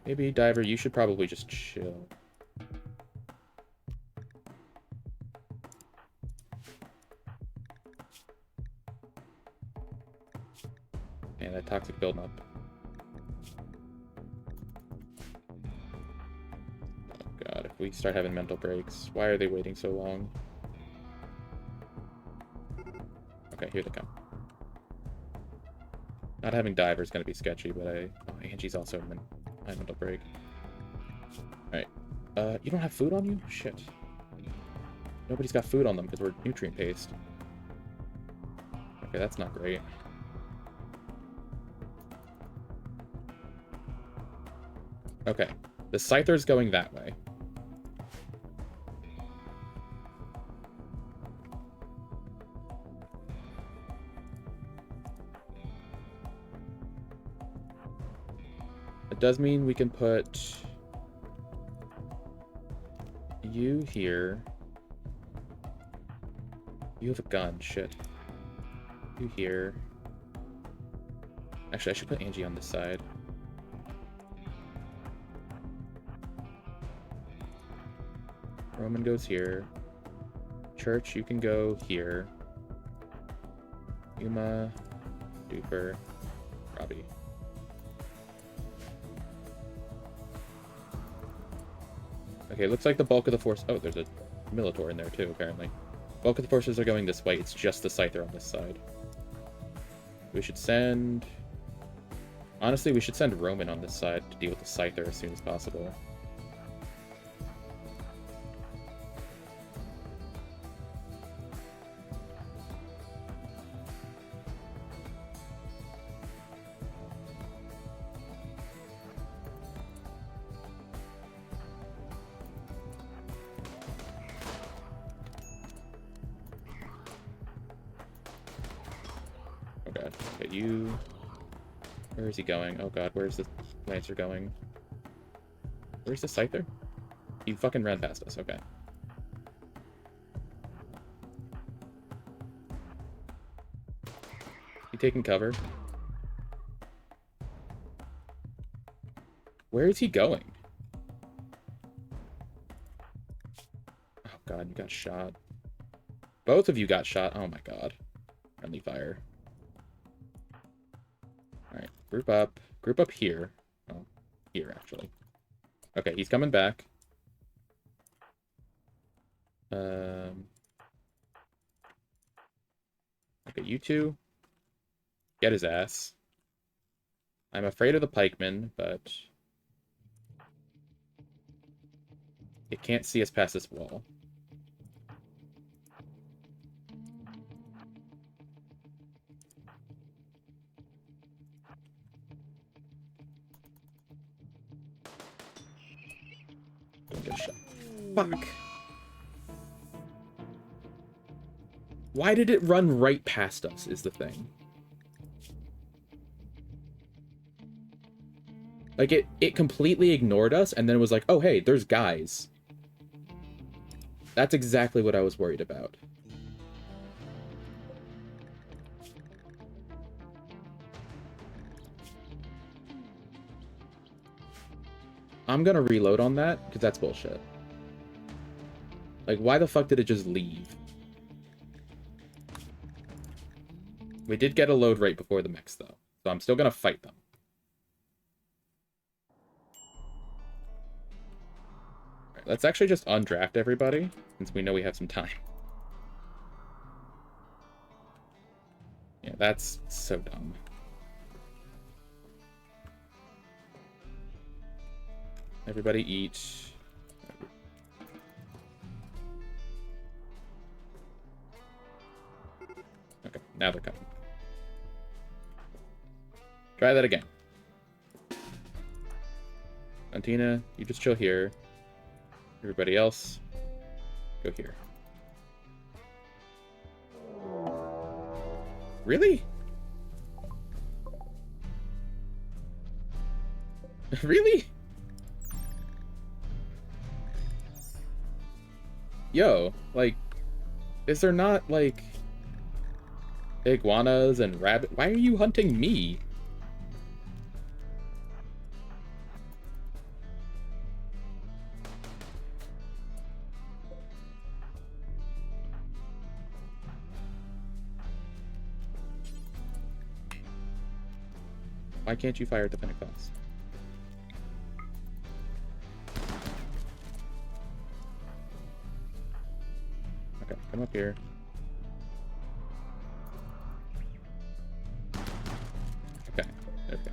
Maybe, Diver, you should probably just chill. Man, that toxic building up. Oh god, if we start having mental breaks, why are they waiting so long? Okay, here they come. Not having Diver is going to be sketchy, but oh, Angie's also in my mental break. Alright. You don't have food on you? Shit. Nobody's got food on them because we're nutrient paste. Okay, that's not great. Okay. The Scyther's going that way. It does mean we can put you here. You have a gun, shit. You here. Actually, I should put Angie on this side. Roman goes here. Church, you can go here. Yuma, Duper, Robbie. Okay, looks like the bulk of the force... Oh, there's a Militor in there too, apparently. Bulk of the forces are going this way. It's just the Scyther on this side. We should send... Honestly, we should send Roman on this side to deal with the Scyther as soon as possible. Where is he going? Oh god, where's the Lancer going? Where's the Scyther? He fucking ran past us, okay. He taking cover? Where is he going? Oh god, you got shot. Both of you got shot. Oh my god. Friendly fire. Alright, group up. Group up here. Oh, here, actually. Okay, he's coming back. Okay, you two. Get his ass. I'm afraid of the pikemen, but... it can't see us past this wall. Fuck. Why did it run right past us, is the thing. Like, it completely ignored us, and then it was like, oh, hey, there's guys. That's exactly what I was worried about. I'm gonna reload on that, because that's bullshit. Like, why the fuck did it just leave? We did get a load right before the mix, though. So I'm still gonna fight them. Alright, let's actually just undraft everybody, since we know we have some time. Yeah, that's so dumb. Everybody eat. Okay, now they're coming. Try that again. Antina, you just chill here. Everybody else, go here. Really? Really? Yo, like, Is there not, like, iguanas and rabbit? Why are you hunting me? Why can't you fire at the Pentecost? Okay, come up here. Okay, there we go.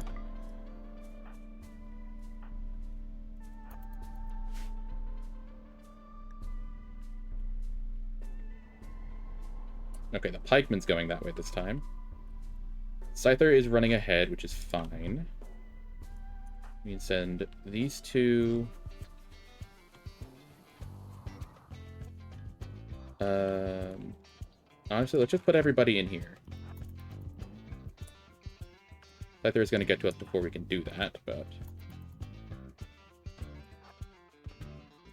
Okay, the pikeman's going that way this time. Scyther is running ahead, which is fine. We can send these two... honestly, let's just put everybody in here. Scyther is going to get to us before we can do that, but...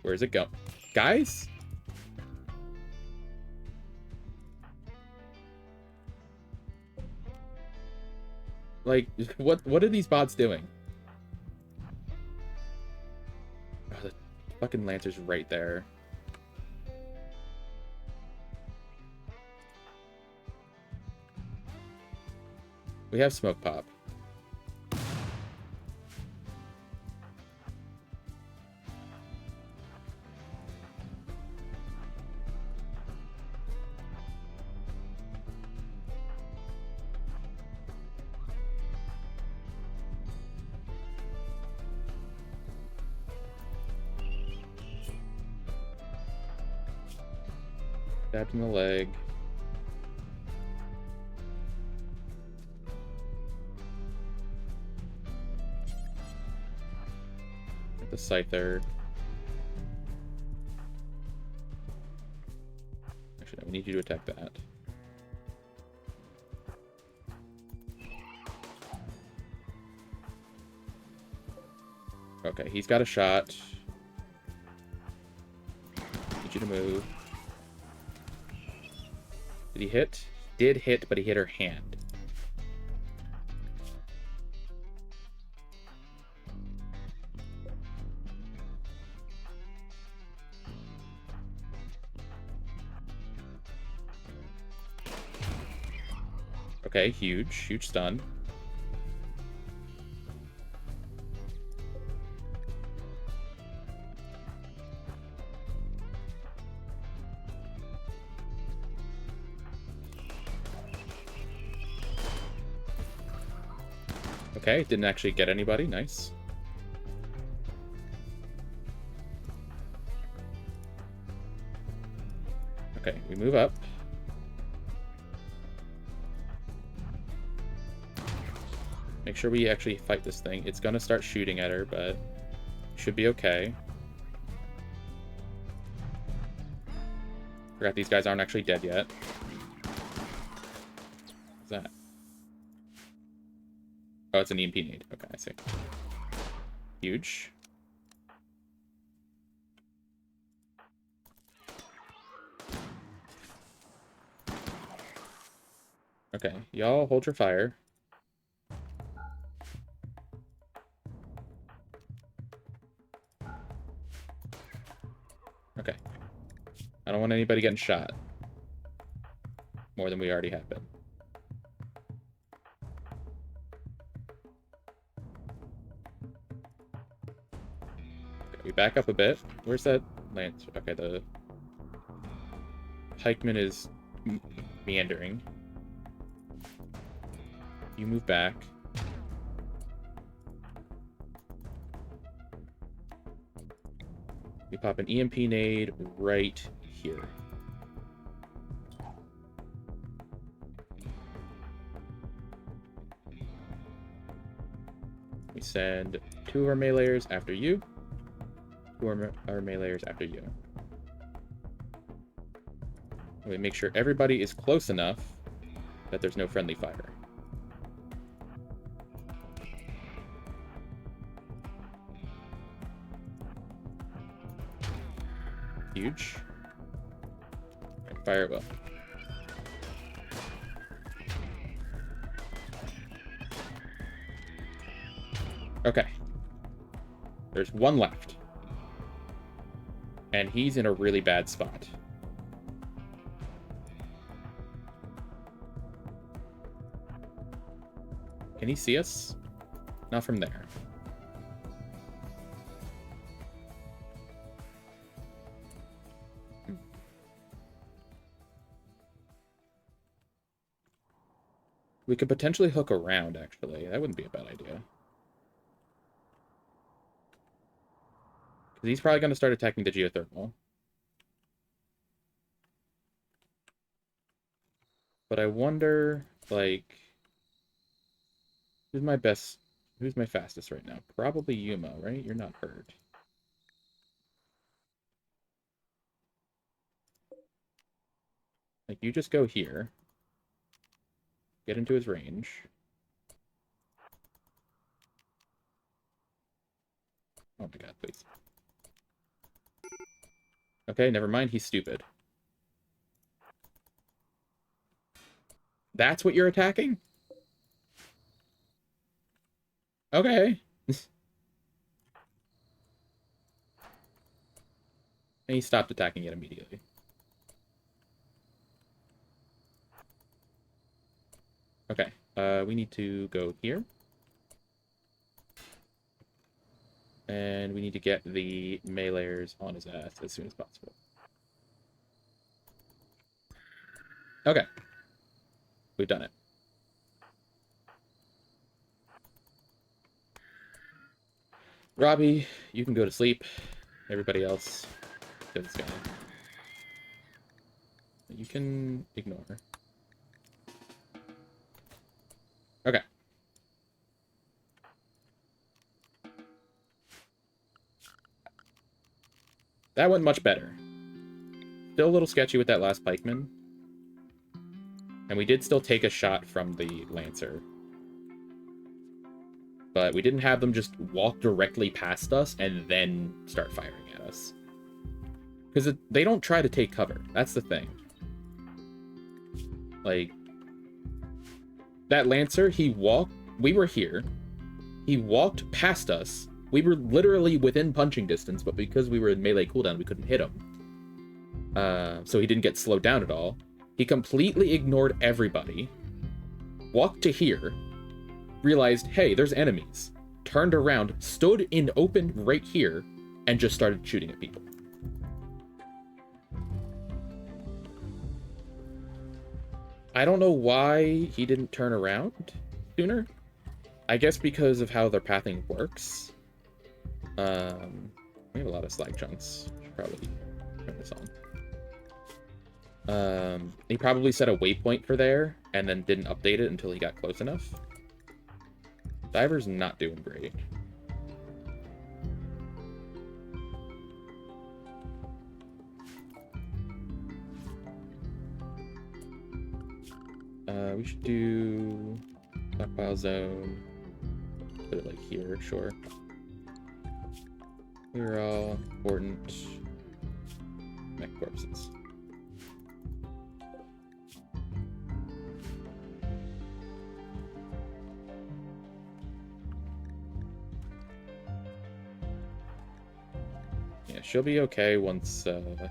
Where's it go? Guys? Like, what are these bots doing? Oh, the fucking Lancer's right there. We have smoke pop. Stabbed in the leg. Get the Scyther. Actually, no, we need you to attack that. Okay, he's got a shot. Need you to move. Did he hit? Did hit, but he hit her hand. Okay, huge stun. Okay, didn't actually get anybody. Nice. Okay, we move up. Make sure we actually fight this thing. It's gonna start shooting at her, but should be okay. Forgot these guys aren't actually dead yet. What's that? Oh, it's an EMP nade. Okay, I see. Huge. Okay, y'all hold your fire. Okay. I don't want anybody getting shot. More than we already have been. We back up a bit. Where's that lance? Okay, the pikeman is meandering. You move back. We pop an EMP nade right here. We send 2 of our meleeers after you. 2 of our meleeers after you. We make sure everybody is close enough that there's no friendly fire. Huge. Fire it well. Okay. There's one left. And he's in a really bad spot. Can he see us? Not from there. We could potentially hook around, actually. That wouldn't be a bad idea. Because he's probably going to start attacking the geothermal. But I wonder, like... Who's my fastest right now? Probably Yuma, right? You're not hurt. Like, you just go here. Get into his range. Oh my god, please. Okay, never mind. He's stupid. That's what you're attacking? Okay. And he stopped attacking it immediately. Okay, we need to go here. And we need to get the meleeers on his ass as soon as possible. Okay. We've done it. Robbie, you can go to sleep. Everybody else, kill this guy. You can ignore. Okay. That went much better. Still a little sketchy with that last pikeman. And we did still take a shot from the lancer. But we didn't have them just walk directly past us and then start firing at us. Because they don't try to take cover. That's the thing. Like, that lancer, he walked... We were here. He walked past us. We were literally within punching distance, but because we were in melee cooldown, we couldn't hit him. So he didn't get slowed down at all. He completely ignored everybody. Walked to here. Realized, hey, there's enemies. Turned around, stood in open right here, and just started shooting at people. I don't know why he didn't turn around sooner. I guess because of how their pathing works. We have a lot of slag chunks. Should probably turn this on. He probably set a waypoint for there, and then didn't update it until he got close enough. Diver's not doing great. We should do stockpile zone. Put it like here, sure. We're all important mech corpses. Yeah, she'll be okay once when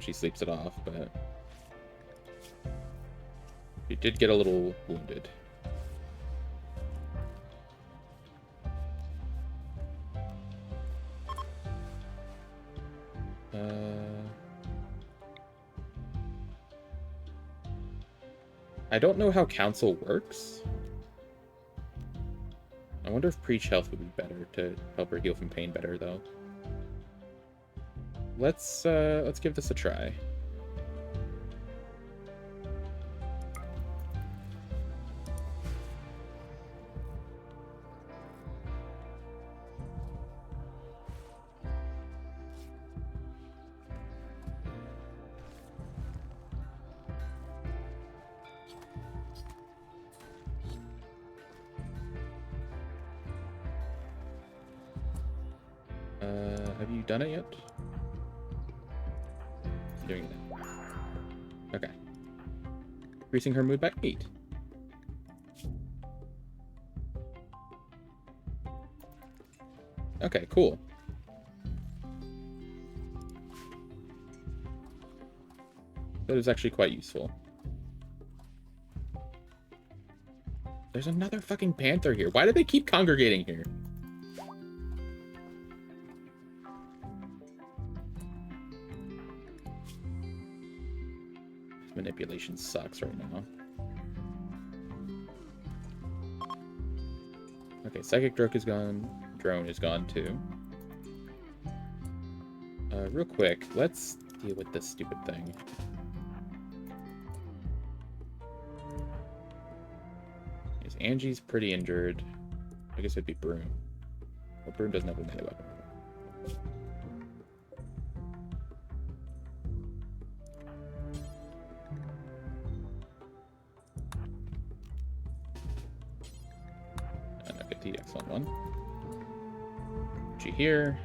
she sleeps it off, but she did get a little wounded. I don't know how council works. I wonder if preach health would be better to help her heal from pain better, though. Let's give this a try. Have you done it yet? Doing it now. Okay. Increasing her mood by 8. Okay, cool. That is actually quite useful. There's another fucking panther here. Why do they keep congregating here? This manipulation sucks right now. Okay, Psychic Drone is gone. Drone is gone too. Real quick, let's deal with this stupid thing. Yes, Angie's pretty injured. I guess it'd be Broom. Well, Broom doesn't have a melee weapon. And I'll get the excellent one. She here.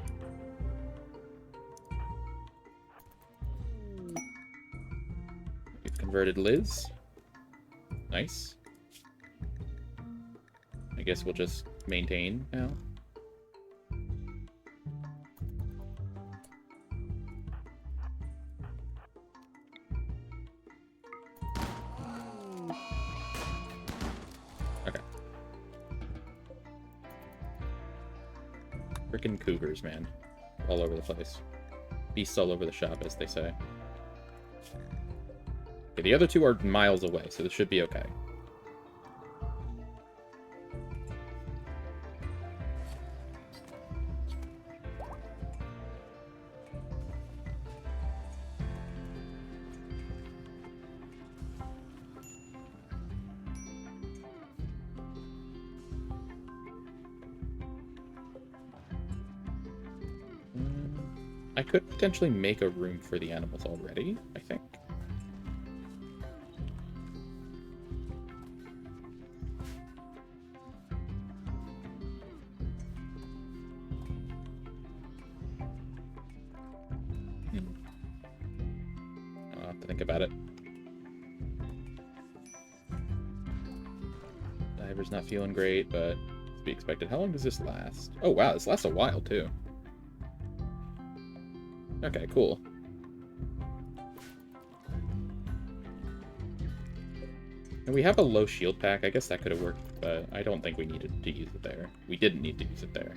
We've converted Liz. Nice. I guess we'll just maintain now. Okay. Frickin' cougars, man. All over the place. Beasts all over the shop, as they say. Okay, the other two are miles away, so this should be okay. I could potentially make a room for the animals already, I think. I'll have to think about it. Diver's not feeling great, but to be expected. How long does this last? Oh wow, this lasts a while too. Okay, cool. And we have a low shield pack. I guess that could have worked, but I don't think we needed to use it there. We didn't need to use it there.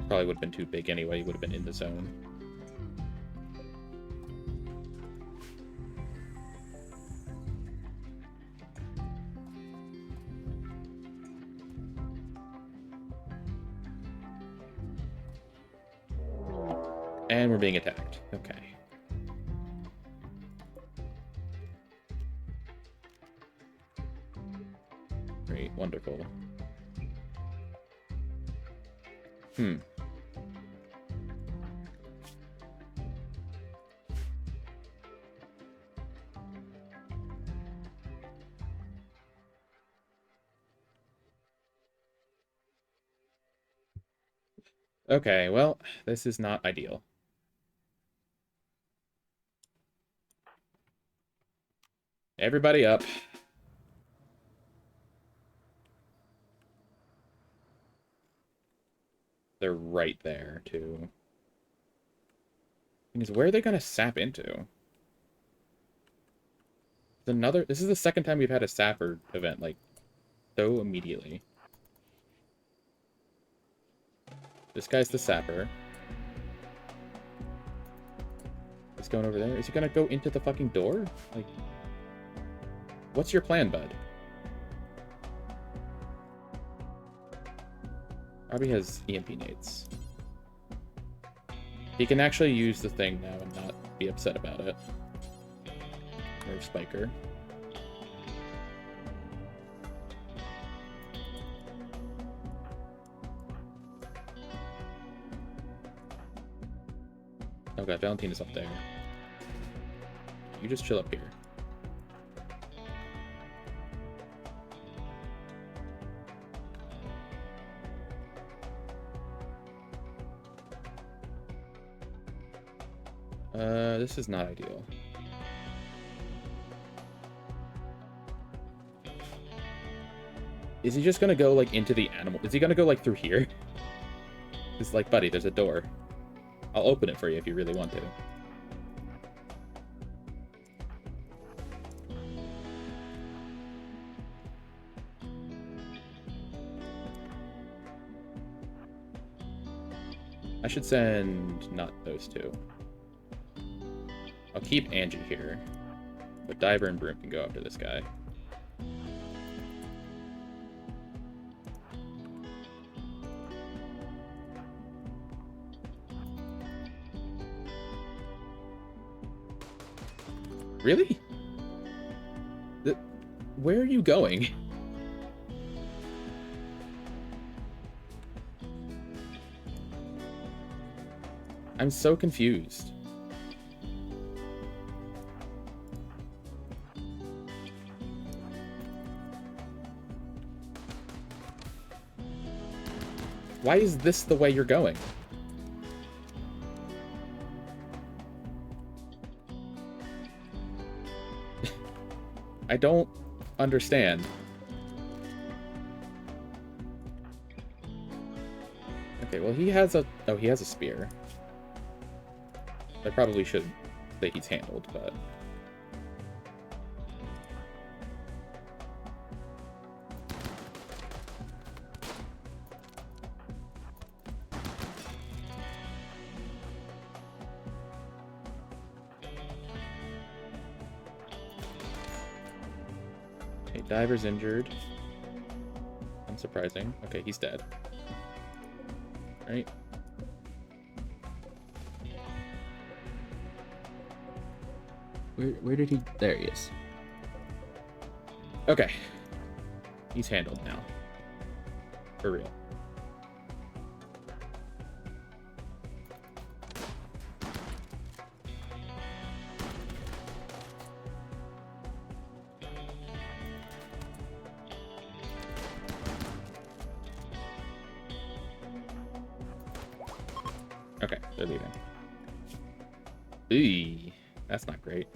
Probably would have been too big anyway. Would have been in the zone. And we're being attacked. Okay. Great, wonderful. Okay, well, this is not ideal. Everybody up. They're right there, too. Thing is, where are they gonna sap into? This is the second time we've had a sapper event, like, so immediately. This guy's the sapper. He's going over there. Is he gonna go into the fucking door? Like, what's your plan, bud? Robbie has EMP nades. He can actually use the thing now and not be upset about it. Or Spiker. Oh god, Valentine is up there. You just chill up here. This is not ideal. Is he just gonna go, like, into the animal? Is he gonna go, like, through here? It's like, buddy, there's a door. I'll open it for you if you really want to. I should send not those two. I'll keep Angie here. But Diver and Broom can go after this guy. Really? Where are you going? I'm so confused. Why is this the way you're going? I don't understand. Okay, well, he has a... Oh, he has a spear. I probably should say he's handled, but... Okay, Diver's injured. Unsurprising. Okay, he's dead. Right? Where did he... There he is. Okay. He's handled now. For real. Okay, they're leaving. Eee, that's not great.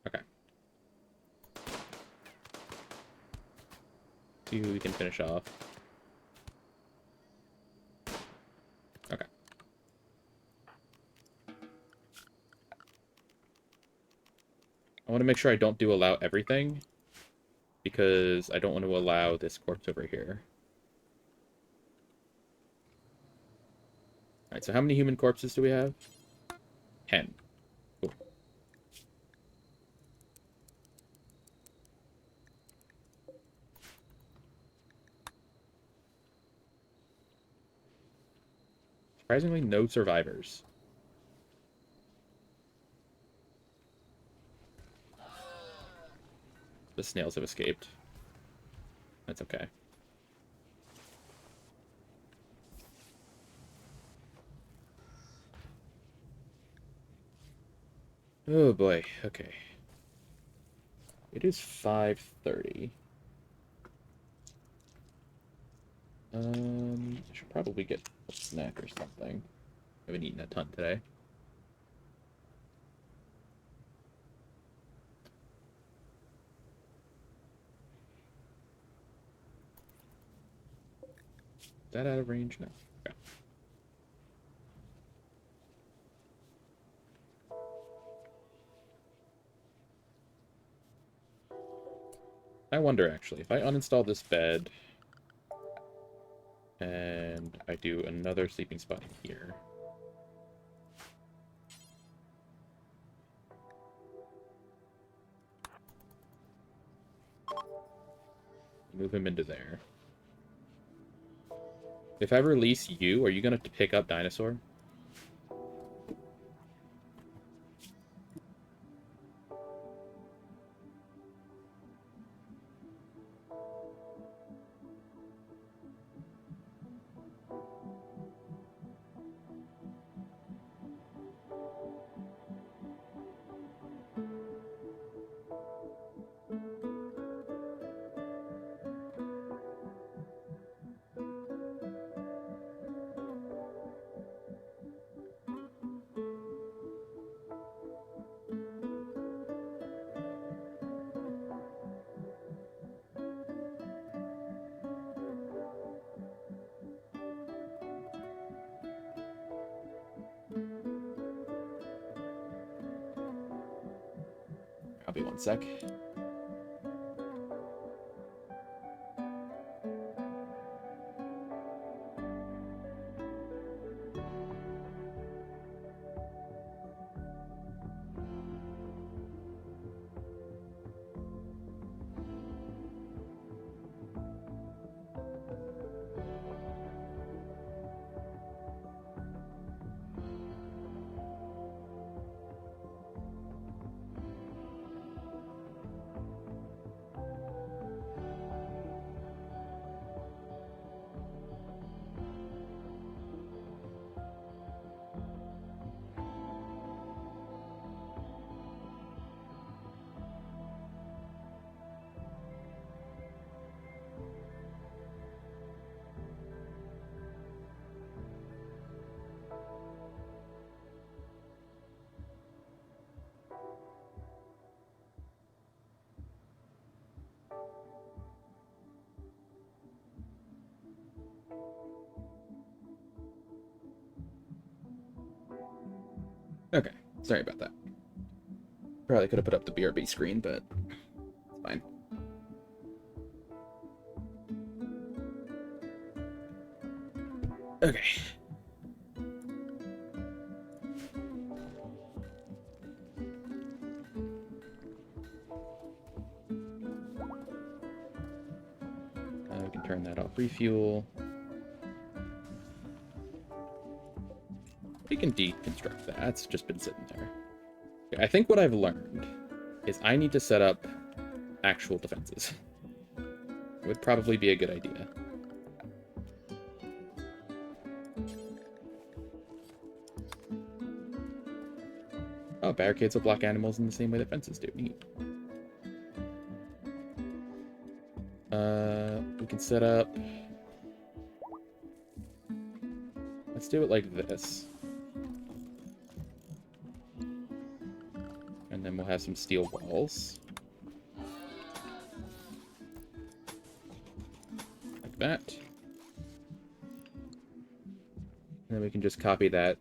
Okay. See who we can finish off. Okay. I want to make sure I don't do allow everything, because I don't want to allow this corpse over here. Alright, so how many human corpses do we have? 10. Cool. Surprisingly, no survivors. The snails have escaped. That's okay. Oh boy, okay. It is 5:30. I should probably get a snack or something. I haven't eaten a ton today. Is that out of range? No. Okay. I wonder, actually, if I uninstall this bed and I do another sleeping spot in here. Move him into there. If I release you, are you going to pick up Dinosaur? I'll be one sec. Okay, sorry about that. Probably could have put up the BRB screen, but it's fine. Okay. We can turn that off. Refuel. We can deconstruct that. It's just been sitting there. Okay, I think what I've learned is I need to set up actual defenses. It would probably be a good idea. Oh, barricades will block animals in the same way that fences do. Neat. We can set up... Let's do it like this. And then we'll have some steel walls. Like that. And then we can just copy that.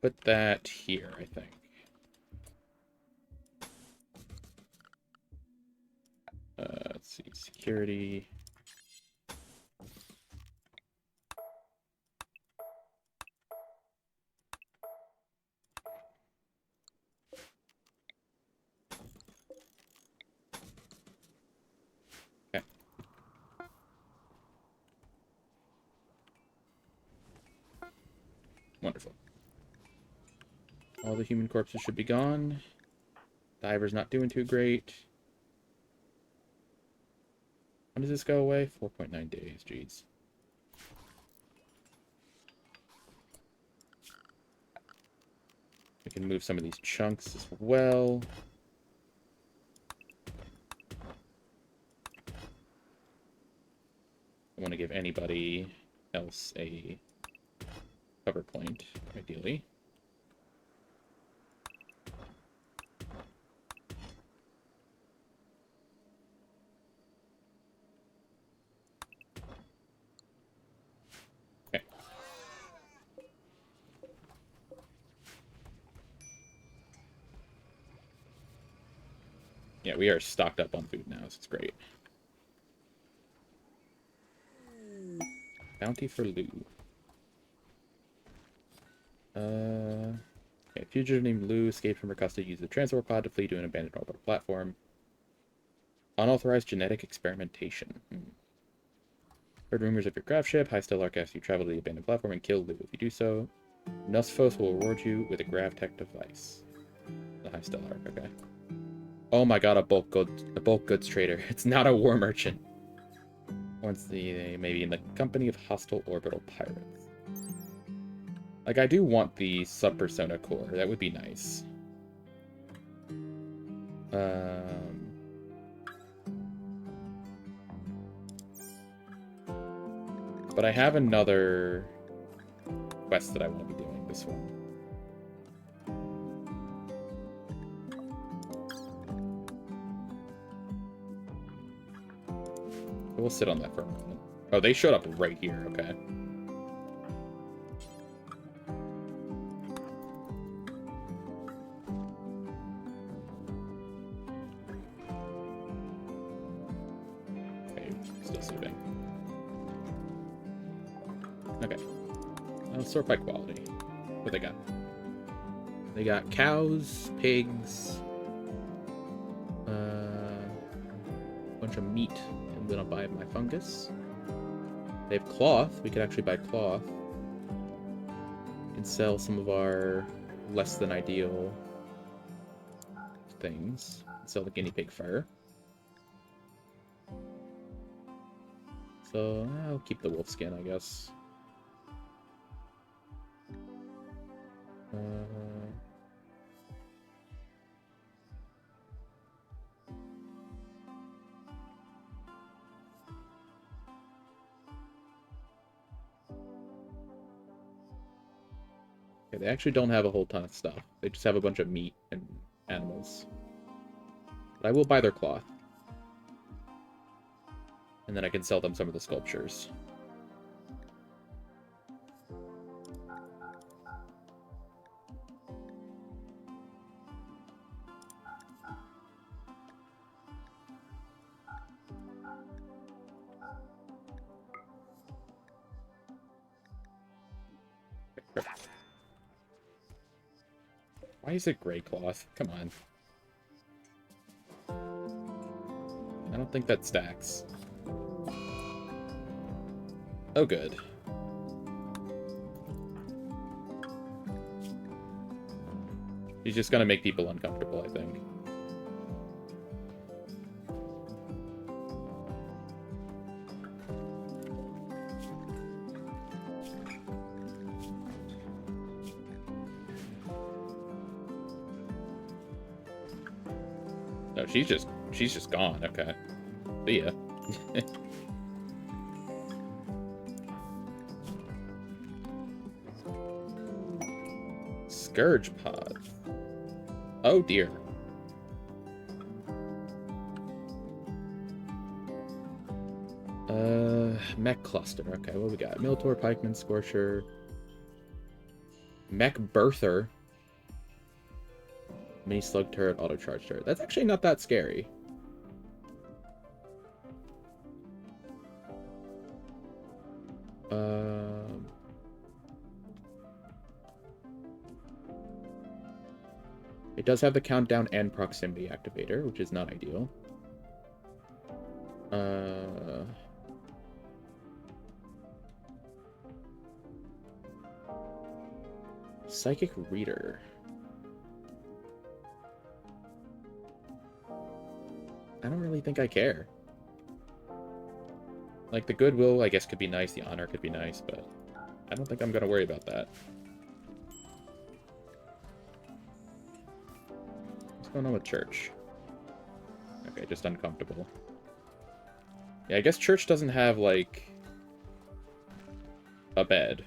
Put that here, I think. Let's see, security. Okay. Wonderful. All the human corpses should be gone. Diver's not doing too great. When does this go away? 4.9 days, jeez. We can move some of these chunks as well. I want to give anybody else a cover point, ideally. Yeah, we are stocked up on food now, so it's great. Bounty for Lou. Okay, fugitive named Lou escaped from her custody, used the transport pod to flee to an abandoned orbital platform. Unauthorized genetic experimentation. Heard rumors of your craft ship. High Stellar asks you travel to the abandoned platform and kill Lou. If you do so, Nusphos will reward you with a grav tech device. The High Stellar, okay. Oh my god, a bulk goods trader. It's not a war merchant. Once they may be in the company of hostile orbital pirates. Like, I do want the sub-persona core. That would be nice. But I have another quest that I want to be doing this one. We'll sit on that for a moment. Oh, they showed up right here, okay. Still sleeping. Okay. Let's sort by quality. What they got? They got cows, pigs, a bunch of meat, and then I'll buy my fungus. They have cloth. We could actually buy cloth. And sell some of our less than ideal things. Sell the guinea pig fur. So I'll keep the wolf skin, I guess. Okay, they actually don't have a whole ton of stuff. They just have a bunch of meat and animals. But I will buy their cloth. And then I can sell them some of the sculptures. Why is it gray cloth? Come on. I don't think that stacks. Oh, good. He's just gonna make people uncomfortable, I think. No, she's just gone. Okay. See ya. Scourge pod. Oh dear. Mech cluster. Okay, what we got? Minotaur, pikeman, scorcher, mech birther, mini slug turret, auto charge turret. That's actually not that scary. It does have the countdown and proximity activator, which is not ideal. Psychic reader. I don't really think I care. Like, the goodwill, I guess, could be nice. The honor could be nice, but I don't think I'm gonna worry about that. What's going on with church? Okay, just uncomfortable. Yeah, I guess church doesn't have, like, a bed.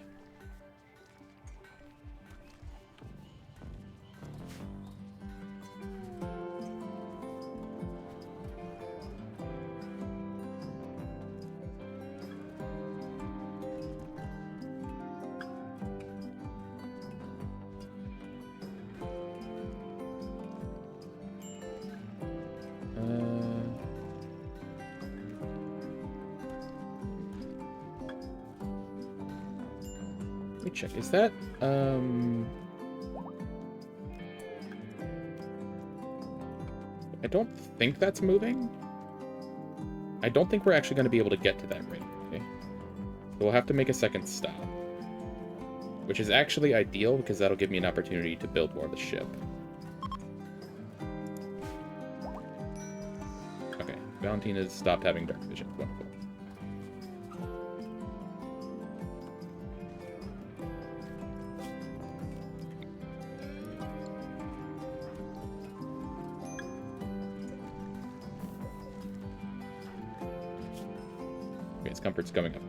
Check. Is that, I don't think that's moving. I don't think we're actually going to be able to get to that ring. Okay? So we'll have to make a second stop. Which is actually ideal, because that'll give me an opportunity to build more of the ship. Okay, Valentina's stopped having dark vision. Wonderful. His comfort's going up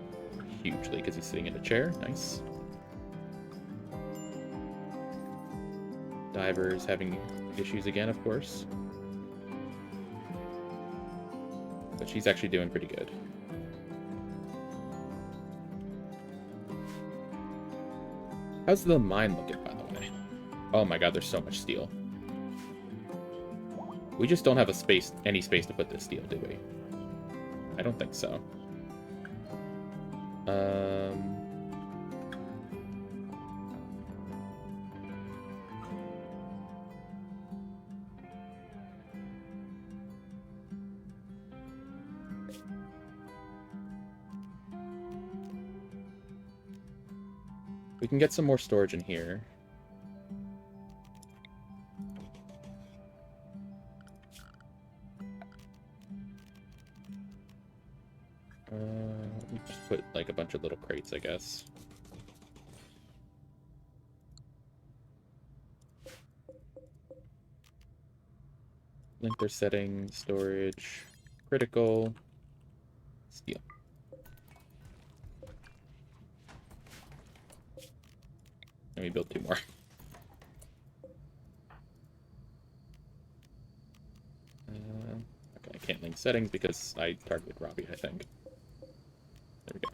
hugely because he's sitting in a chair. Nice. Diver's having issues again, of course. But she's actually doing pretty good. How's the mine looking, by the way? Oh my god, there's so much steel. We just don't have any space to put this steel, do we? I don't think so. Um... We can get some more storage in here. We just put like a bunch of little crates, I guess. Linker settings, storage, critical, steel. And we built 2 more. Okay, I can't link settings because I targeted Robbie, I think. There we go.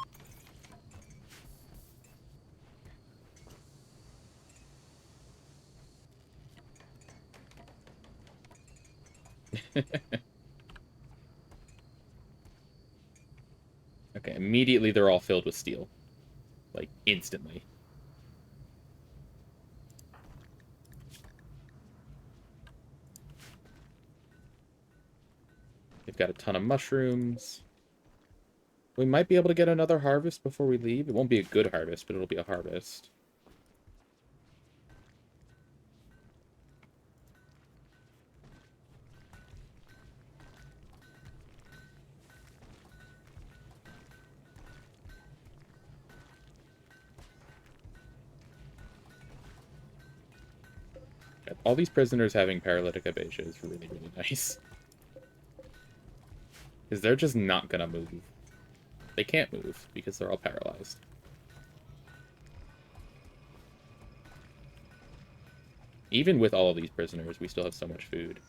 Okay, immediately they're all filled with steel. Like, instantly. They've got a ton of mushrooms. We might be able to get another harvest before we leave. It won't be a good harvest, but it'll be a harvest. All these prisoners having paralytic aphasia is really, really nice. Because they're just not gonna move. They can't move because they're all paralyzed. Even with all of these prisoners, we still have so much food.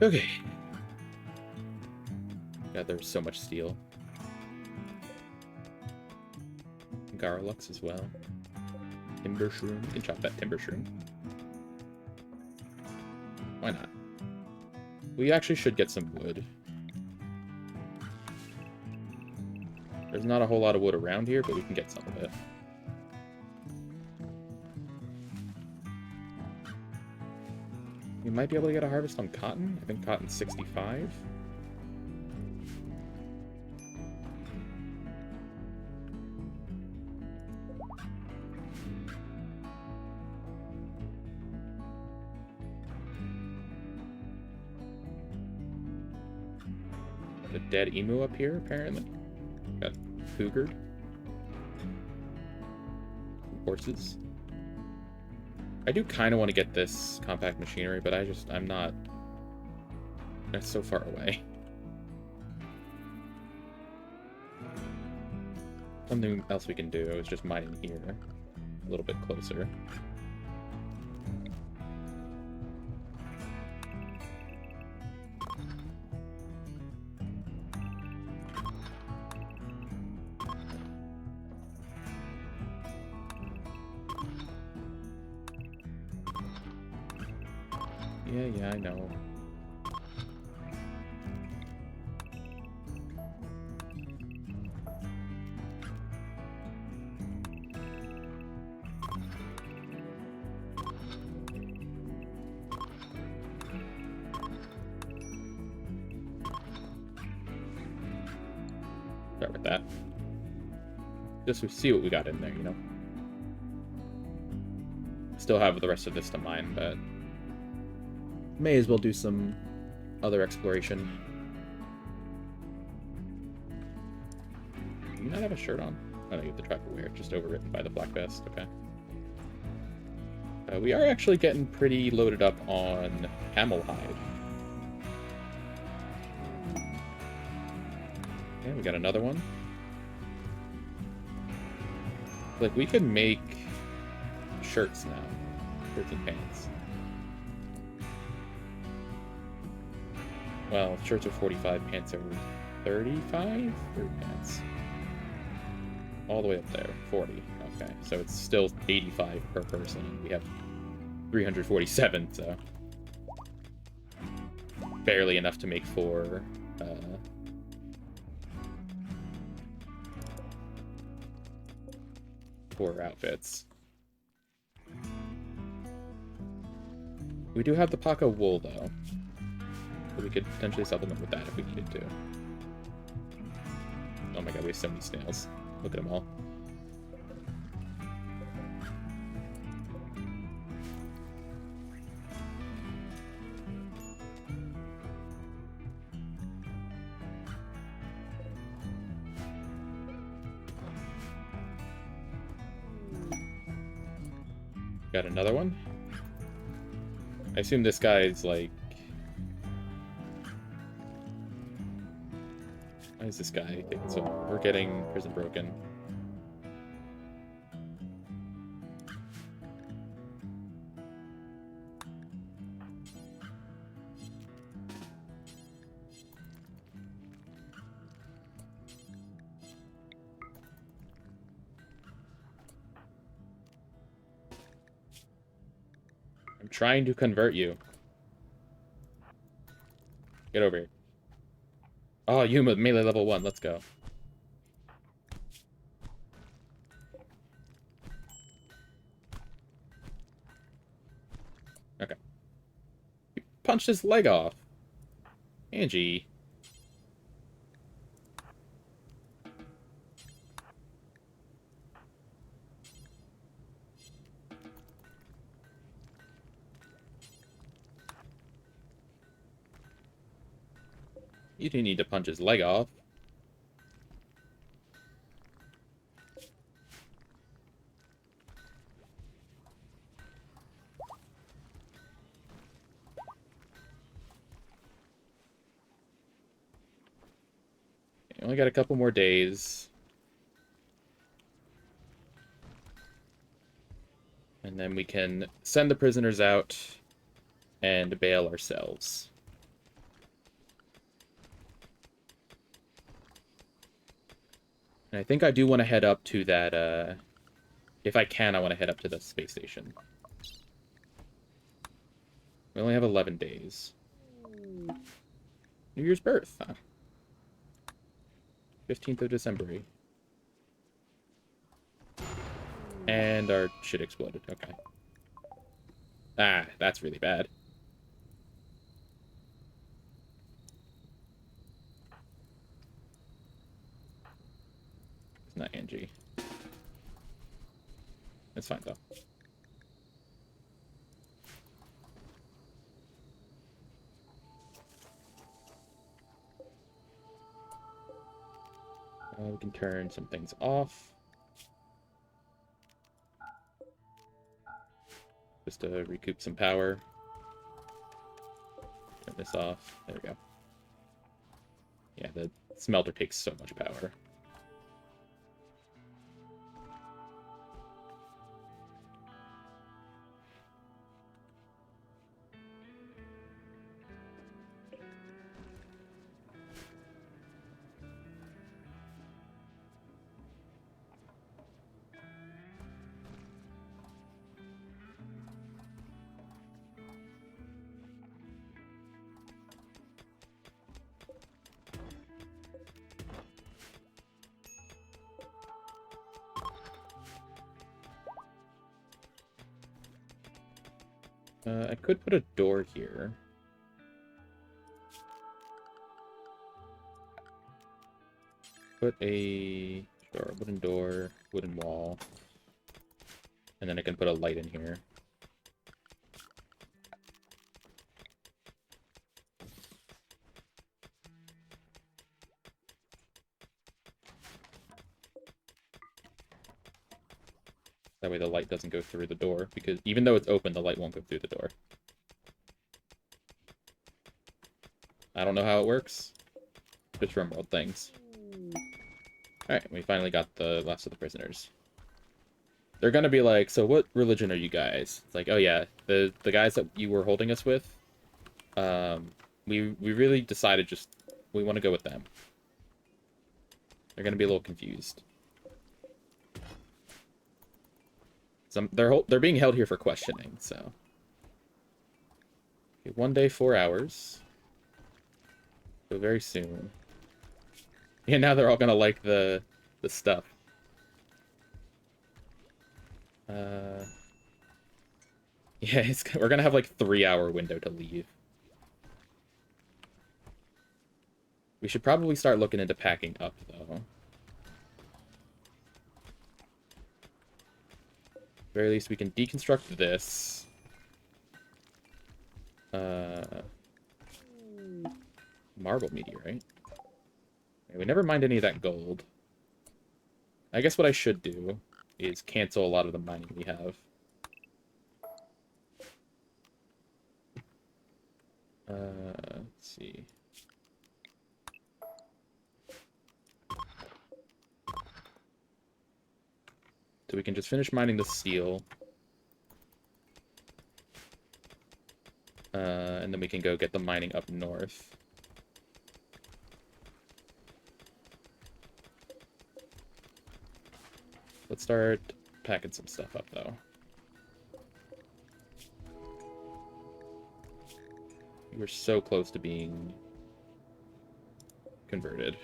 Okay. God, there's so much steel. Garlux as well. Timber shroom. You can chop that timber shroom. Why not? We actually should get some wood. There's not a whole lot of wood around here, but we can get some of it. We might be able to get a harvest on cotton. I think cotton's 65. The dead emu up here, apparently. Got cougared. Horses. I do kind of want to get this compact machinery, but I'm not... That's so far away. Something else we can do is just mining here. A little bit closer. Yeah, I know. Start with that. Just to see what we got in there, you know? Still have the rest of this to mine, but... may as well do some other exploration. Do you not have a shirt on? Oh no, you have the trapper wear, just overwritten by the black vest. Okay. We are actually getting pretty loaded up on camel hide. Yeah, we got another one. Like, we could make shirts now. Shirts and pants. Well, shirts are 45, pants are 35 for pants. All the way up there, 40. Okay, so it's still 85 per person. We have 347, so barely enough to make four outfits. We do have the Paca wool, though. So we could potentially supplement with that if we needed to. Oh my god, we have so many snails. Look at them all. Got another one. I assume this guy is like... Why is this guy taking so long? We're getting prison broken. I'm trying to convert you. Get over here. Oh, Yuma, melee level 1. Let's go. Okay. He punched his leg off. Angie. You didn't need to punch his leg off. Okay, only got a couple more days. And then we can send the prisoners out and bail ourselves. And I think I do want to head up to that, if I can, I want to head up to the space station. We only have 11 days. New Year's birth, huh? 15th of December. And our shit exploded, okay. Ah, that's really bad. It's not Angie. It's fine, though. We can turn some things off. Just to recoup some power. Turn this off. There we go. Yeah, the smelter takes so much power. I could put a door here. Put a wooden door, wooden wall, and then I can put a light in here. That way the light doesn't go through the door, because even though it's open, the light won't go through the door. I don't know how it works. Just Rimworld things. Alright, we finally got the last of the prisoners. They're gonna be like, so what religion are you guys? It's like, oh yeah, the guys that you were holding us with, we really decided just we want to go with them. They're gonna be a little confused. They're being held here for questioning, so. Okay, 1 day, 4 hours. So very soon. Yeah, now they're all gonna like the stuff. Yeah, we're gonna have like 3-hour window to leave. We should probably start looking into packing up, though. Very least, we can deconstruct this. Marble meteorite. Okay, we never mined any of that gold. I guess what I should do is cancel a lot of the mining we have. Let's see. So we can just finish mining the steel. And then we can go get the mining up north. Let's start packing some stuff up, though. We're so close to being converted.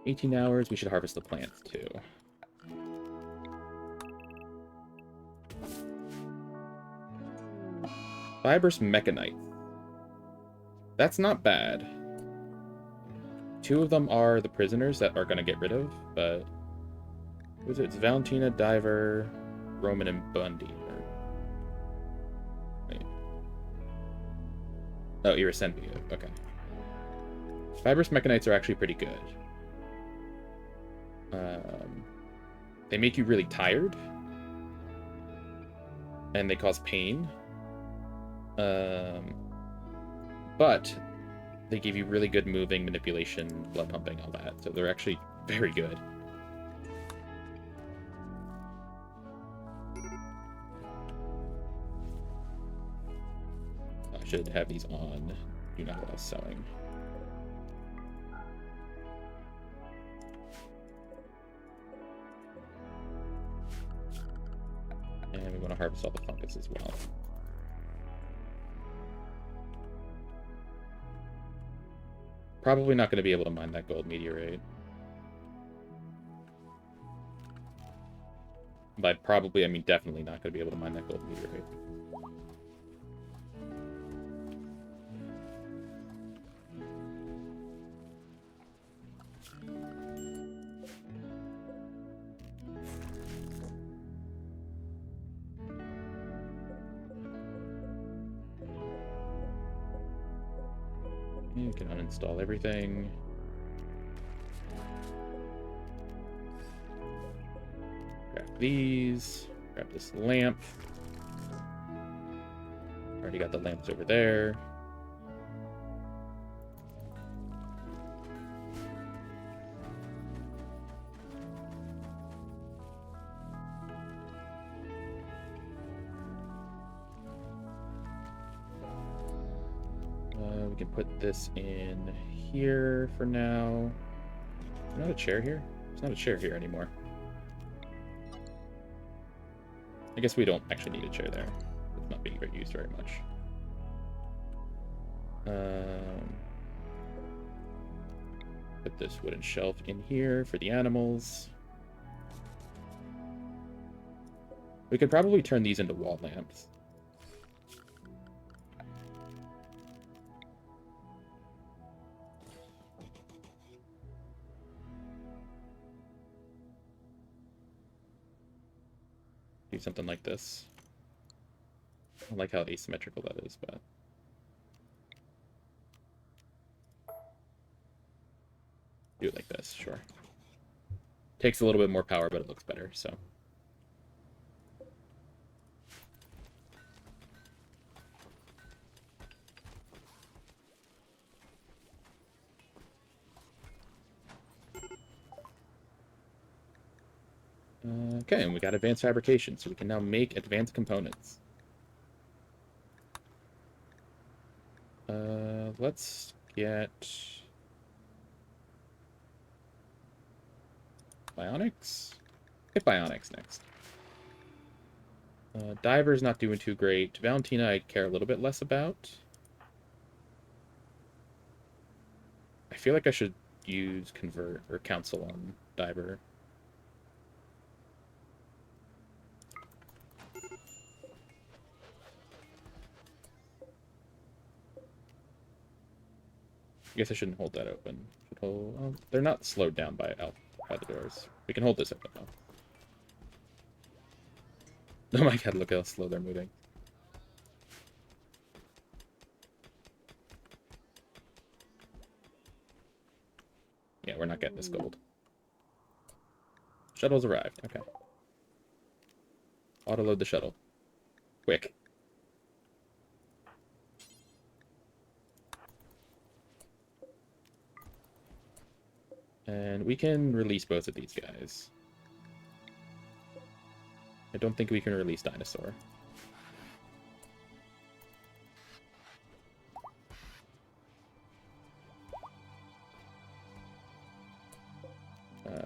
$18 hours, we should harvest the plants, too. Fibrous mechanite. That's not bad. 2 of them are the prisoners that are going to get rid of, but... Who is it? It's Valentina, Diver, Roman, and Bundy. Wait. Oh, Irisenvia. Okay. Fibrous mechanites are actually pretty good. They make you really tired. And they cause pain. But they give you really good moving, manipulation, blood pumping, all that. So they're actually very good. I should have these on. Do not allow sewing. And we want to harvest all the fungus as well. Probably not going to be able to mine that gold meteorite. By probably, I mean definitely not going to be able to mine that gold meteorite. You can uninstall everything. Grab these. Grab this lamp. Already got the lamps over there. We can put this in here for now. Is there not a chair here? There's not a chair here anymore. I guess we don't actually need a chair there. It's not being used very much. Put this wooden shelf in here for the animals. We could probably turn these into wall lamps. Do something like this. I don't like how asymmetrical that is, but... do it like this, sure. Takes a little bit more power, but it looks better, so... Okay, and we got advanced fabrication, so we can now make advanced components. Let's get bionics. Get bionics next. Diver's not doing too great. Valentina I care a little bit less about. I feel like I should use convert or counsel on Diver. I guess I shouldn't hold that open. Oh, they're not slowed down by the doors. We can hold this open though. Oh my god, look how slow they're moving. Yeah, we're not getting this gold. Shuttle's arrived. Okay. Auto-load the shuttle. Quick. And we can release both of these guys. I don't think we can release Dinosaur.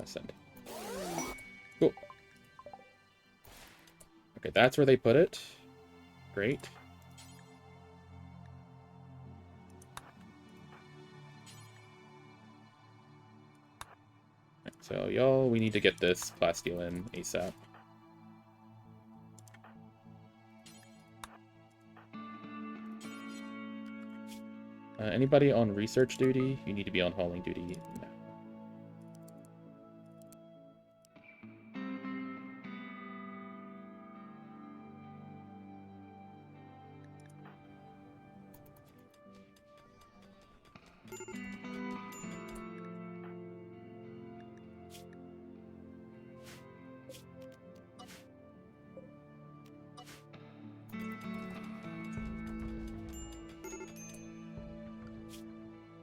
Send. Cool. Okay, that's where they put it. Great. Right, so, y'all, we need to get this plasteel in ASAP. Anybody on research duty? You need to be on hauling duty now.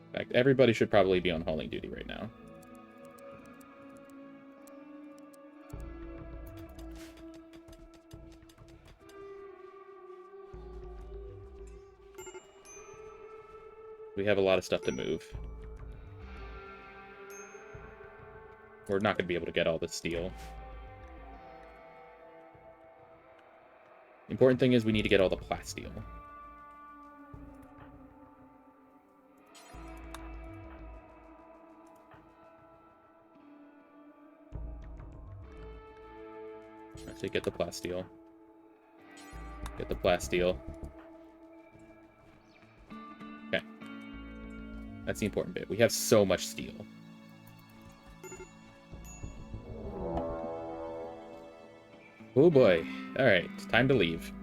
In fact, everybody should probably be on hauling duty right now. We have a lot of stuff to move. We're not going to be able to get all this steel. The important thing is we need to get all the plasteel. So get the plasteel. Get the plasteel. Okay. That's the important bit. We have so much steel. Oh boy. Alright, time to leave.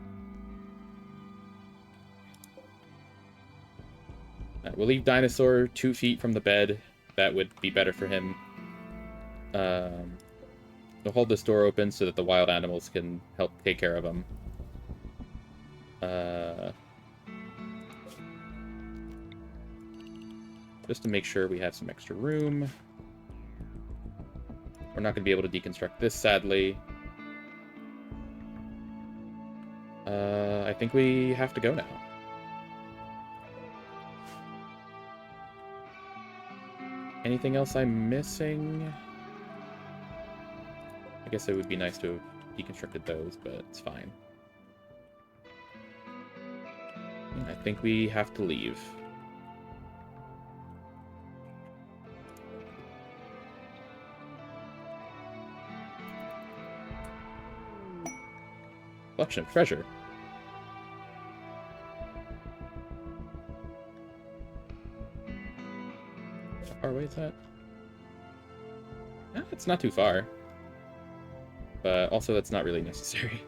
We'll leave Dinosaur 2 feet from the bed. That would be better for him. We'll hold this door open so that the wild animals can help take care of him. Just to make sure we have some extra room. We're not going to be able to deconstruct this, sadly. I think we have to go now. Anything else I'm missing? I guess it would be nice to have deconstructed those, but it's fine. I think we have to leave. Collection of treasure. How far away is that? It's not too far. But also that's not really necessary.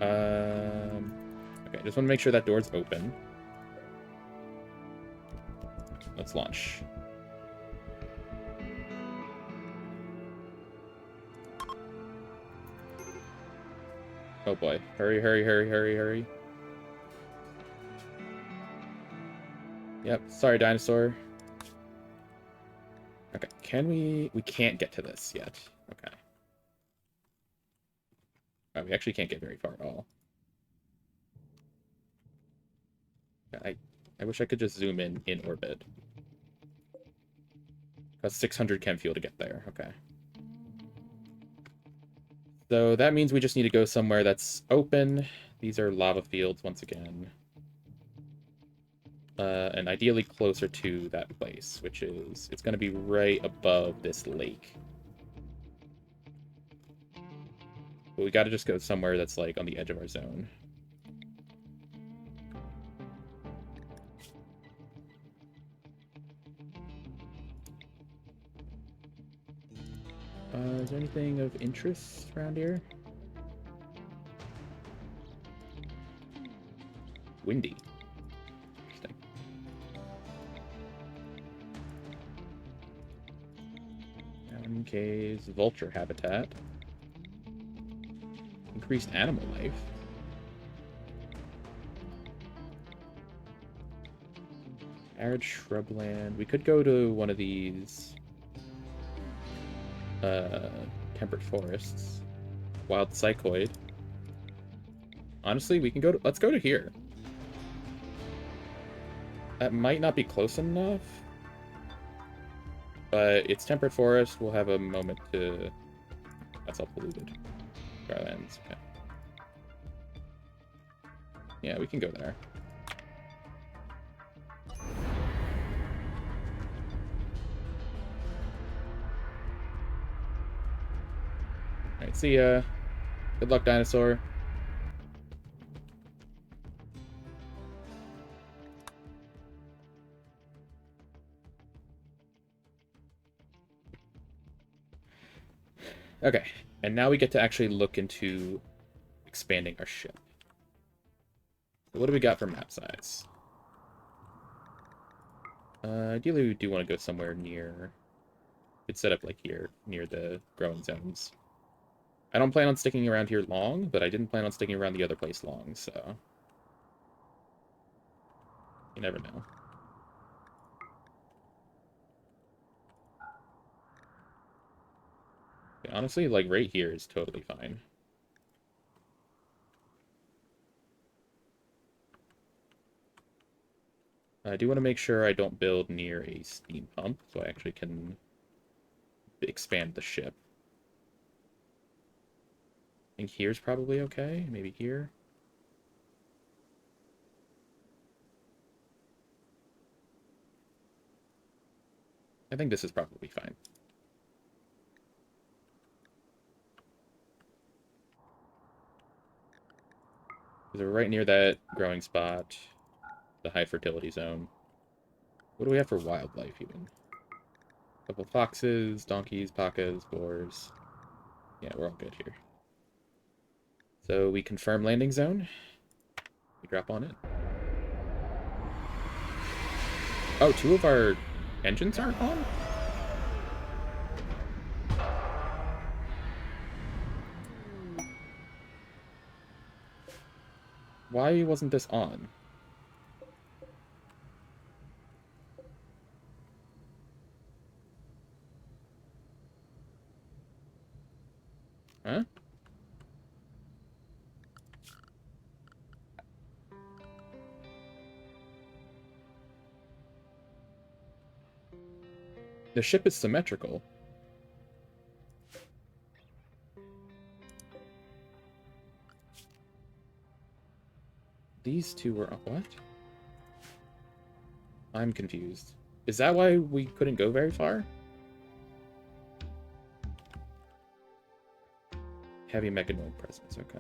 Okay, just want to make sure that door's open. Let's launch. Oh boy. Hurry, hurry, hurry, hurry, hurry. Yep, sorry, dinosaur. Okay, can we... We can't get to this yet. Oh, we actually can't get very far at all. I wish I could just zoom in orbit. That's 600 chem fuel to get there. Okay. So that means we just need to go somewhere that's open. These are lava fields once again. And ideally closer to that place, which is... It's going to be right above this lake. But we got to just go somewhere that's, like, on the edge of our zone. Is there anything of interest around here? Windy. Interesting. Mountain caves, vulture habitat. Increased animal life. Arid shrubland. We could go to one of these temperate forests. Wild psychoid. Honestly, we can go to... Let's go to here. That might not be close enough. But it's temperate forest. We'll have a moment to... That's all polluted. Drylands. Okay. Yeah, we can go there. Alright, see ya. Good luck, dinosaur. Okay, and now we get to actually look into expanding our ship. So what do we got for map size? Ideally, we do want to go somewhere near... Could set up like here, near the growing zones. I don't plan on sticking around here long, but I didn't plan on sticking around the other place long, so... You never know. Okay, honestly, like, right here is totally fine. I do want to make sure I don't build near a steam pump, so I actually can expand the ship. I think here's probably okay. Maybe here. I think this is probably fine. Because we're right near that growing spot, the high fertility zone. What do we have for wildlife, even? A couple foxes, donkeys, pacas, boars. Yeah, we're all good here. So we confirm landing zone. We drop on in. Oh, two of our engines aren't on? Why wasn't this on? Huh? The ship is symmetrical. These two were... What? I'm confused. Is that why we couldn't go very far? Heavy mechanoid presence, okay.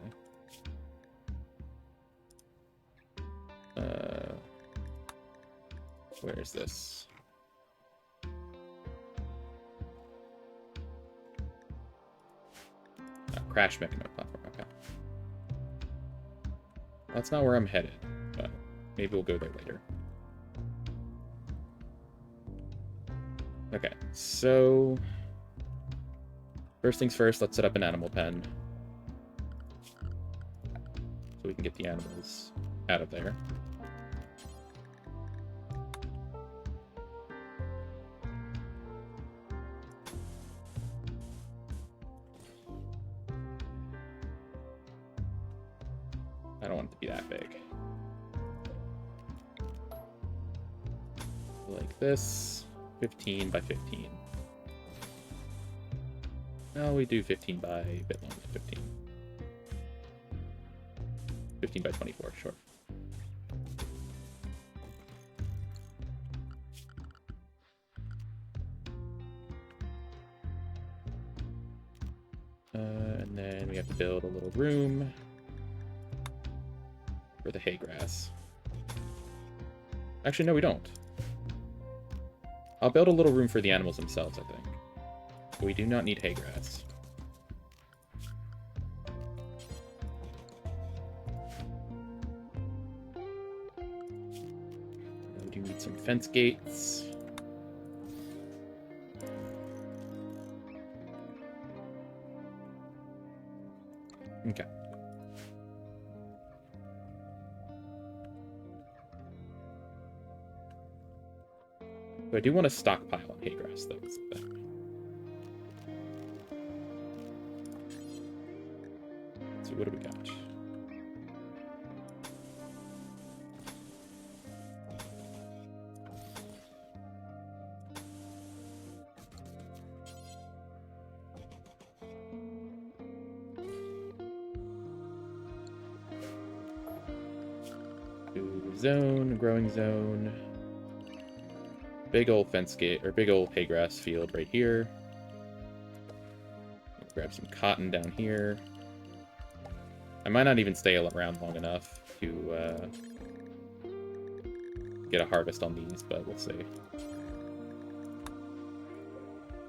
Where is this? Crash mechanoid platform, okay. That's not where I'm headed, but maybe we'll go there later. Okay, so... First things first, let's set up an animal pen. So we can get the animals out of there. I don't want it to be that big. Like this, 15 by 15. No, we do 15 by a bit longer than 15. 15 by 24, sure. And then we have to build a little room for the hay grass. Actually, no, we don't. I'll build a little room for the animals themselves, I think. But we do not need hay grass. We do need some fence gates. Okay. But I do want to stockpile on hay grass, though. So what do we got? Zone, growing zone. Big old fence gate, or big old hay grass field right here. Grab some cotton down here. I might not even stay around long enough to get a harvest on these, but we'll see.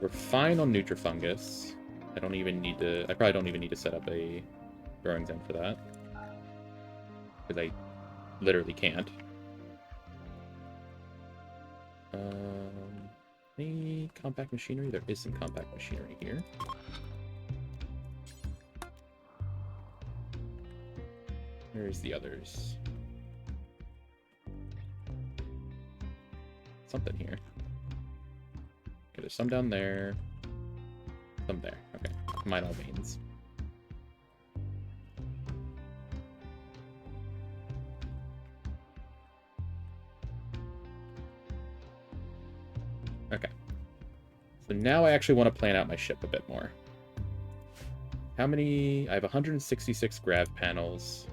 We're fine on Nutrifungus. I probably don't even need to set up a growing zone for that. Because I literally can't. Any compact machinery? There is some compact machinery here. Where's the others? Something here. Okay, there's some down there. Some there. Okay. Mine all veins. Okay. So now I actually want to plan out my ship a bit more. How many? I have 166 grav panels.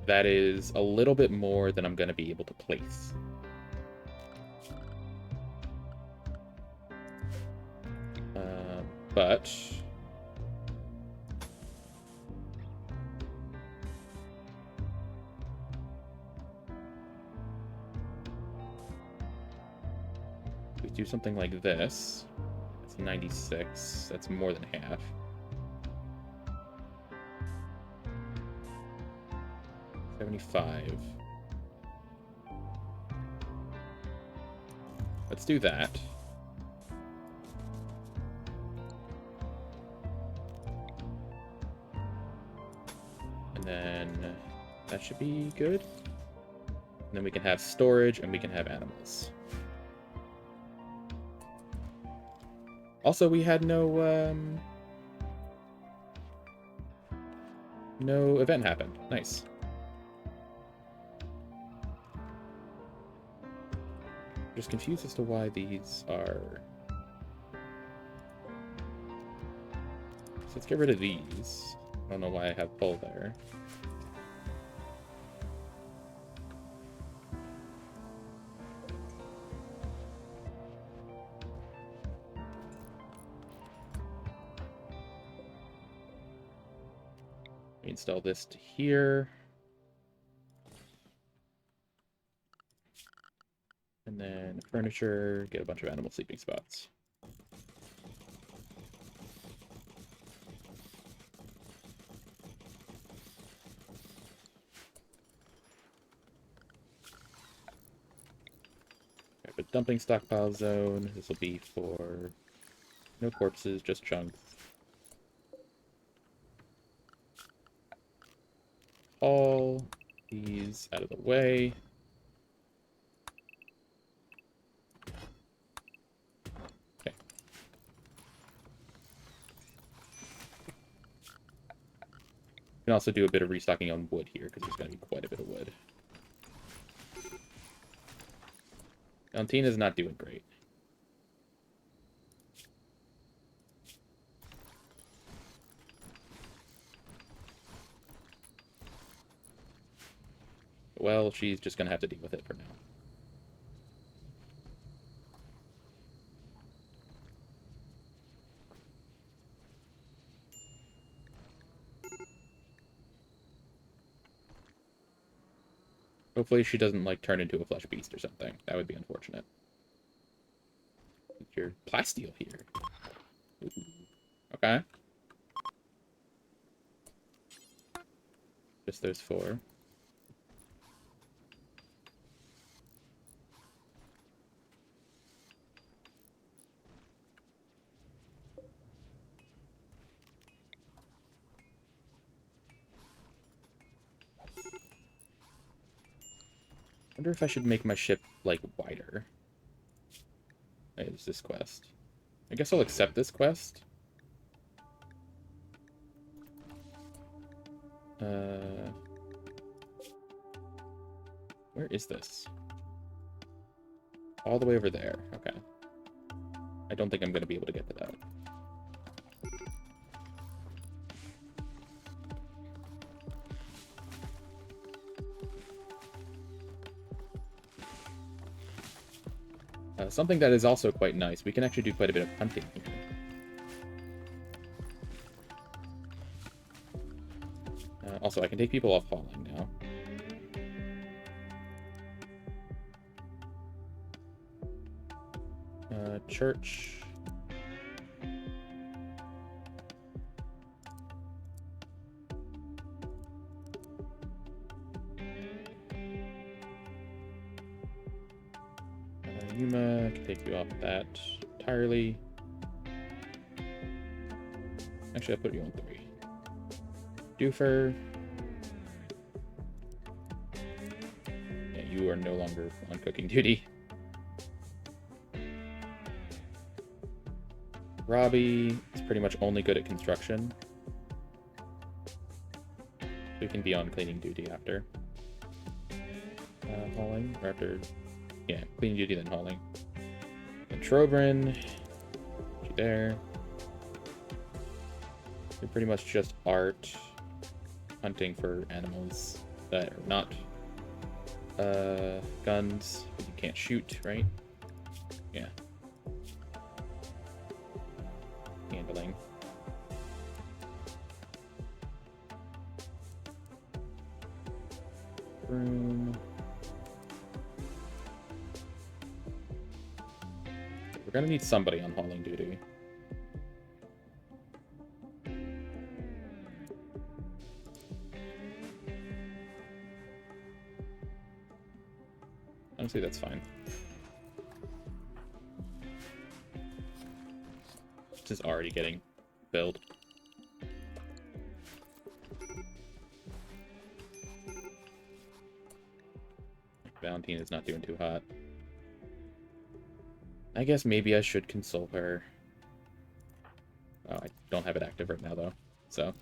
That is a little bit more than I'm going to be able to place. But we do something like this. That's 96. That's more than half. $75. Let's do that. And then that should be good. And then we can have storage and we can have animals. Also, we had no event happen. Nice. Just confused as to why these are... So let's get rid of these. I don't know why I have pull there. Install this to here. And then furniture, get a bunch of animal sleeping spots. Okay, but dumping stockpile zone. This will be for no corpses, just chunks. All these out of the way. can also do a bit of restocking on wood here, because there's going to be quite a bit of wood. Valentina's not doing great. Well, she's just going to have to deal with it for now. Hopefully she doesn't, like, turn into a flesh beast or something. That would be unfortunate. Your plasteel here. Ooh. Okay. Just those 4. Wonder if I should make my ship, like, wider. Hey, there's this quest. I guess I'll accept this quest. Where is this? All the way over there. Okay. I don't think I'm going to be able to get to that. Something that is also quite nice. We can actually do quite a bit of hunting here. Also, I can take people off hauling now. Church. Yuma, I can take you off that entirely. Actually, I'll put you on 3. Doofer. Yeah, you are no longer on cooking duty. Robbie is pretty much only good at construction. We can be on cleaning duty after. Hauling, or after... Yeah, cleaning duty, then hauling. And Trobrin, you there. You're pretty much just art, hunting for animals that are not guns, but you can't shoot, right? Yeah. Handling. Room. We're gonna need somebody on hauling duty. Honestly, that's fine. This is already getting filled. Valentine is not doing too hot. I guess maybe I should console her. Oh, I don't have it active right now, though, so...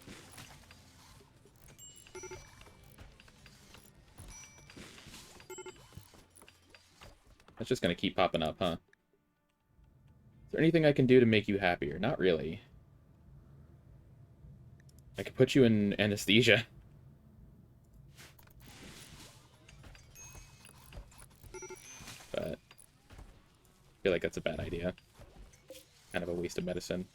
That's just gonna keep popping up, huh? Is there anything I can do to make you happier? Not really. I could put you in anesthesia. But I feel like that's a bad idea. Kind of a waste of medicine.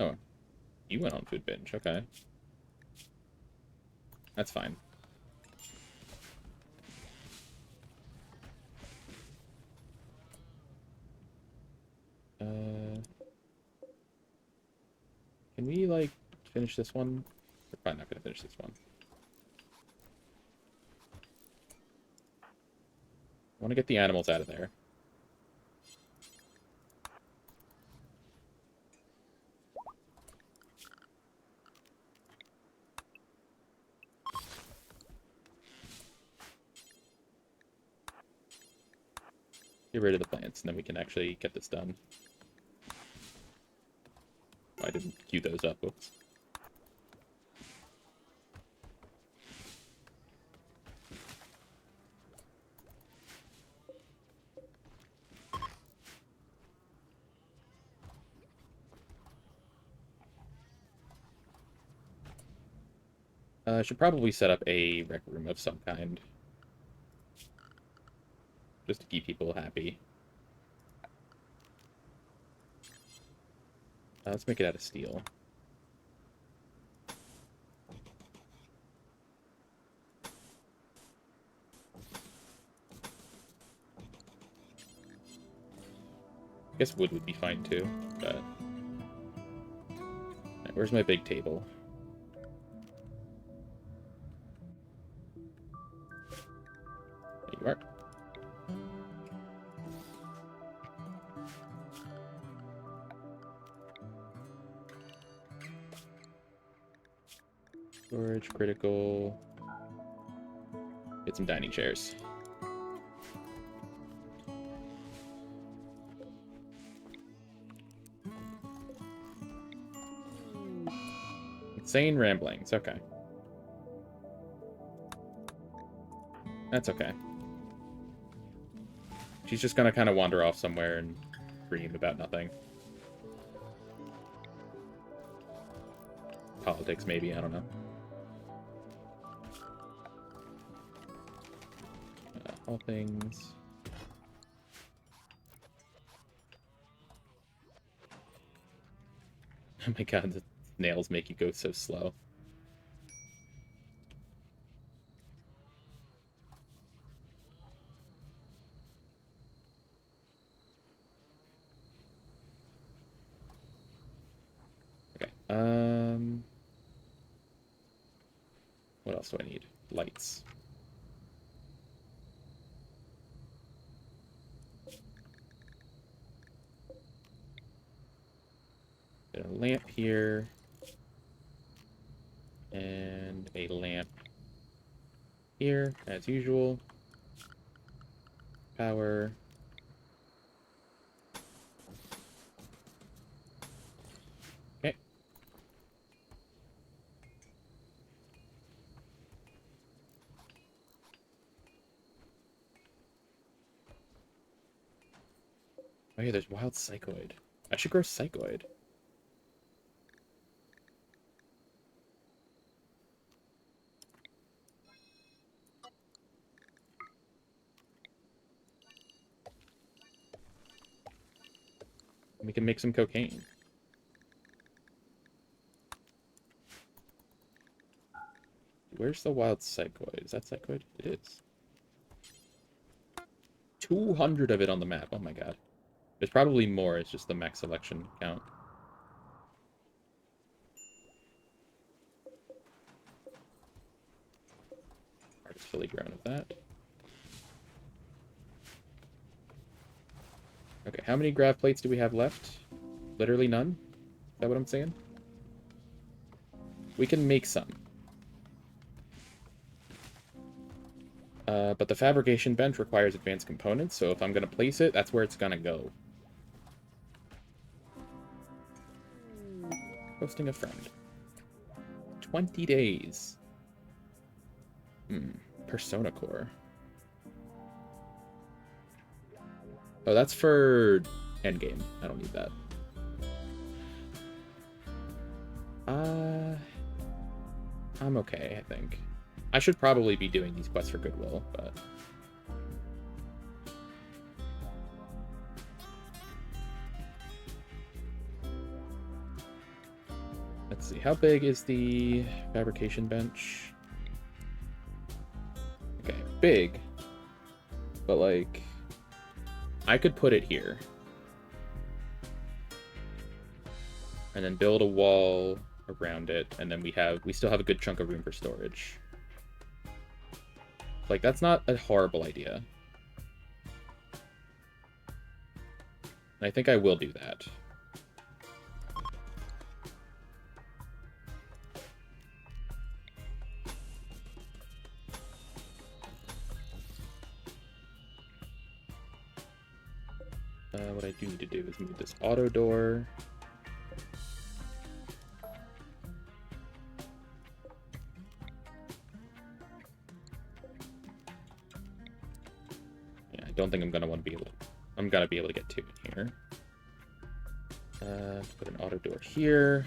Oh, you went on food binge. Okay. That's fine. Can we, like, finish this one? We're probably not going to finish this one. I want to get the animals out of there. Get rid of the plants, and then we can actually get this done. Oh, I didn't queue those up. Whoops. I should probably set up a rec room of some kind. Just to keep people happy. Let's make it out of steel. I guess wood would be fine too, but... Right, where's my big table? There you are. Storage, critical. Get some dining chairs. Insane ramblings, okay. That's okay. She's just gonna kind of wander off somewhere and dream about nothing. Politics, maybe, I don't know. All things. Oh my god, the nails make you go so slow. Okay, what else do I need? Lights. Get a lamp here. And a lamp here, as usual. Power. Okay. Oh yeah, there's wild psychoid. I should grow psychoid. We can make some cocaine. Where's the wild psychoid? Is that psychoid? It is. 200 of it on the map. Oh my god. There's probably more. It's just the max selection count. Already fully grown of that. Okay, how many grav plates do we have left? Literally none? Is that what I'm saying? We can make some. But the fabrication bench requires advanced components, so if I'm going to place it, that's where it's going to go. Hosting a friend. 20 days. Persona Core. Oh, that's for endgame. I don't need that. I'm okay, I think. I should probably be doing these quests for goodwill, but... Let's see, how big is the fabrication bench? Okay, big. But, like... I could put it here. And then build a wall around it, and then we still have a good chunk of room for storage. Like, that's not a horrible idea. And I think I will do that. What I do need to do is move this auto door. Yeah, I don't think I'm gonna want to be able to. I'm gonna be able to get two in here. Put an auto door here.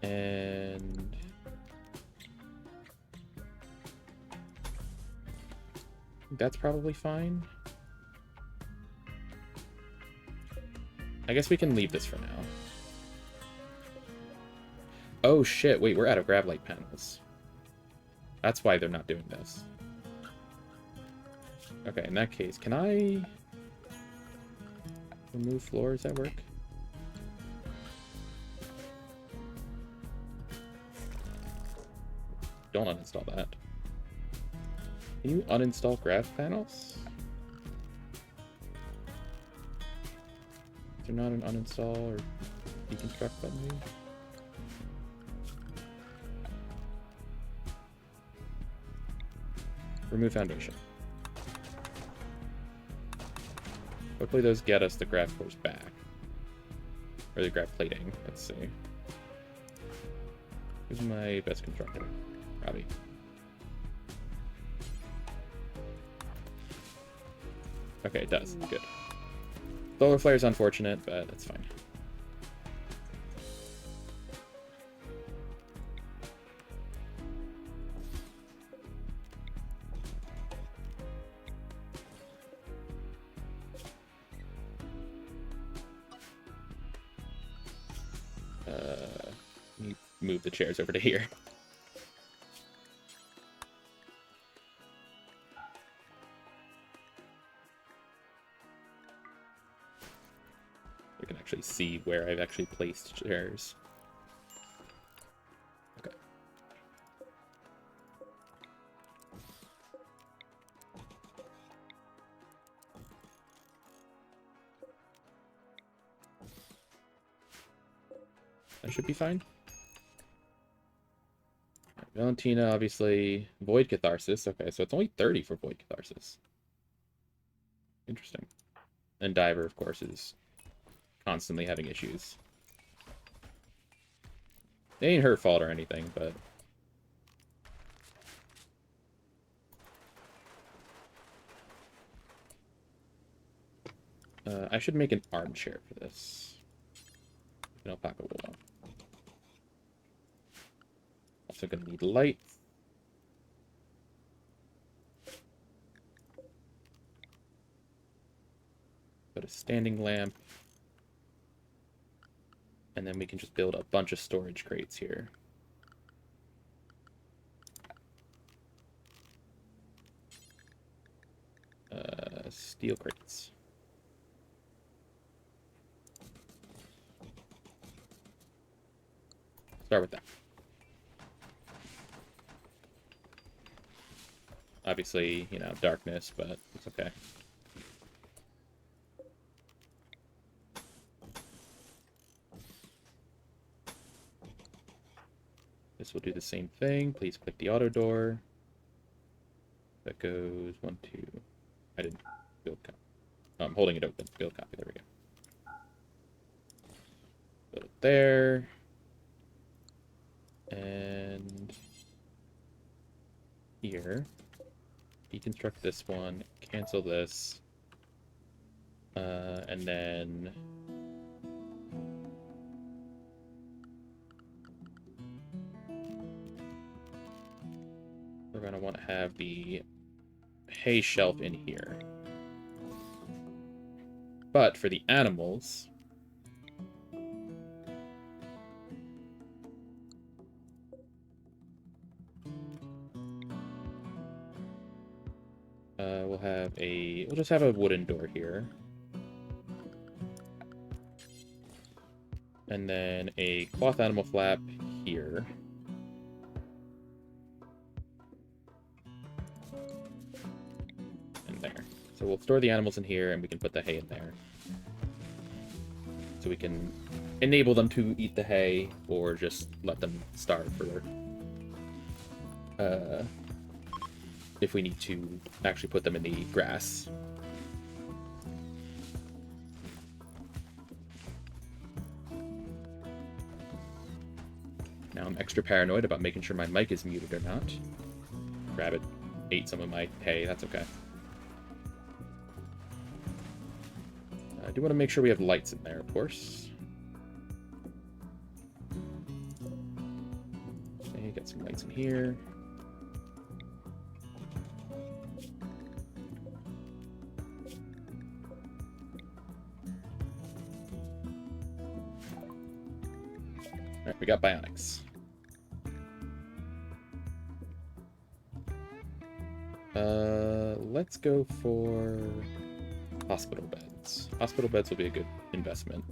And that's probably fine. I guess we can leave this for now. Oh shit, wait, we're out of grav light panels. That's why they're not doing this. Okay, in that case, can I remove floors at work? Don't uninstall that. Can you uninstall grav panels? Is there not an uninstall or deconstruct button? Remove foundation. Hopefully those get us the grav cores back. Or the grav plating, let's see. Who's my best constructor? Robbie. Okay, it does. Good. Solar flare is unfortunate, but that's fine. Move the chairs over to here. You can actually see where I've actually placed chairs. Okay. That should be fine. Valentina, obviously. Void Catharsis. Okay, so it's only 30 for Void Catharsis. Interesting. And Diver, of course, is constantly having issues. It ain't her fault or anything, but... I should make an armchair for this. An alpaca wool. Also gonna need light. Put a standing lamp. And then we can just build a bunch of storage crates here. Steel crates. Start with that. Obviously, you know, darkness, but it's okay. This will do the same thing. Please click the auto door. That goes 1, 2. I didn't build copy. Oh, I'm holding it open. Build copy. There we go. Build it there. And here. Deconstruct this one. Cancel this. And then... we're going to want to have the hay shelf in here. But for the animals... we'll just have a wooden door here. And then a cloth animal flap here. And there. So we'll store the animals in here and we can put the hay in there. So we can enable them to eat the hay or just let them starve for if we need to actually put them in the grass. I'm extra paranoid about making sure my mic is muted or not. Rabbit ate some of my hay, that's okay. I do want to make sure we have lights in there, of course. Okay, get some lights in here. Alright, we got bionics. Let's go for hospital beds. Hospital beds will be a good investment.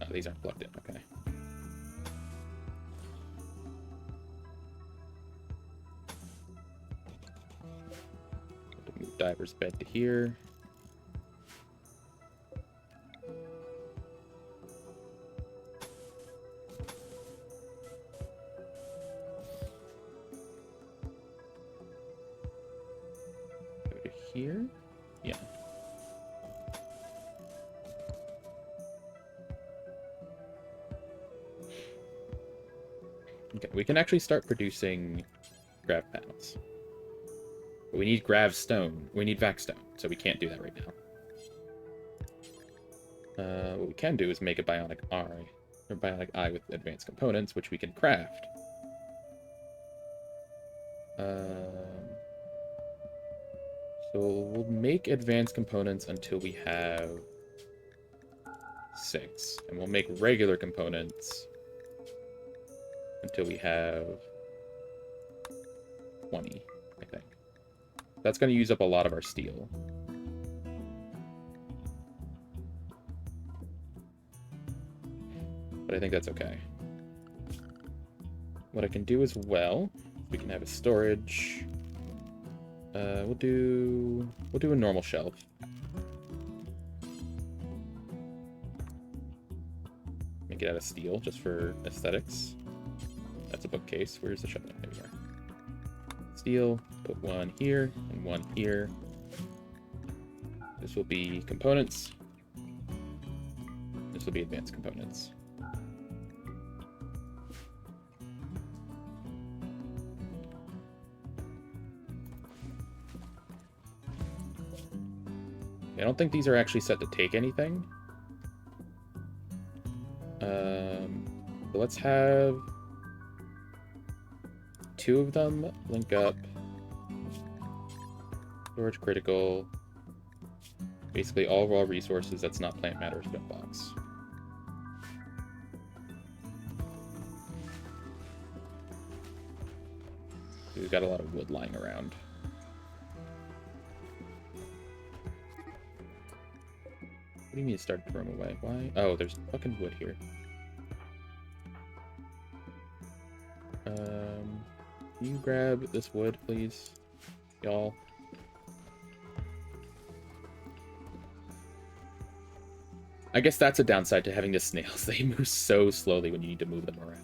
Oh, these aren't plugged in, okay. Move diver's bed to here. Here? Yeah. Okay, we can actually start producing grav panels. But we need grav stone. We need vac stone, so we can't do that right now. What we can do is make a bionic eye, or bionic eye with advanced components, which we can craft. So we'll make advanced components until we have 6. And we'll make regular components until we have 20, I think. That's going to use up a lot of our steel. But I think that's okay. What I can do as well, we can have a storage. We'll do a normal shelf. Make it out of steel just for aesthetics. That's a bookcase. Where's the shelf? There we are. Steel. Put one here and one here. This will be components. This will be advanced components. I don't think these are actually set to take anything. So let's have 2 of them link up. Storage critical. Basically all raw resources that's not plant matter is spin box. We've got a lot of wood lying around. What do you mean start to throw them away? Why? Oh, there's fucking wood here. Can you grab this wood, please? Y'all. I guess that's a downside to having the snails. They move so slowly when you need to move them around.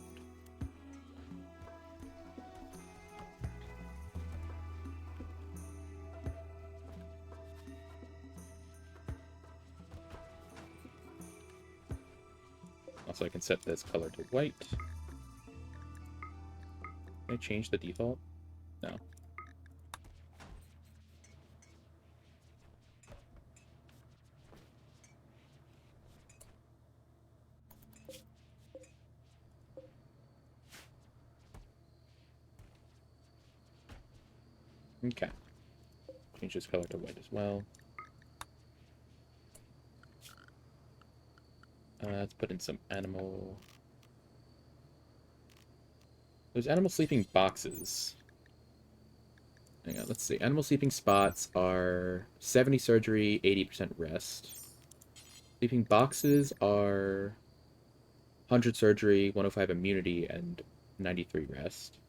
Also, I can set this color to white. Can I change the default? No. Okay. Change this color to white as well. Let's put in some animal... There's animal sleeping boxes. Hang on, let's see. Animal sleeping spots are 70 surgery, 80% rest. Sleeping boxes are 100 surgery, 105 immunity, and 93 rest.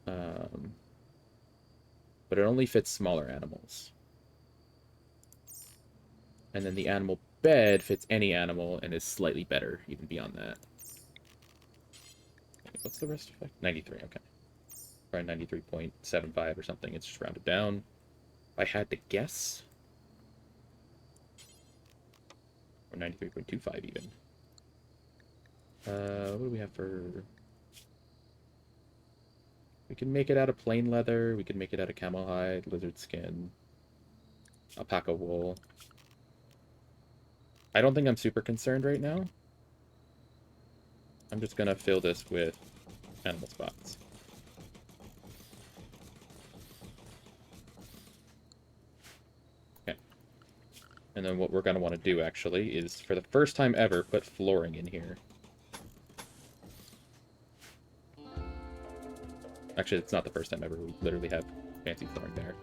But it only fits smaller animals. And then the animal bed fits any animal and is slightly better, even beyond that. What's the rest effect? 93, okay. Probably 93.75 or something. It's just rounded down. If I had to guess... Or 93.25 even. What do we have for... We can make it out of plain leather. We can make it out of camel hide, lizard skin, alpaca wool. I don't think I'm super concerned right now. I'm just gonna fill this with animal spots. Okay. And then what we're gonna want to do, actually, is, for the first time ever, put flooring in here. Actually, it's not the first time ever. We literally have fancy flooring there.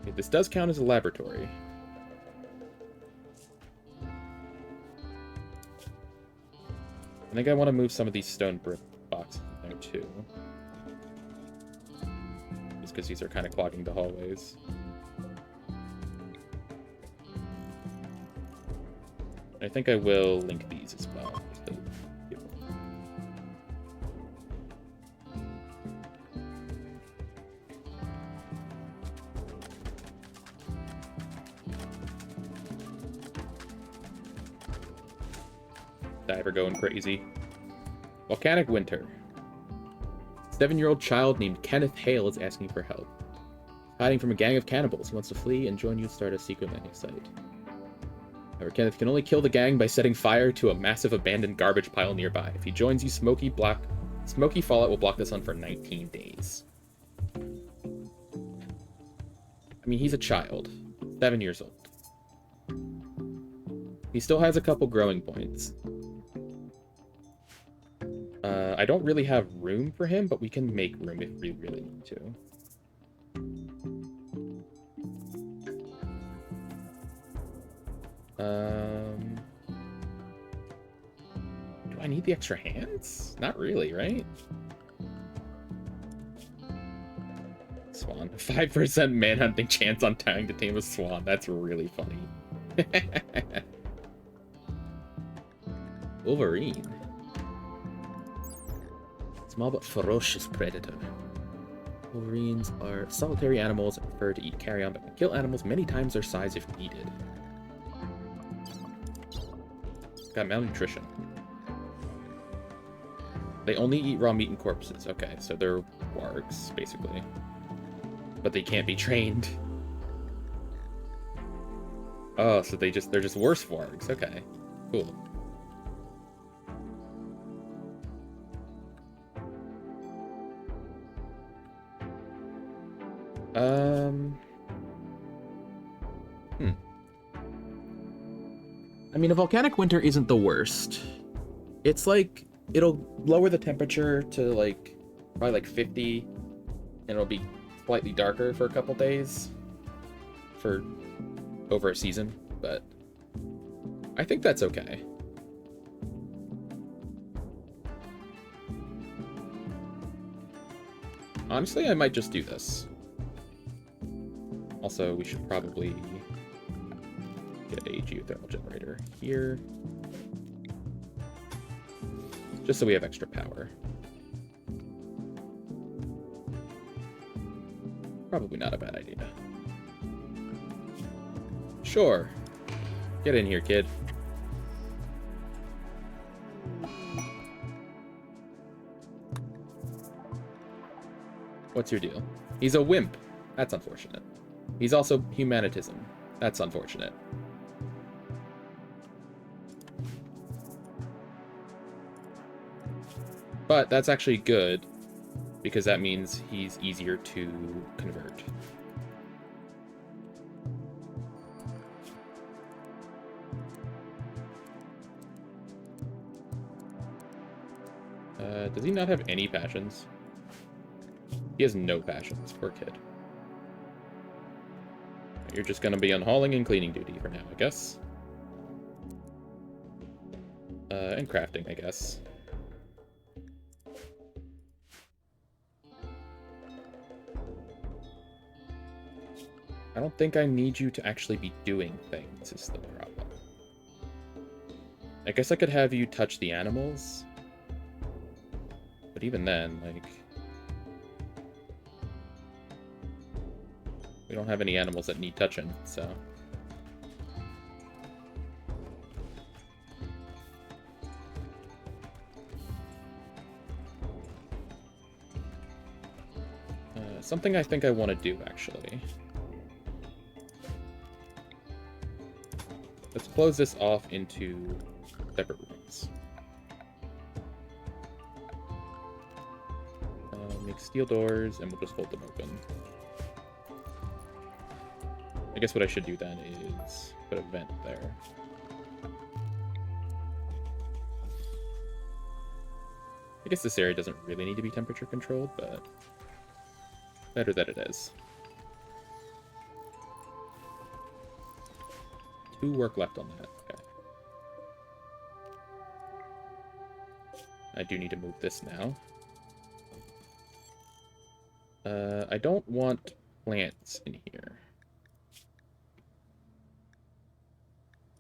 Okay, this does count as a laboratory. I think I want to move some of these stone brick boxes in there, too. Just because these are kind of clogging the hallways. I think I will link these as well. Diver going crazy. Volcanic winter. 7-year-old child named Kenneth Hale is asking for help. Hiding from a gang of cannibals. He wants to flee and join you to start a secret landing site. However, Kenneth can only kill the gang by setting fire to a massive abandoned garbage pile nearby. If he joins you, smoky fallout will block the sun for 19 days. I mean, he's a child. 7 years old. He still has a couple growing points. I don't really have room for him, but we can make room if we really need to. Do I need the extra hands? Not really, right? Swan. 5% manhunting chance on trying to tame a swan. That's really funny. Wolverine. Small but ferocious predator. Wolverines are solitary animals and prefer to eat carrion, but can kill animals many times their size if needed. Got malnutrition. They only eat raw meat and corpses. Okay, so they're wargs, basically. But they can't be trained. Oh, so they're just worse wargs. Okay, cool. I mean, a volcanic winter isn't the worst. It's like, it'll lower the temperature to like, probably like 50, and it'll be slightly darker for a couple days for over a season, but I think that's okay. Honestly, I might just do this. Also, we should probably get a geothermal generator here. Just so we have extra power. Probably not a bad idea. Sure. Get in here, kid. What's your deal? He's a wimp. That's unfortunate. He's also humanitism. That's unfortunate. But that's actually good, because that means he's easier to convert. Does he not have any passions? He has no passions. Poor kid. You're just gonna be on hauling and cleaning duty for now, I guess. And crafting, I guess. I don't think I need you to actually be doing things, is the problem. I guess I could have you touch the animals. But even then, like... we don't have any animals that need touching, so... something I think I want to do, actually. Let's close this off into separate rooms. Make steel doors, and we'll just hold them open. I guess what I should do then is put a vent there. I guess this area doesn't really need to be temperature controlled, but better that it is. 2 work left on that. Okay. I do need to move this now. I don't want plants in here.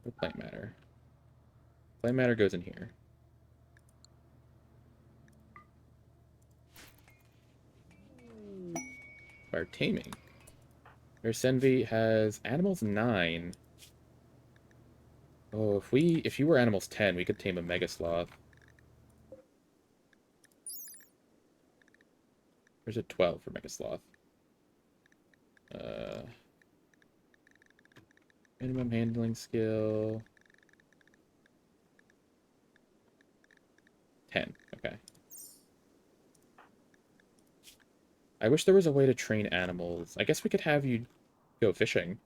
No plant matter. Plant matter goes in here. Our taming. Our Senvi has animals 9. Oh, if you were animals 10, we could tame a mega sloth. There's a 12 for mega sloth. Minimum handling skill. 10. Okay. I wish there was a way to train animals. I guess we could have you go fishing.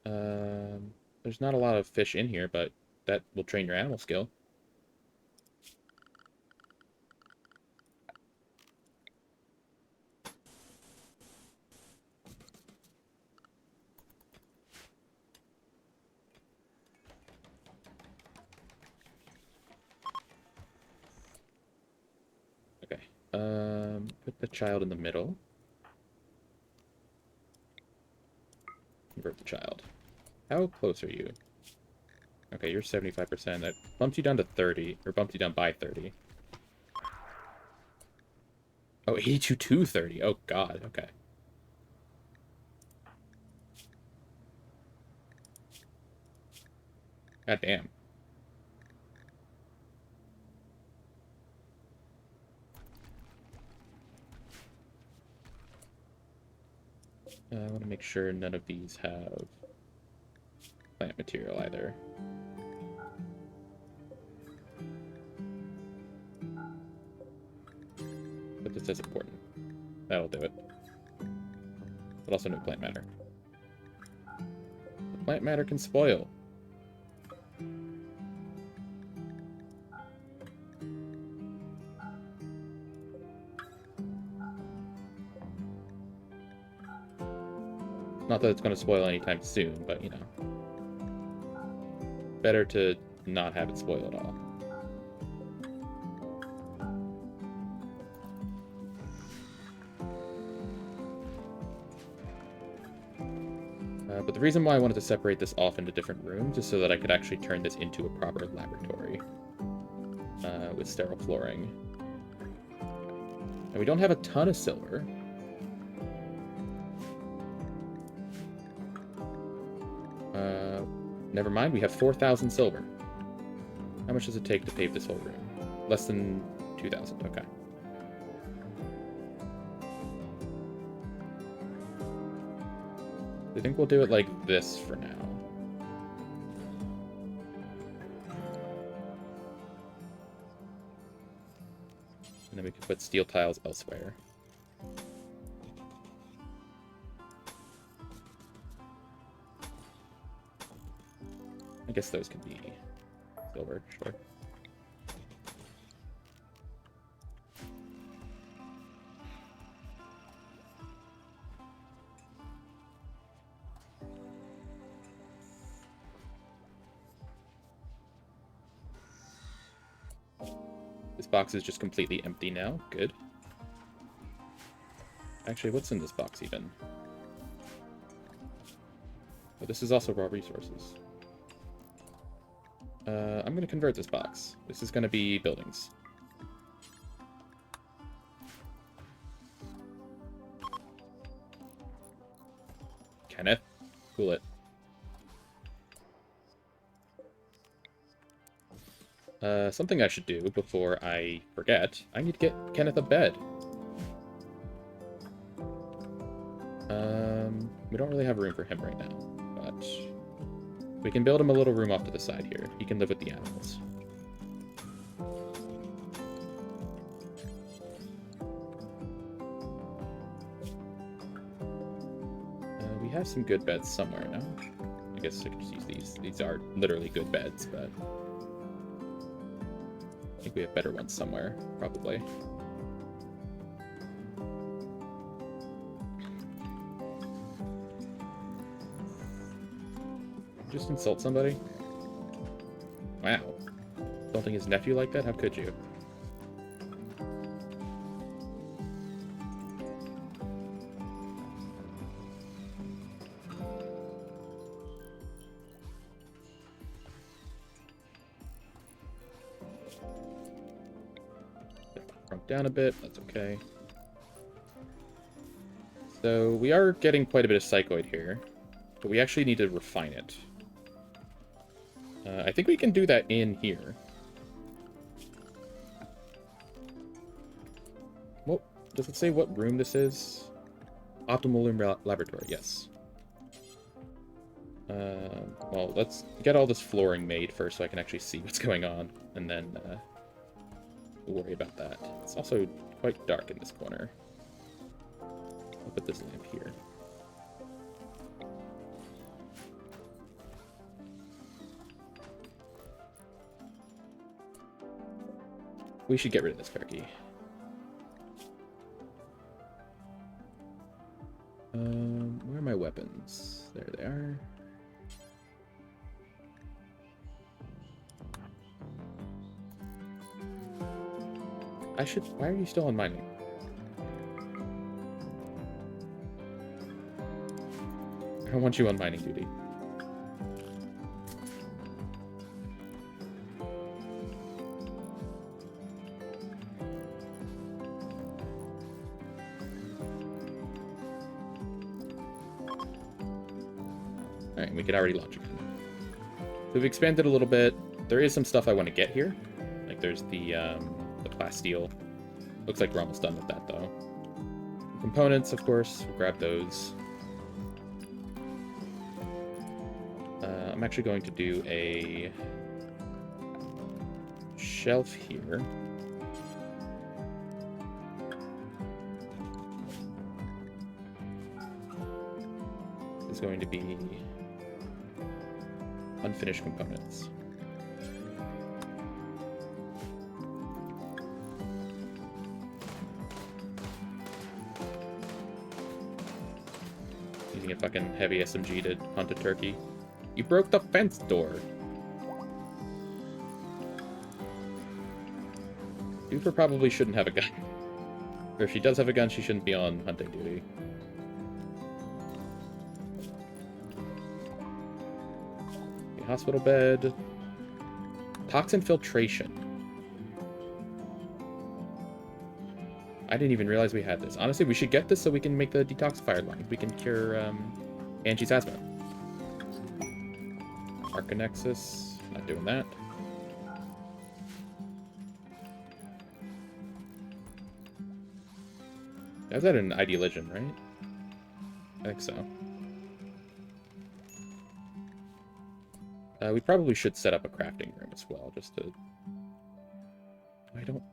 There's not a lot of fish in here, but that will train your animal skill. Okay. Put the child in the middle. Convert the child. How close are you? Okay, you're 75%. That bumped you down to 30, or bumped you down by 30. Oh, 82 to 30. Oh, God. Okay. God damn. I want to make sure none of these have plant material either. But this is important. That'll do it. But also no plant matter. The plant matter can spoil. Not that it's going to spoil anytime soon, but, you know. Better to not have it spoil at all. But the reason why I wanted to separate this off into different rooms is so that I could actually turn this into a proper laboratory. With sterile flooring. And we don't have a ton of silver. Never mind, we have 4,000 silver. How much does it take to pave this whole room? Less than 2,000, okay. I think we'll do it like this for now. And then we can put steel tiles elsewhere. I guess those can be silver, sure. This box is just completely empty now. Good. Actually, what's in this box even? Oh, this is also raw resources. I'm going to convert this box. This is going to be buildings. Cool it. Something I should do before I forget. I need to get Kenneth a bed. We don't really have room for him right now, but we can build him a little room off to the side here. He can live with the animals. We have some good beds somewhere now. I guess I could just use these. These are literally good beds, but I think we have better ones somewhere, probably. Just insult somebody? Wow. Insulting his nephew like that? How could you? Shrunk down a bit, that's okay. So we are getting quite a bit of psychoid here, but we actually need to refine it. I think we can do that in here. Well, does it say what room this is? Optimal room laboratory, yes. Well, let's get all this flooring made first so I can actually see what's going on, and then we'll worry about that. It's also quite dark in this corner. I'll put this lamp here. We should get rid of this turkey. Where are my weapons? There they are. I should... Why are you still on mining? I don't want you on mining duty. Alright, we could already launch again. So we've expanded a little bit. There is some stuff I want to get here. Like there's the plasteel. Looks like we're almost done with that though. Components, of course, we'll grab those. I'm actually going to do a shelf here. It's going to be unfinished components. Using a fucking heavy SMG to hunt a turkey. You broke the fence door. Duper probably shouldn't have a gun. Or if she does have a gun, she shouldn't be on hunting duty. Okay, hospital bed. Toxin filtration. I didn't even realize we had this. Honestly, we should get this so we can make the detoxifier line. We can cure Angie's asthma. Arcanexus, not doing that. I was at an Idealision, right? I think so. We probably should set up a crafting room as well, just to...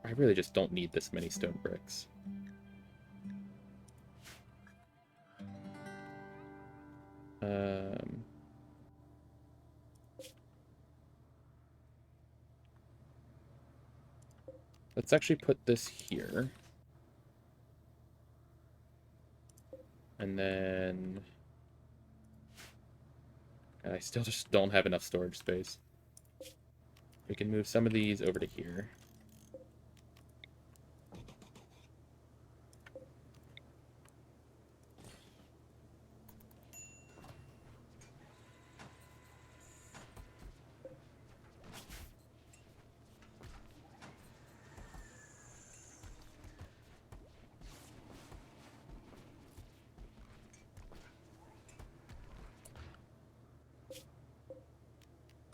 I really just don't need this many stone bricks. Let's actually put this here. And then... I still just don't have enough storage space. We can move some of these over to here.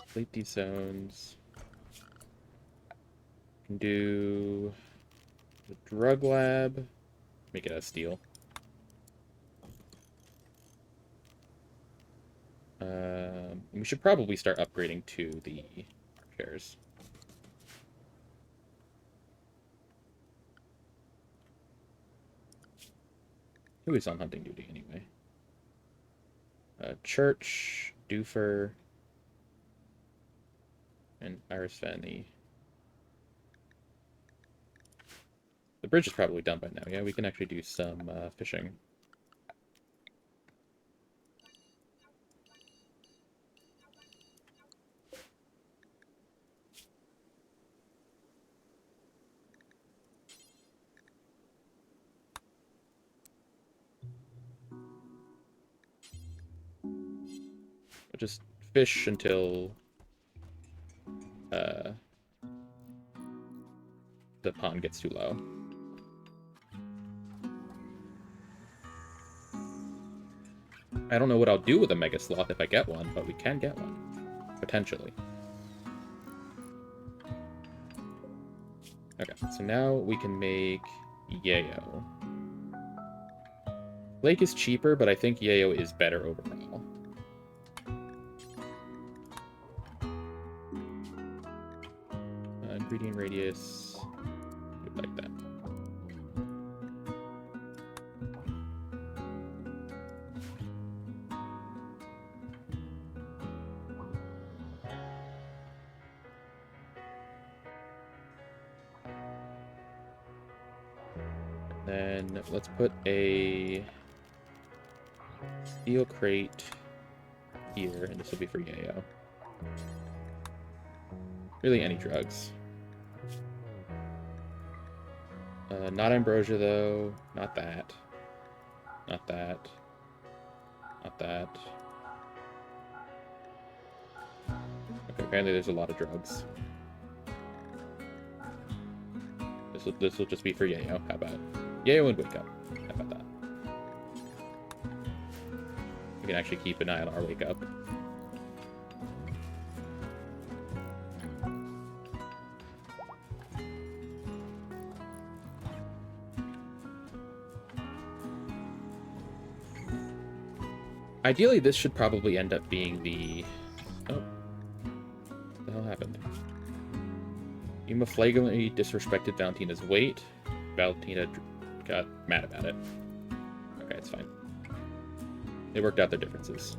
Complete these zones. Can do the drug lab. Make it a steel. We should probably start upgrading to the chairs. Who is on hunting duty anyway? Church, Doofer, and Iris Fanny. The bridge is probably done by now. Yeah, we can actually do some fishing. We'll just fish until the pond gets too low. I don't know what I'll do with a Mega Sloth if I get one, but we can get one. Potentially. Okay, so now we can make Yayo. Lake is cheaper, but I think Yayo is better overall. Ingredient radius, like that. Then let's put a steel crate here, and this will be for Yayo. Really, any drugs. Not ambrosia, though. Not that. Not that. Not that. Okay, apparently there's a lot of drugs. This will just be for Yayo. How about Yayo and Wake Up? How about that? We can actually keep an eye on our Wake Up. Ideally, this should probably end up being the... Oh. What the hell happened? Yuma flagrantly disrespected Valentina's weight. Valentina got mad about it. Okay, it's fine. They worked out their differences.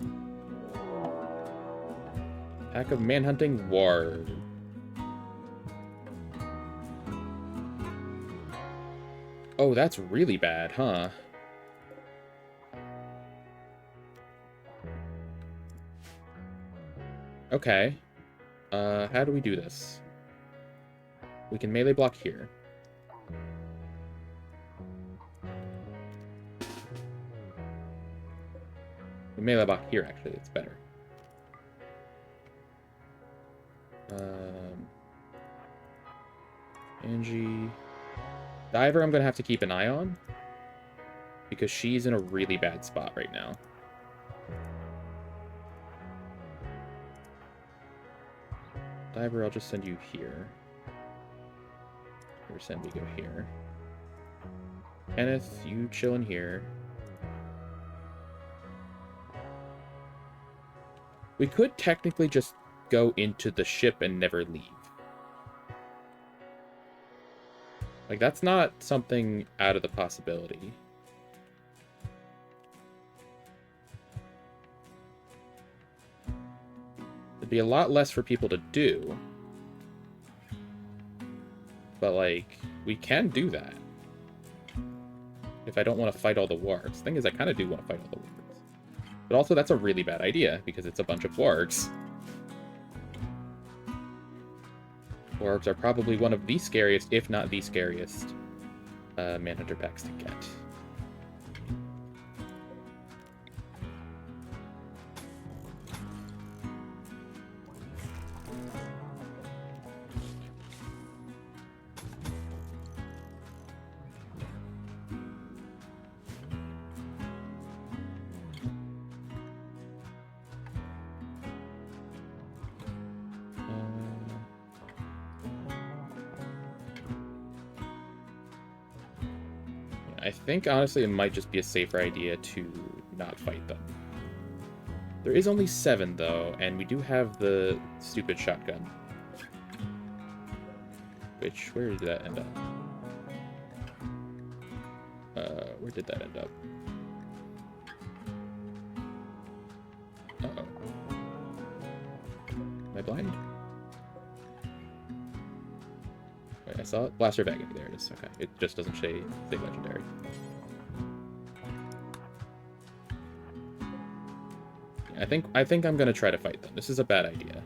Pack of manhunting ward. Oh, that's really bad, huh? Okay. How do we do this? We can melee block here. We melee block here, actually. It's better. Angie. Diver, I'm going to have to keep an eye on. Because she's in a really bad spot right now. Diver, I'll just send you here. Or send me go here. Kenneth, you chill in here. We could technically just go into the ship and never leave. Like, that's not something out of the possibility. It'd be a lot less for people to do. But, like, we can do that. If I don't want to fight all the wargs. The thing is, I kind of do want to fight all the wargs. But also, that's a really bad idea, because it's a bunch of wargs. Wargs are probably one of the scariest, if not the scariest, Manhunter packs to get. I think, honestly, it might just be a safer idea to not fight them. There is only 7, though, and we do have the stupid shotgun. Which, where did that end up? Where did that end up? Uh-oh. Am I blind? Wait, I saw it? Blaster bag. There it is. Okay. It just doesn't say legendary. Yeah, I think I'm gonna try to fight them. This is a bad idea.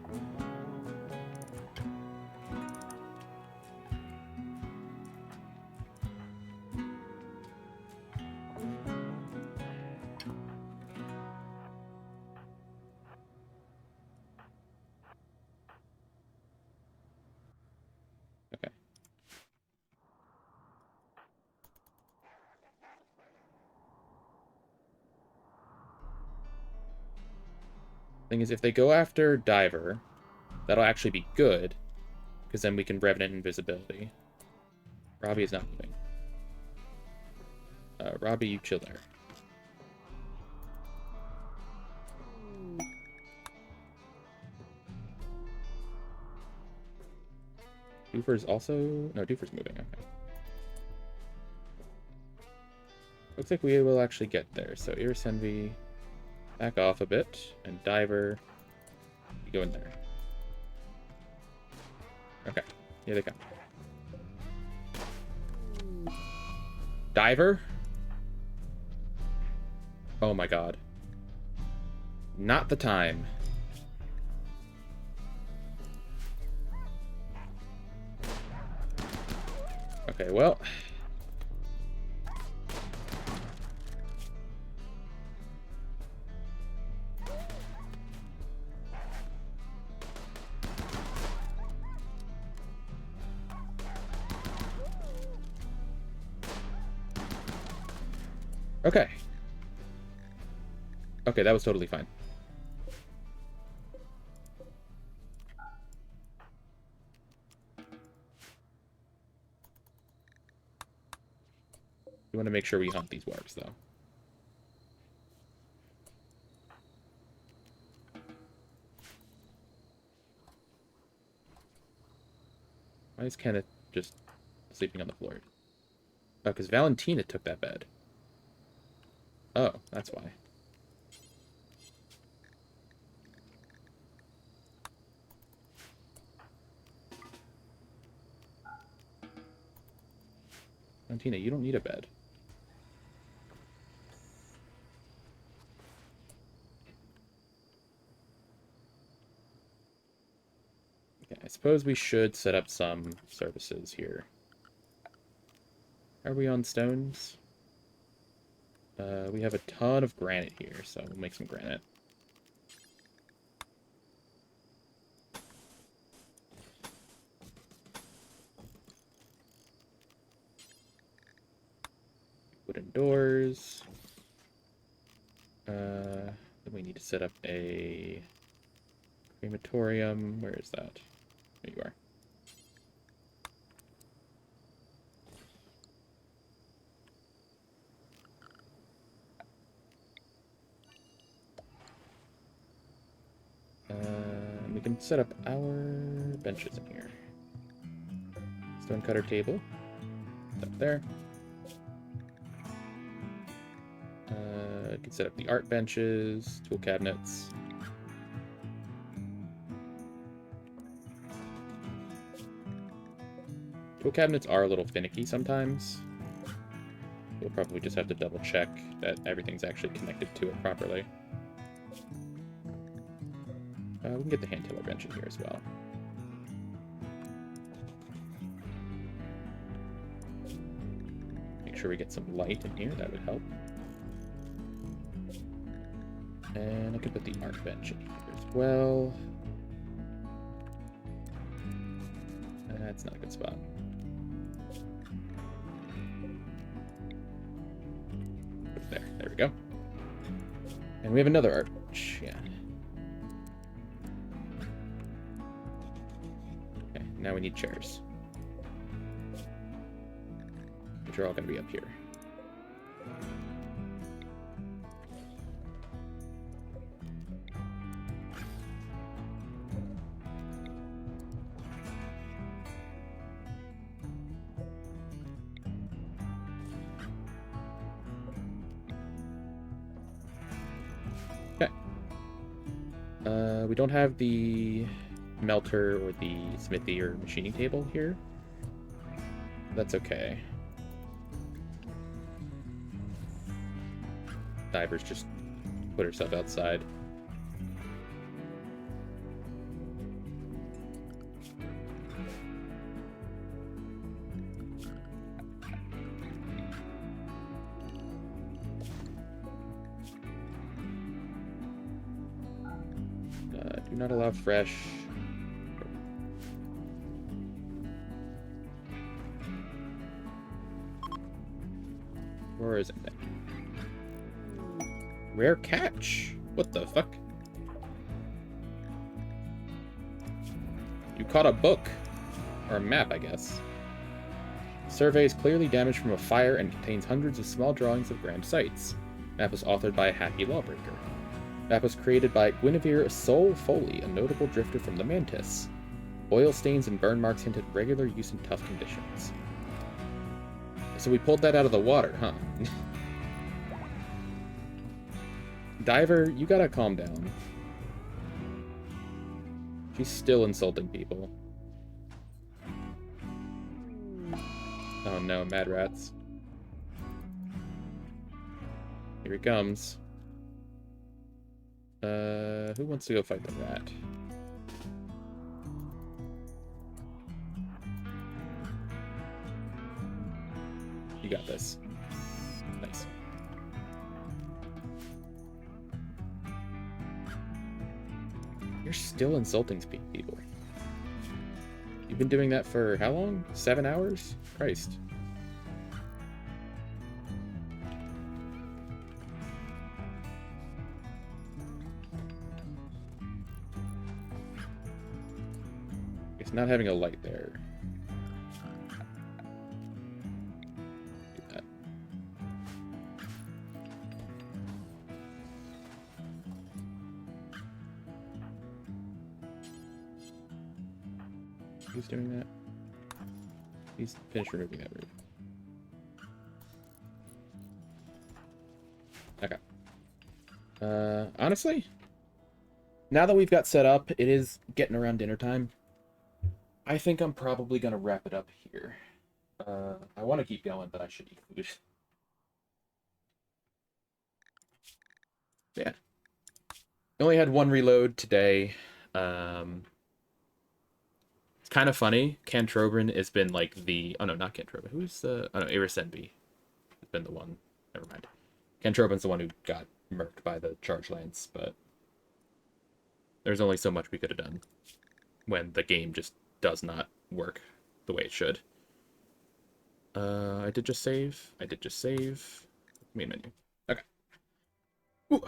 Thing is, if they go after Diver, that'll actually be good, because then we can Revenant invisibility. Robbie is not moving. Robbie, you chill there. Doofer's also... No, Doofer's moving, okay. Looks like we will actually get there, so Iris Envy... Back off a bit, and Diver, you go in there. Okay, here they come. Diver? Oh my god. Not the time. Okay, well... Okay. Okay, that was totally fine. We want to make sure we hunt these wargs, though. Why is Kenneth just sleeping on the floor? Oh, because Valentina took that bed. Oh, that's why. Valentina, you don't need a bed. Okay, I suppose we should set up some services here. Are we on stones? We have a ton of granite here, so we'll make some granite. Wooden doors. Then we need to set up a crematorium. Where is that? There you are. We can set up our benches in here. Stonecutter table. It's up there. You can set up the art benches, tool cabinets. Tool cabinets are a little finicky sometimes. We'll probably just have to double check that everything's actually connected to it properly. We can get the hand tiller bench in here as well. Make sure we get some light in here, that would help. And I could put the art bench in here as well. That's not a good spot. Put it there. There we go. And we have another art bench. Yeah. Okay, now we need chairs. Which are all going to be up here. We don't have the melter or the smithy or machining table here. That's okay. Diver's just put herself outside. Do not allow fresh. Where is it? Rare catch. What the fuck? You caught a book. Or a map, I guess. Survey is clearly damaged from a fire and contains hundreds of small drawings of grand sites. Map was authored by a happy lawbreaker. Map was created by Guinevere Sol Foley, a notable drifter from the Mantis. Oil stains and burn marks hint at regular use in tough conditions. So we pulled that out of the water, huh? Diver, you gotta calm down. She's still insulting people. Oh no, mad rats. Here he comes. Who wants to go fight the rat? You got this. Nice. You're still insulting people. You've been doing that for how long? 7 hours? Christ. It's not having a light there. Do that. Who's doing that? He's finished removing that roof. Okay. Honestly, now that we've got set up, it is getting around dinner time. I think I'm probably gonna wrap it up here. I want to keep going, but I should eat food. Yeah. I only had one reload today. It's kind of funny. Cantrobrin has been like the... Oh no, not Cantrobrin. Who's the... Oh no, Irisenbi has been the one. Never mind. Cantrobrin's the one who got murked by the charge lance, but there's only so much we could have done when the game just does not work the way it should. I did just save. I did just save. Main menu. Okay. Ooh.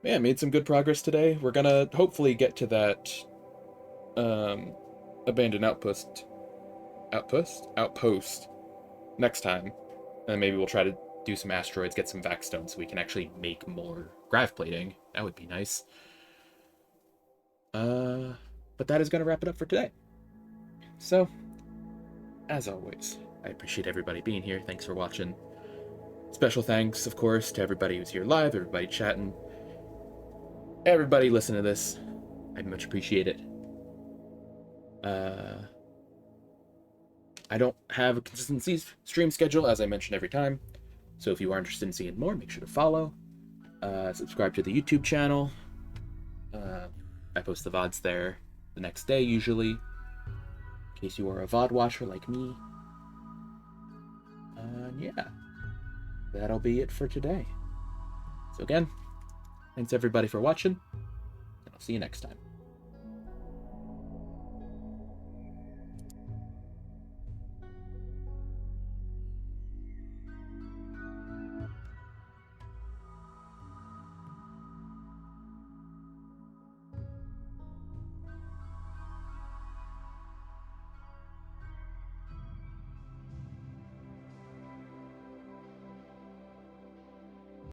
Man, made some good progress today. We're gonna hopefully get to that abandoned outpost next time. And maybe we'll try to do some asteroids, get some Vaxstone so we can actually make more grav plating. That would be nice. But that is going to wrap it up for today. So, as always, I appreciate everybody being here. Thanks for watching. Special thanks, of course, to everybody who's here live, everybody chatting, everybody listening to this. I much appreciate it. I don't have a consistent stream schedule, as I mention every time. So if you are interested in seeing more, make sure to follow. Subscribe to the YouTube channel. I post the VODs there the next day, usually. In case you are a VOD watcher like me. Yeah. That'll be it for today. So again, thanks everybody for watching, and I'll see you next time.